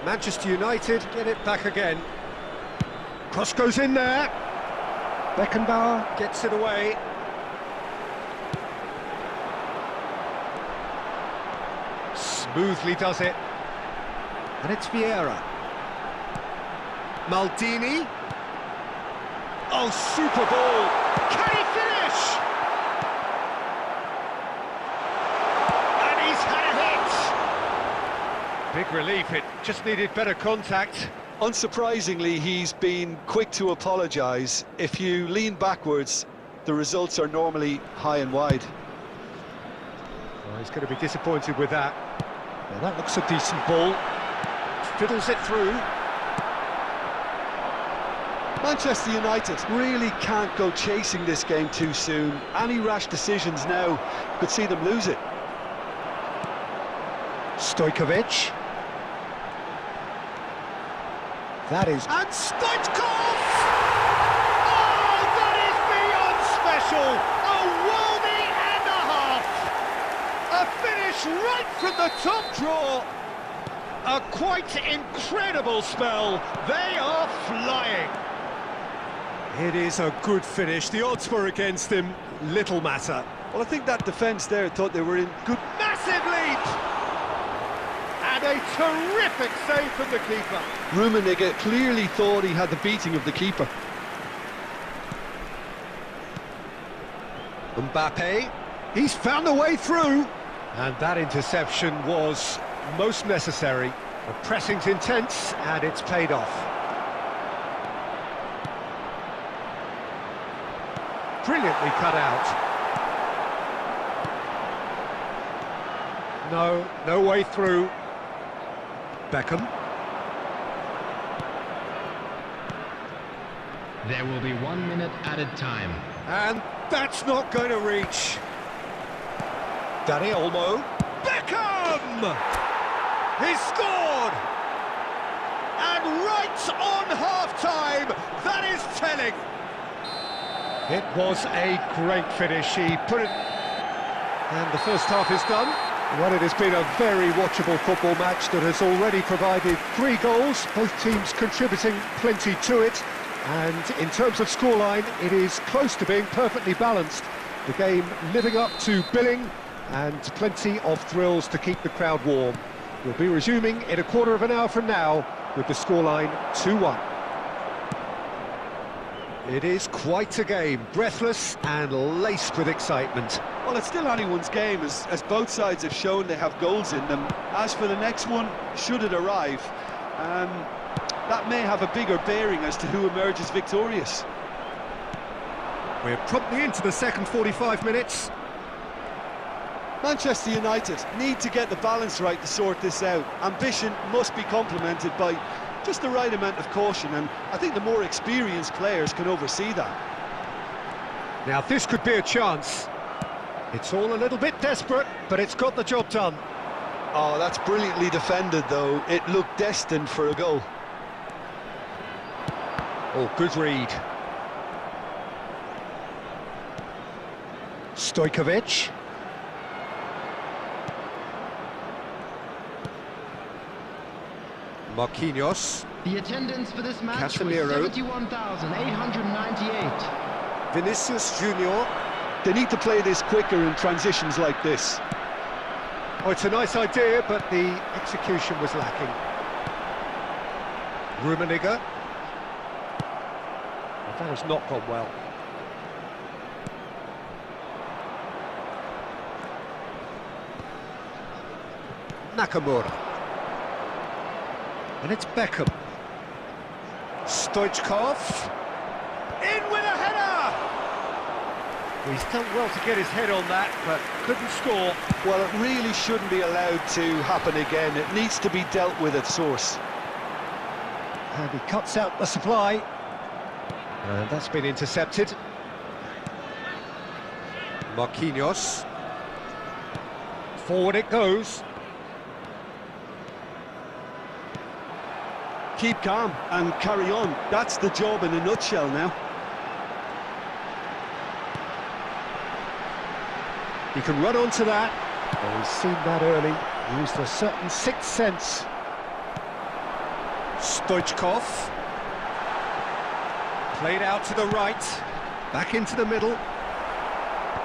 Manchester United get it back again. Cross goes in there. Beckenbauer gets it away. Smoothly does it. And it's Vieira. Maldini. Oh, super ball. Can he finish? And he's had a hit. Big relief, it just needed better contact. Unsurprisingly, he's been quick to apologise. If you lean backwards, the results are normally high and wide. Well, he's going to be disappointed with that. Well, that looks a decent ball. Fiddles it through. Manchester United really can't go chasing this game too soon. Any rash decisions now could see them lose it. Stojkovic. That is... And Stoichkov! Oh, that is beyond special! A worldie and a half! A finish right from the top draw! A quite incredible spell. They are flying. It is a good finish. The odds were against him. Little matter. Well, I think that defence there thought they were in good... Massive leap! And a terrific save from the keeper. Rummenigge clearly thought he had the beating of the keeper. Mbappe, he's found a way through. And that interception was most necessary. The pressing's intense and it's paid off. Brilliantly cut out. No way through. Beckham. There will be 1 minute added time. And that's not going to reach. Dani Olmo. Beckham! He's scored! And right on half-time, that is telling. It was a great finish. He put it... And the first half is done. Well, it has been a very watchable football match that has already provided 3 goals, both teams contributing plenty to it. And in terms of scoreline, it is close to being perfectly balanced. The game living up to billing and plenty of thrills to keep the crowd warm. We'll be resuming in a quarter of an hour from now with the scoreline 2-1. It is quite a game, breathless and laced with excitement. Well, it's still anyone's game, as both sides have shown they have goals in them. As for the next one, should it arrive, that may have a bigger bearing as to who emerges victorious. We're promptly into the second 45 minutes. Manchester United need to get the balance right to sort this out. Ambition must be complemented by just the right amount of caution, and I think the more experienced players can oversee that. Now this could be a chance. It's all a little bit desperate, but it's got the job done. Oh, that's brilliantly defended, though. It looked destined for a goal. Oh, good read. Stojkovic. Marquinhos. The attendance for this match Casemiro. was 71,898. Vinicius Junior. They need to play this quicker in transitions like this. Oh, it's a nice idea, but the execution was lacking. Rummenigge. Well, that has not gone well. Nakamura. And it's Beckham. Stoichkov. In with a header! He's done well to get his head on that, but couldn't score. Well, it really shouldn't be allowed to happen again. It needs to be dealt with at source. And he cuts out the supply. And that's been intercepted. Marquinhos. Forward it goes. Keep calm and carry on. That's the job in a nutshell now. He can run onto that. Oh, he's seen that early. Used a certain sixth sense. Stoichkov. Played out to the right. Back into the middle.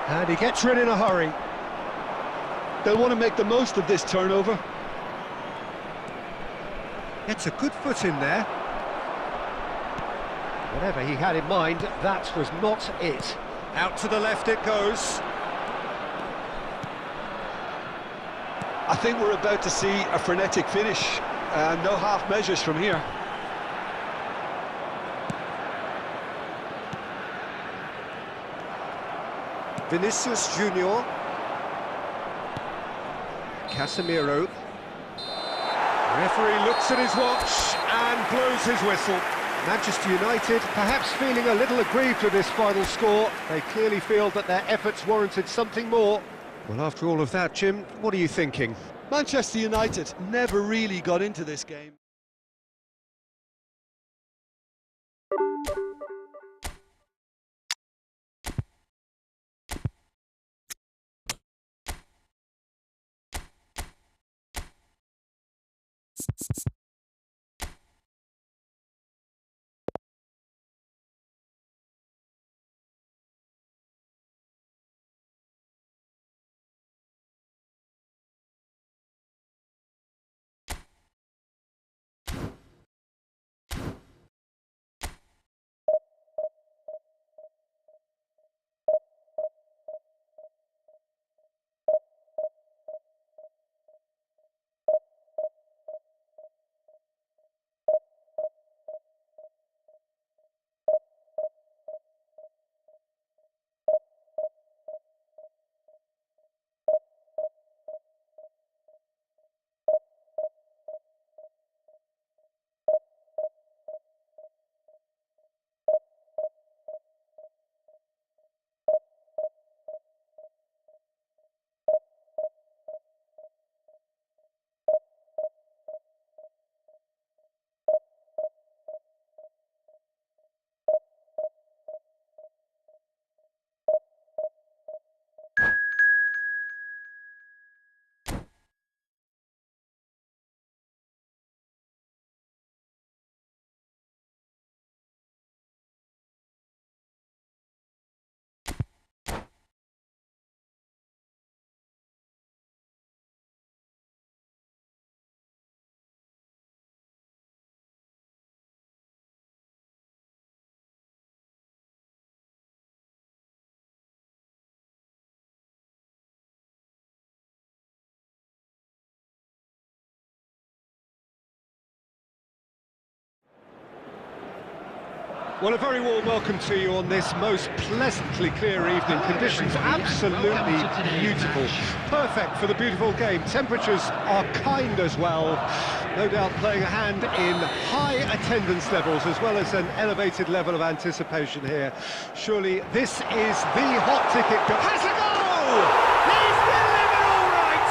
And he gets rid in a hurry. They'll want to make the most of this turnover. Gets a good foot in there. Whatever he had in mind, that was not it. Out to the left it goes. I think we're about to see a frenetic finish. No half measures from here. Vinicius Junior. Casemiro. Referee looks at his watch and blows his whistle. Manchester United perhaps feeling a little aggrieved with this final score. They clearly feel that their efforts warranted something more. Well, after all of that, Jim, what are you thinking? Manchester United never really got into this game. Well, a very warm welcome to you on this most pleasantly clear evening. Conditions absolutely beautiful. Perfect for the beautiful game. Temperatures are kind as well. No doubt playing a hand in high attendance levels as well as an elevated level of anticipation here. Surely this is the hot ticket. Has a goal! He's delivered all right!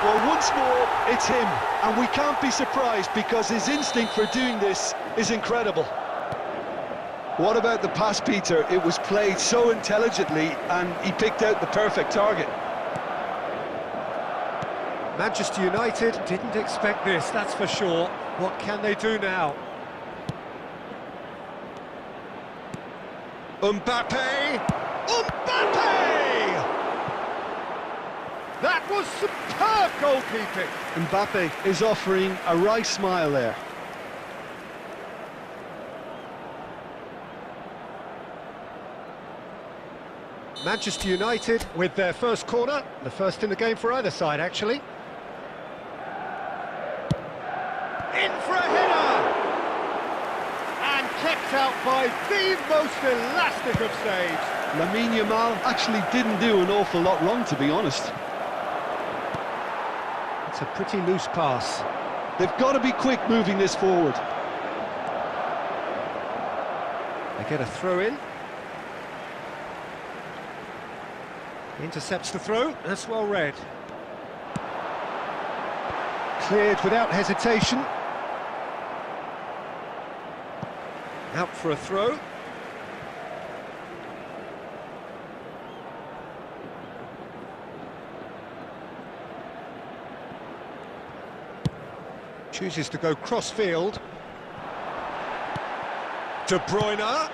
Well, once more, it's him. And we can't be surprised because his instinct for doing this is incredible. What about the pass, Peter? It was played so intelligently and he picked out the perfect target. Manchester United didn't expect this, that's for sure. What can they do now? Mbappe! Mbappe! That was superb goalkeeping! Mbappe is offering a wry smile there. Manchester United with their first corner, the first in the game for either side, actually. In for a header! And kept out by the most elastic of saves. Lamine Yamal actually didn't do an awful lot wrong, to be honest. It's a pretty loose pass. They've got to be quick moving this forward. They get a throw in. Intercepts the throw, that's well read. Cleared without hesitation. Out for a throw. Chooses to go cross-field. De Bruyne.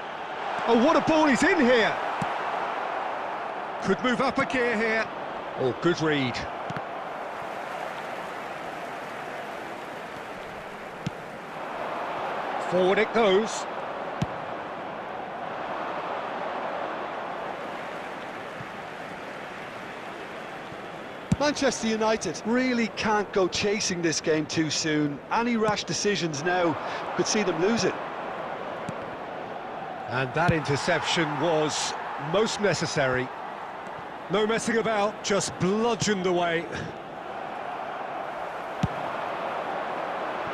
Oh, what a ball he's in here! Could move up a gear here. Oh, good read. Forward it goes. Manchester United really can't go chasing this game too soon. Any rash decisions now could see them lose it. And that interception was most necessary. No messing about, just bludgeoned away.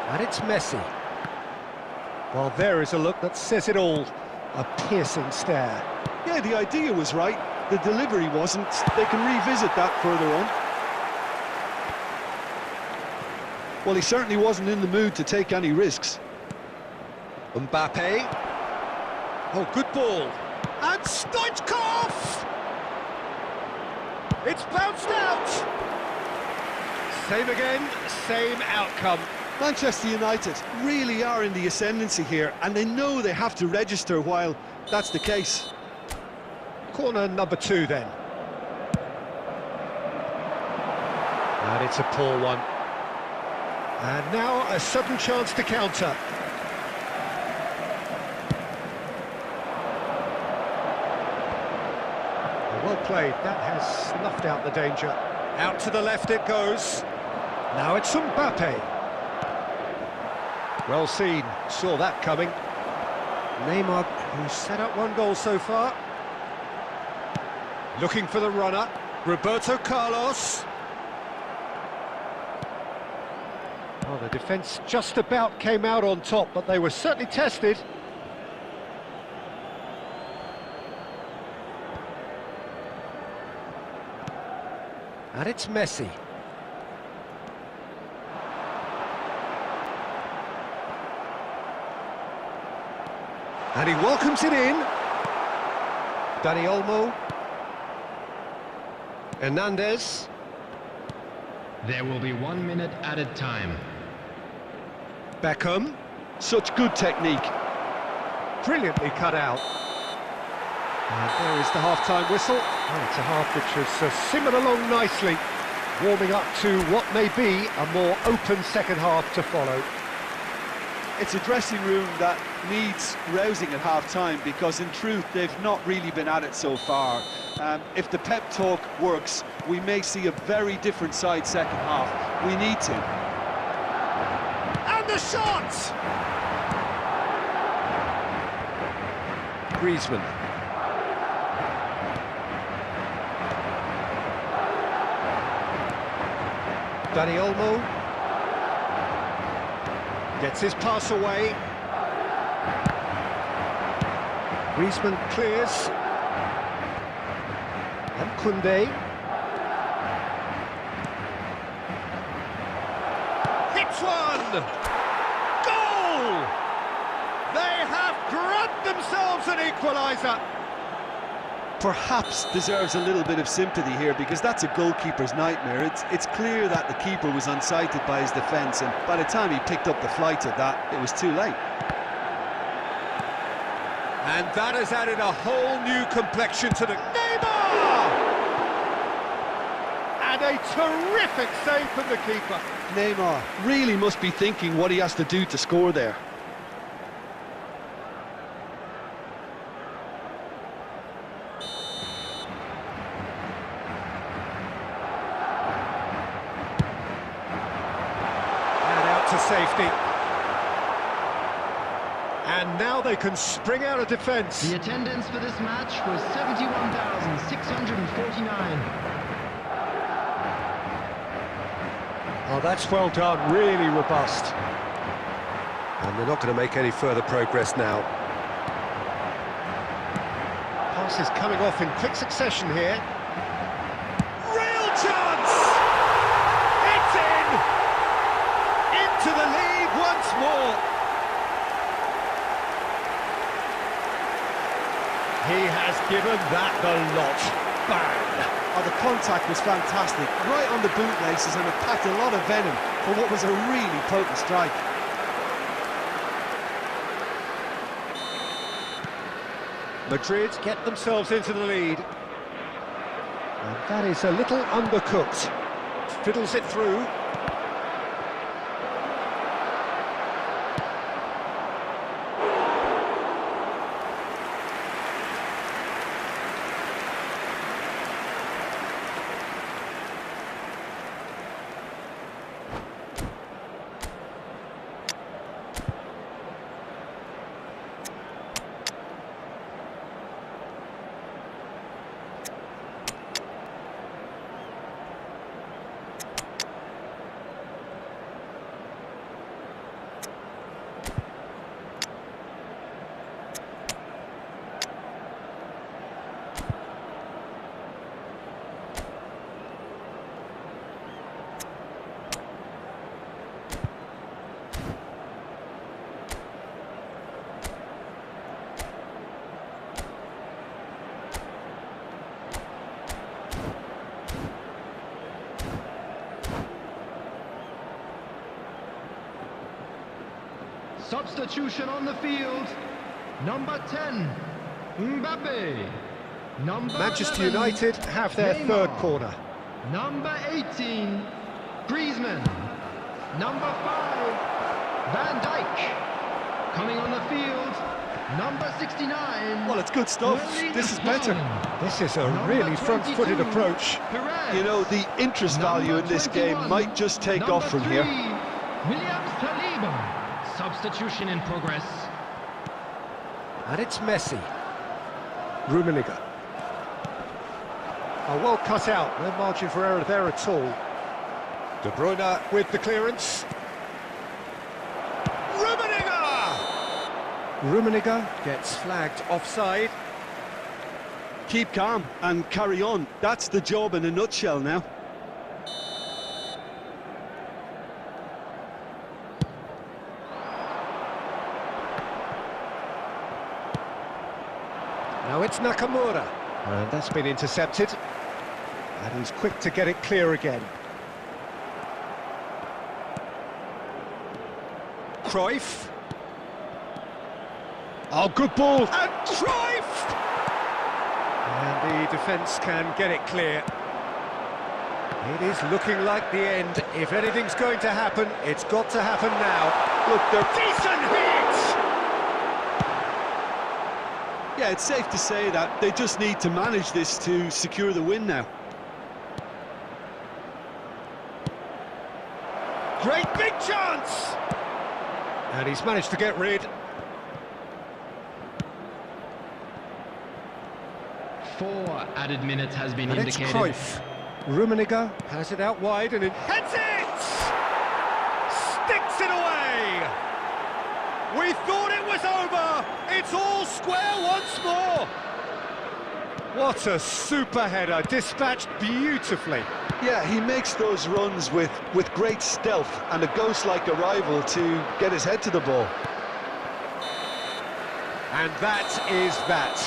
And it's Messi. Well, there is a look that says it all. A piercing stare. Yeah, the idea was right. The delivery wasn't. They can revisit that further on. Well, he certainly wasn't in the mood to take any risks. Mbappe. Oh, good ball. And Stoichkov! It's bounced out! Same again, same outcome. Manchester United really are in the ascendancy here, and they know they have to register while that's the case. Corner number 2 then. And it's a poor one. And now a sudden chance to counter. Well played, that has snuffed out the danger. Out to the left it goes. Now it's Mbappe. Well seen, saw that coming. Neymar, who's set up 1 goal so far. Looking for the runner, Roberto Carlos. Oh, the defence just about came out on top, but they were certainly tested. And it's Messi. And he welcomes it in. Dani Olmo. Hernandez. There will be 1 minute added time. Beckham. Such good technique. Brilliantly cut out. And there is the half-time whistle. And it's a half which has simmered along nicely, warming up to what may be a more open second half to follow. It's a dressing room that needs rousing at half-time, because in truth they've not really been at it so far. If the pep talk works, we may see a very different side second half. We need to. And the shot! Griezmann. Dani Olmo gets his pass away. Griezmann clears. And Koundé. Hits one! Goal! They have grabbed themselves an equaliser. Perhaps deserves a little bit of sympathy here, because that's a goalkeeper's nightmare. It's clear that the keeper was unsighted by his defence, and by the time he picked up the flight of that, it was too late. And that has added a whole new complexion to the... Neymar! And a terrific save from the keeper. Neymar really must be thinking what he has to do to score there. To safety. And now they can spring out of defence. The attendance for this match was 71,649. Oh, that's well done, really robust. And they're not going to make any further progress now. Passes coming off in quick succession here. Real chance! It's in! To the lead once more. He has given that the lot. Bang! Oh, the contact was fantastic, right on the bootlaces, and it packed a lot of venom for what was a really potent strike. Madrid get themselves into the lead. And that is a little undercooked. Fiddles it through. Substitution on the field. Number 10, Mbappe. Number Manchester 11, United have their Neymar. third corner. Number 18, Griezmann. Number 5, Van Dijk. Coming on the field, number 69. Well, it's good stuff. This is better. This is a Number really front-footed 22, approach. Perez. You know, the interest value in this game 21, might just take off from number 3, here. Williams Saliba. Substitution in progress. And it's Messi. Rummenigge. Oh, well cut out. No margin for error there at all. De Bruyne with the clearance. Rummenigge! Rummenigge gets flagged offside. Keep calm and carry on. That's the job in a nutshell now. Now it's Nakamura. And that's been intercepted. And he's quick to get it clear again. Cruyff. Oh, good ball. And Cruyff! And the defence can get it clear. It is looking like the end. If anything's going to happen, it's got to happen now. Look, they're decent hits! Yeah, it's safe to say that they just need to manage this to secure the win now. Great big chance! And he's managed to get rid. 4 added minutes has been And indicated. it's Cruyff. Rummenigge has it out wide and it heads it! Sticks it away! We thought it was over! It's all square once more! What a super header, dispatched beautifully. Yeah, he makes those runs with great stealth and a ghost-like arrival to get his head to the ball. And that is that.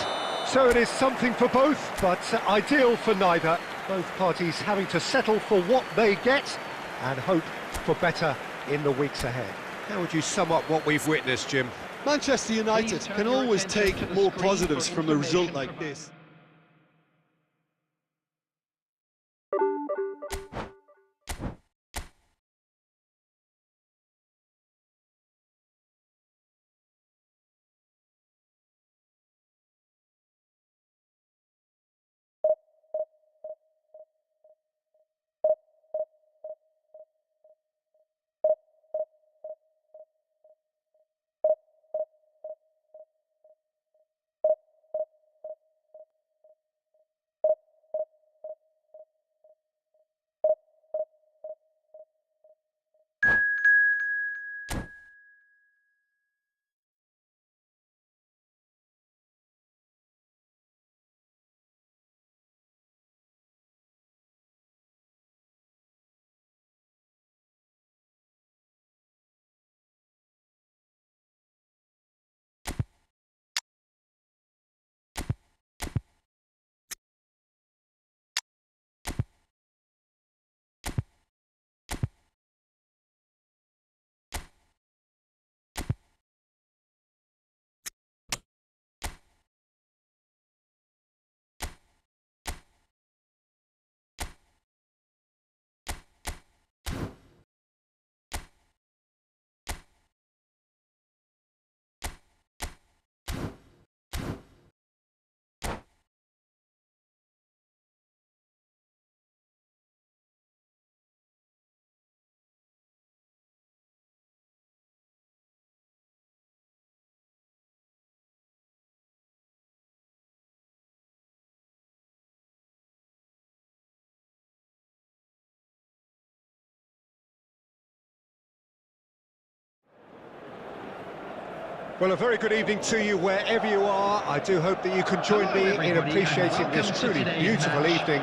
So it is something for both, but ideal for neither. Both parties having to settle for what they get and hope for better in the weeks ahead. How would you sum up what we've witnessed, Jim? Manchester United can always take more positives from a result like this. Well, a very good evening to you wherever you are. I do hope that you can join Hello, me in everybody, appreciating and this welcome to truly today's beautiful match. evening.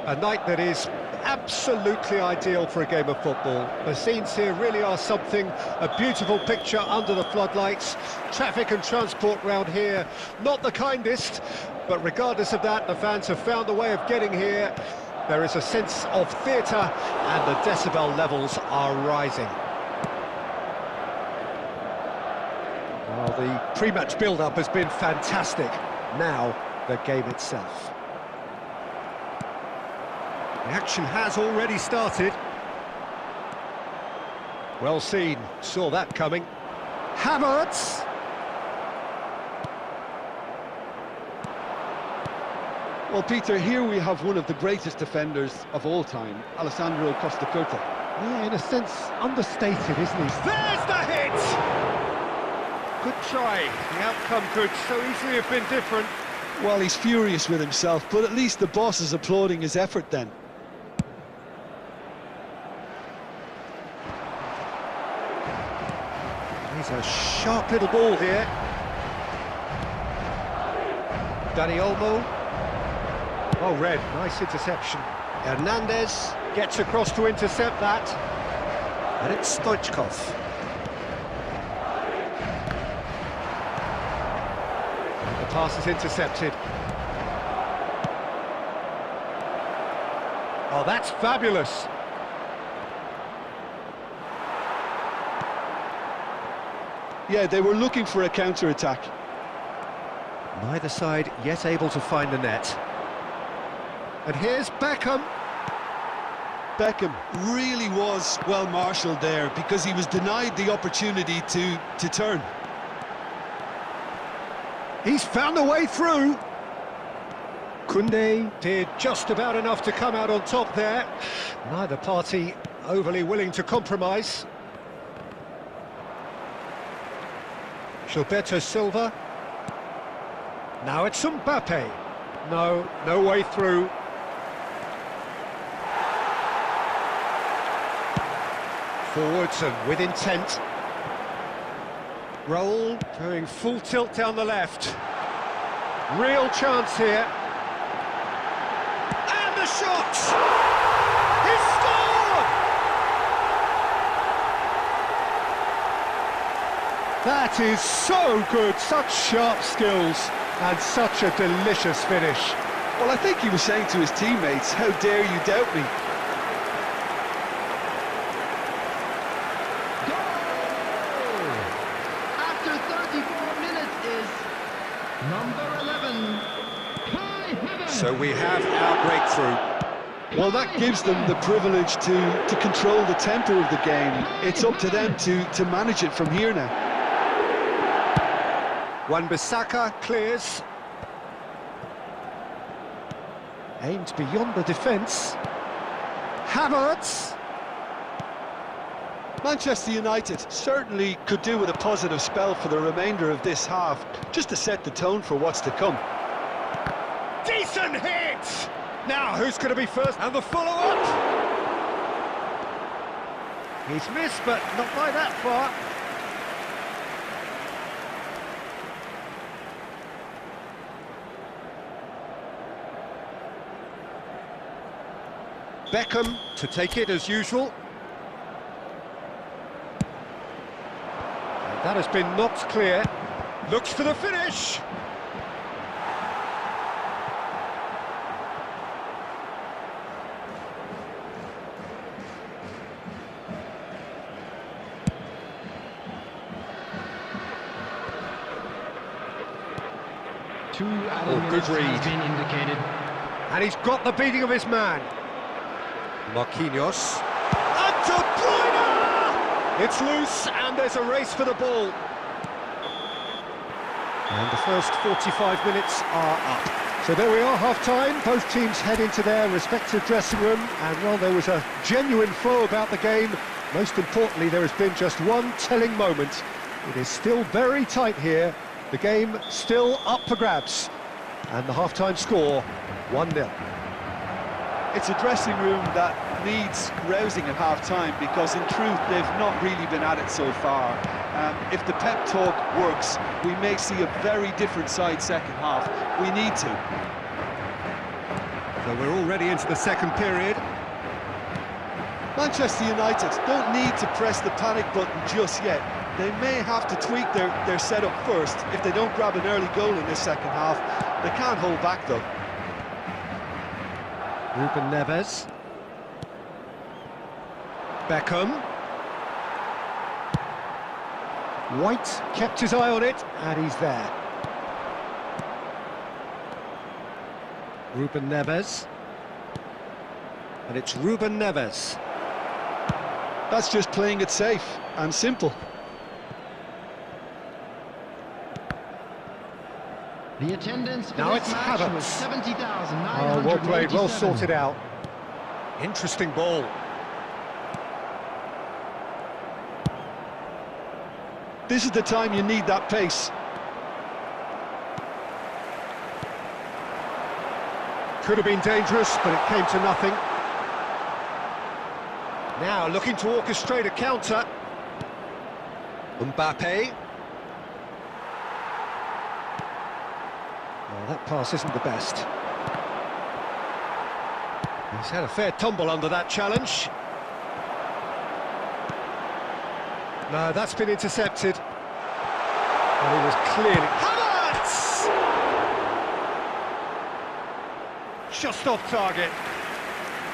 A night that is absolutely ideal for a game of football. The scenes here really are something, a beautiful picture under the floodlights. Traffic and transport round here, not the kindest, but regardless of that, the fans have found a way of getting here. There is a sense of theatre and the decibel levels are rising. Well, the pre-match build-up has been fantastic. Now, the game itself. The action has already started. Well seen, saw that coming. Havertz! Well, Peter, here we have one of the greatest defenders of all time, Alessandro Costa Curta. Yeah, in a sense, understated, isn't he? There's the hit! Good try. The outcome could so easily have been different. Well, he's furious with himself, but at least the boss is applauding his effort then. He's a sharp little ball here. Dani Olmo. Oh, Red, nice interception. Hernandez gets across to intercept that. And it's Stoichkov. The pass is intercepted. Oh, that's fabulous. Yeah, they were looking for a counter-attack. Neither side yet able to find the net. And here's Beckham. Beckham really was well marshalled there because he was denied the opportunity to turn. He's found a way through. Koundé did just about enough to come out on top there. Neither party overly willing to compromise. Gilberto Silva. Now it's Mbappe. No way through. Forwards and with intent. Raul going full tilt down the left. Real chance here. And the shot! He scored! That is so good, such sharp skills and such a delicious finish. Well, I think he was saying to his teammates, how dare you doubt me? So we have our breakthrough. Well, that gives them the privilege to control the tempo of the game. It's up to them to manage it from here now. Wan-Bissaka clears. Aimed beyond the defence. Havertz. Manchester United certainly could do with a positive spell for the remainder of this half, just to set the tone for what's to come. Decent hit! Now, who's going to be first? And the follow-up! He's missed, but not by that far. Beckham to take it as usual. And that has been knocked clear. Looks for the finish! Good read. Has been indicated. And he's got the beating of his man. Marquinhos. And De Bruyne! It's loose, and there's a race for the ball. And the first 45 minutes are up. So there we are, half-time. Both teams head into their respective dressing room. And, well, there was a genuine flow about the game. Most importantly, there has been just one telling moment. It is still very tight here. The game still up for grabs. And the half-time score, 1-0. It's a dressing room that needs rousing at half-time because, in truth, they've not really been at it so far. If the pep talk works, we may see a very different side second half. We need to. So we're already into the second period. Manchester United don't need to press the panic button just yet. They may have to tweak their setup first if they don't grab an early goal in this second half. They can't hold back though. Ruben Neves. Beckham. White kept his eye on it, and he's there. Ruben Neves. And it's Ruben Neves. That's just playing it safe and simple. The attendance for Now this it's match was Havertz. 70,987. Oh, well played, well sorted out. Interesting ball. This is the time you need that pace. Could have been dangerous, but it came to nothing. Now looking to orchestrate a counter. Mbappe. Well, that pass isn't the best. He's had a fair tumble under that challenge. No, that's been intercepted. And he was clearly... Havertz! Just off target.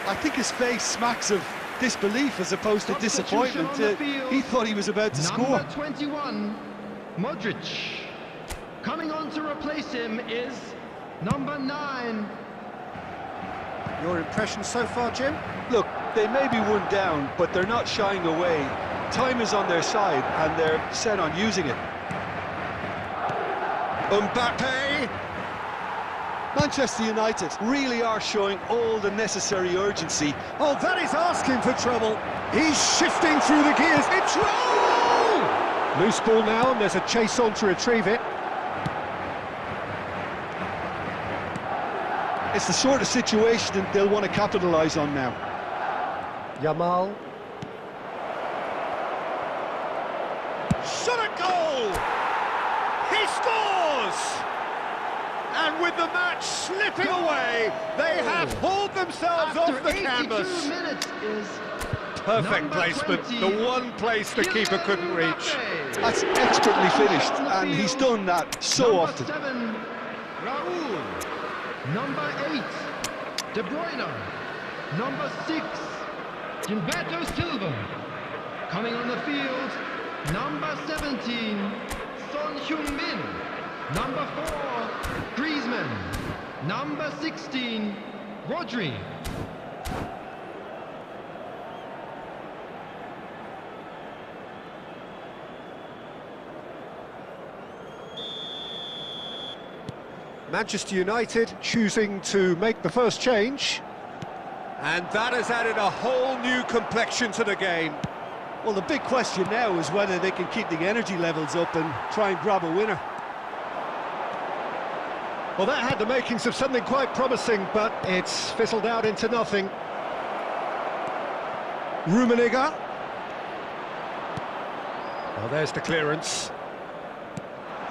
I think his face smacks of disbelief as opposed to Substitution disappointment. on the field. He thought he was about to score. Number 21, Modric. Coming on to replace him is number 9. Your impression so far, Jim? Look, they may be one down, but they're not shying away. Time is on their side, and they're set on using it. Mbappe! Manchester United really are showing all the necessary urgency. Oh, that is asking for trouble. He's shifting through the gears. It's roll! Loose ball now, and there's a chase on to retrieve it. It's the sort of situation that they'll want to capitalise on now. Yamal. Shot a goal! He scores! And with the match slipping away, they have hauled themselves After off the 82 canvas. minutes is Perfect number placement, 20, the one place the keeper couldn't reach. Mbappe. That's expertly finished, and he's done that so Number often. 7, Raúl. Number 8, De Bruyne. Number 6, Gilberto Silva. Coming on the field, number 17, Son Heung-min. Number 4, Griezmann. Number 16, Rodri. Manchester United choosing to make the first change. And that has added a whole new complexion to the game. Well, the big question now is whether they can keep the energy levels up and try and grab a winner. Well, that had the makings of something quite promising, but it's fizzled out into nothing. Rummenigge. Well, there's the clearance.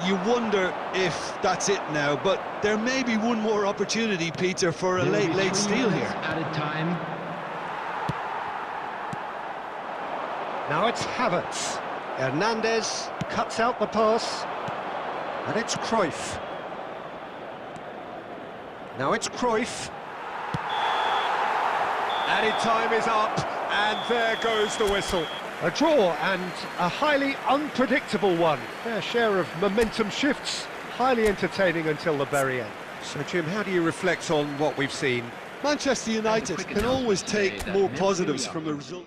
You wonder if that's it now, but there may be one more opportunity, Peter, for a late steal here. Added time. Now it's Havertz. Hernandez cuts out the pass. And it's Cruyff. Now it's Cruyff. Added time is up, and there goes the whistle. A draw, and a highly unpredictable one. Fair share of momentum shifts, highly entertaining until the very end. So, Jim, how do you reflect on what we've seen? Manchester United can always take more positives from a result.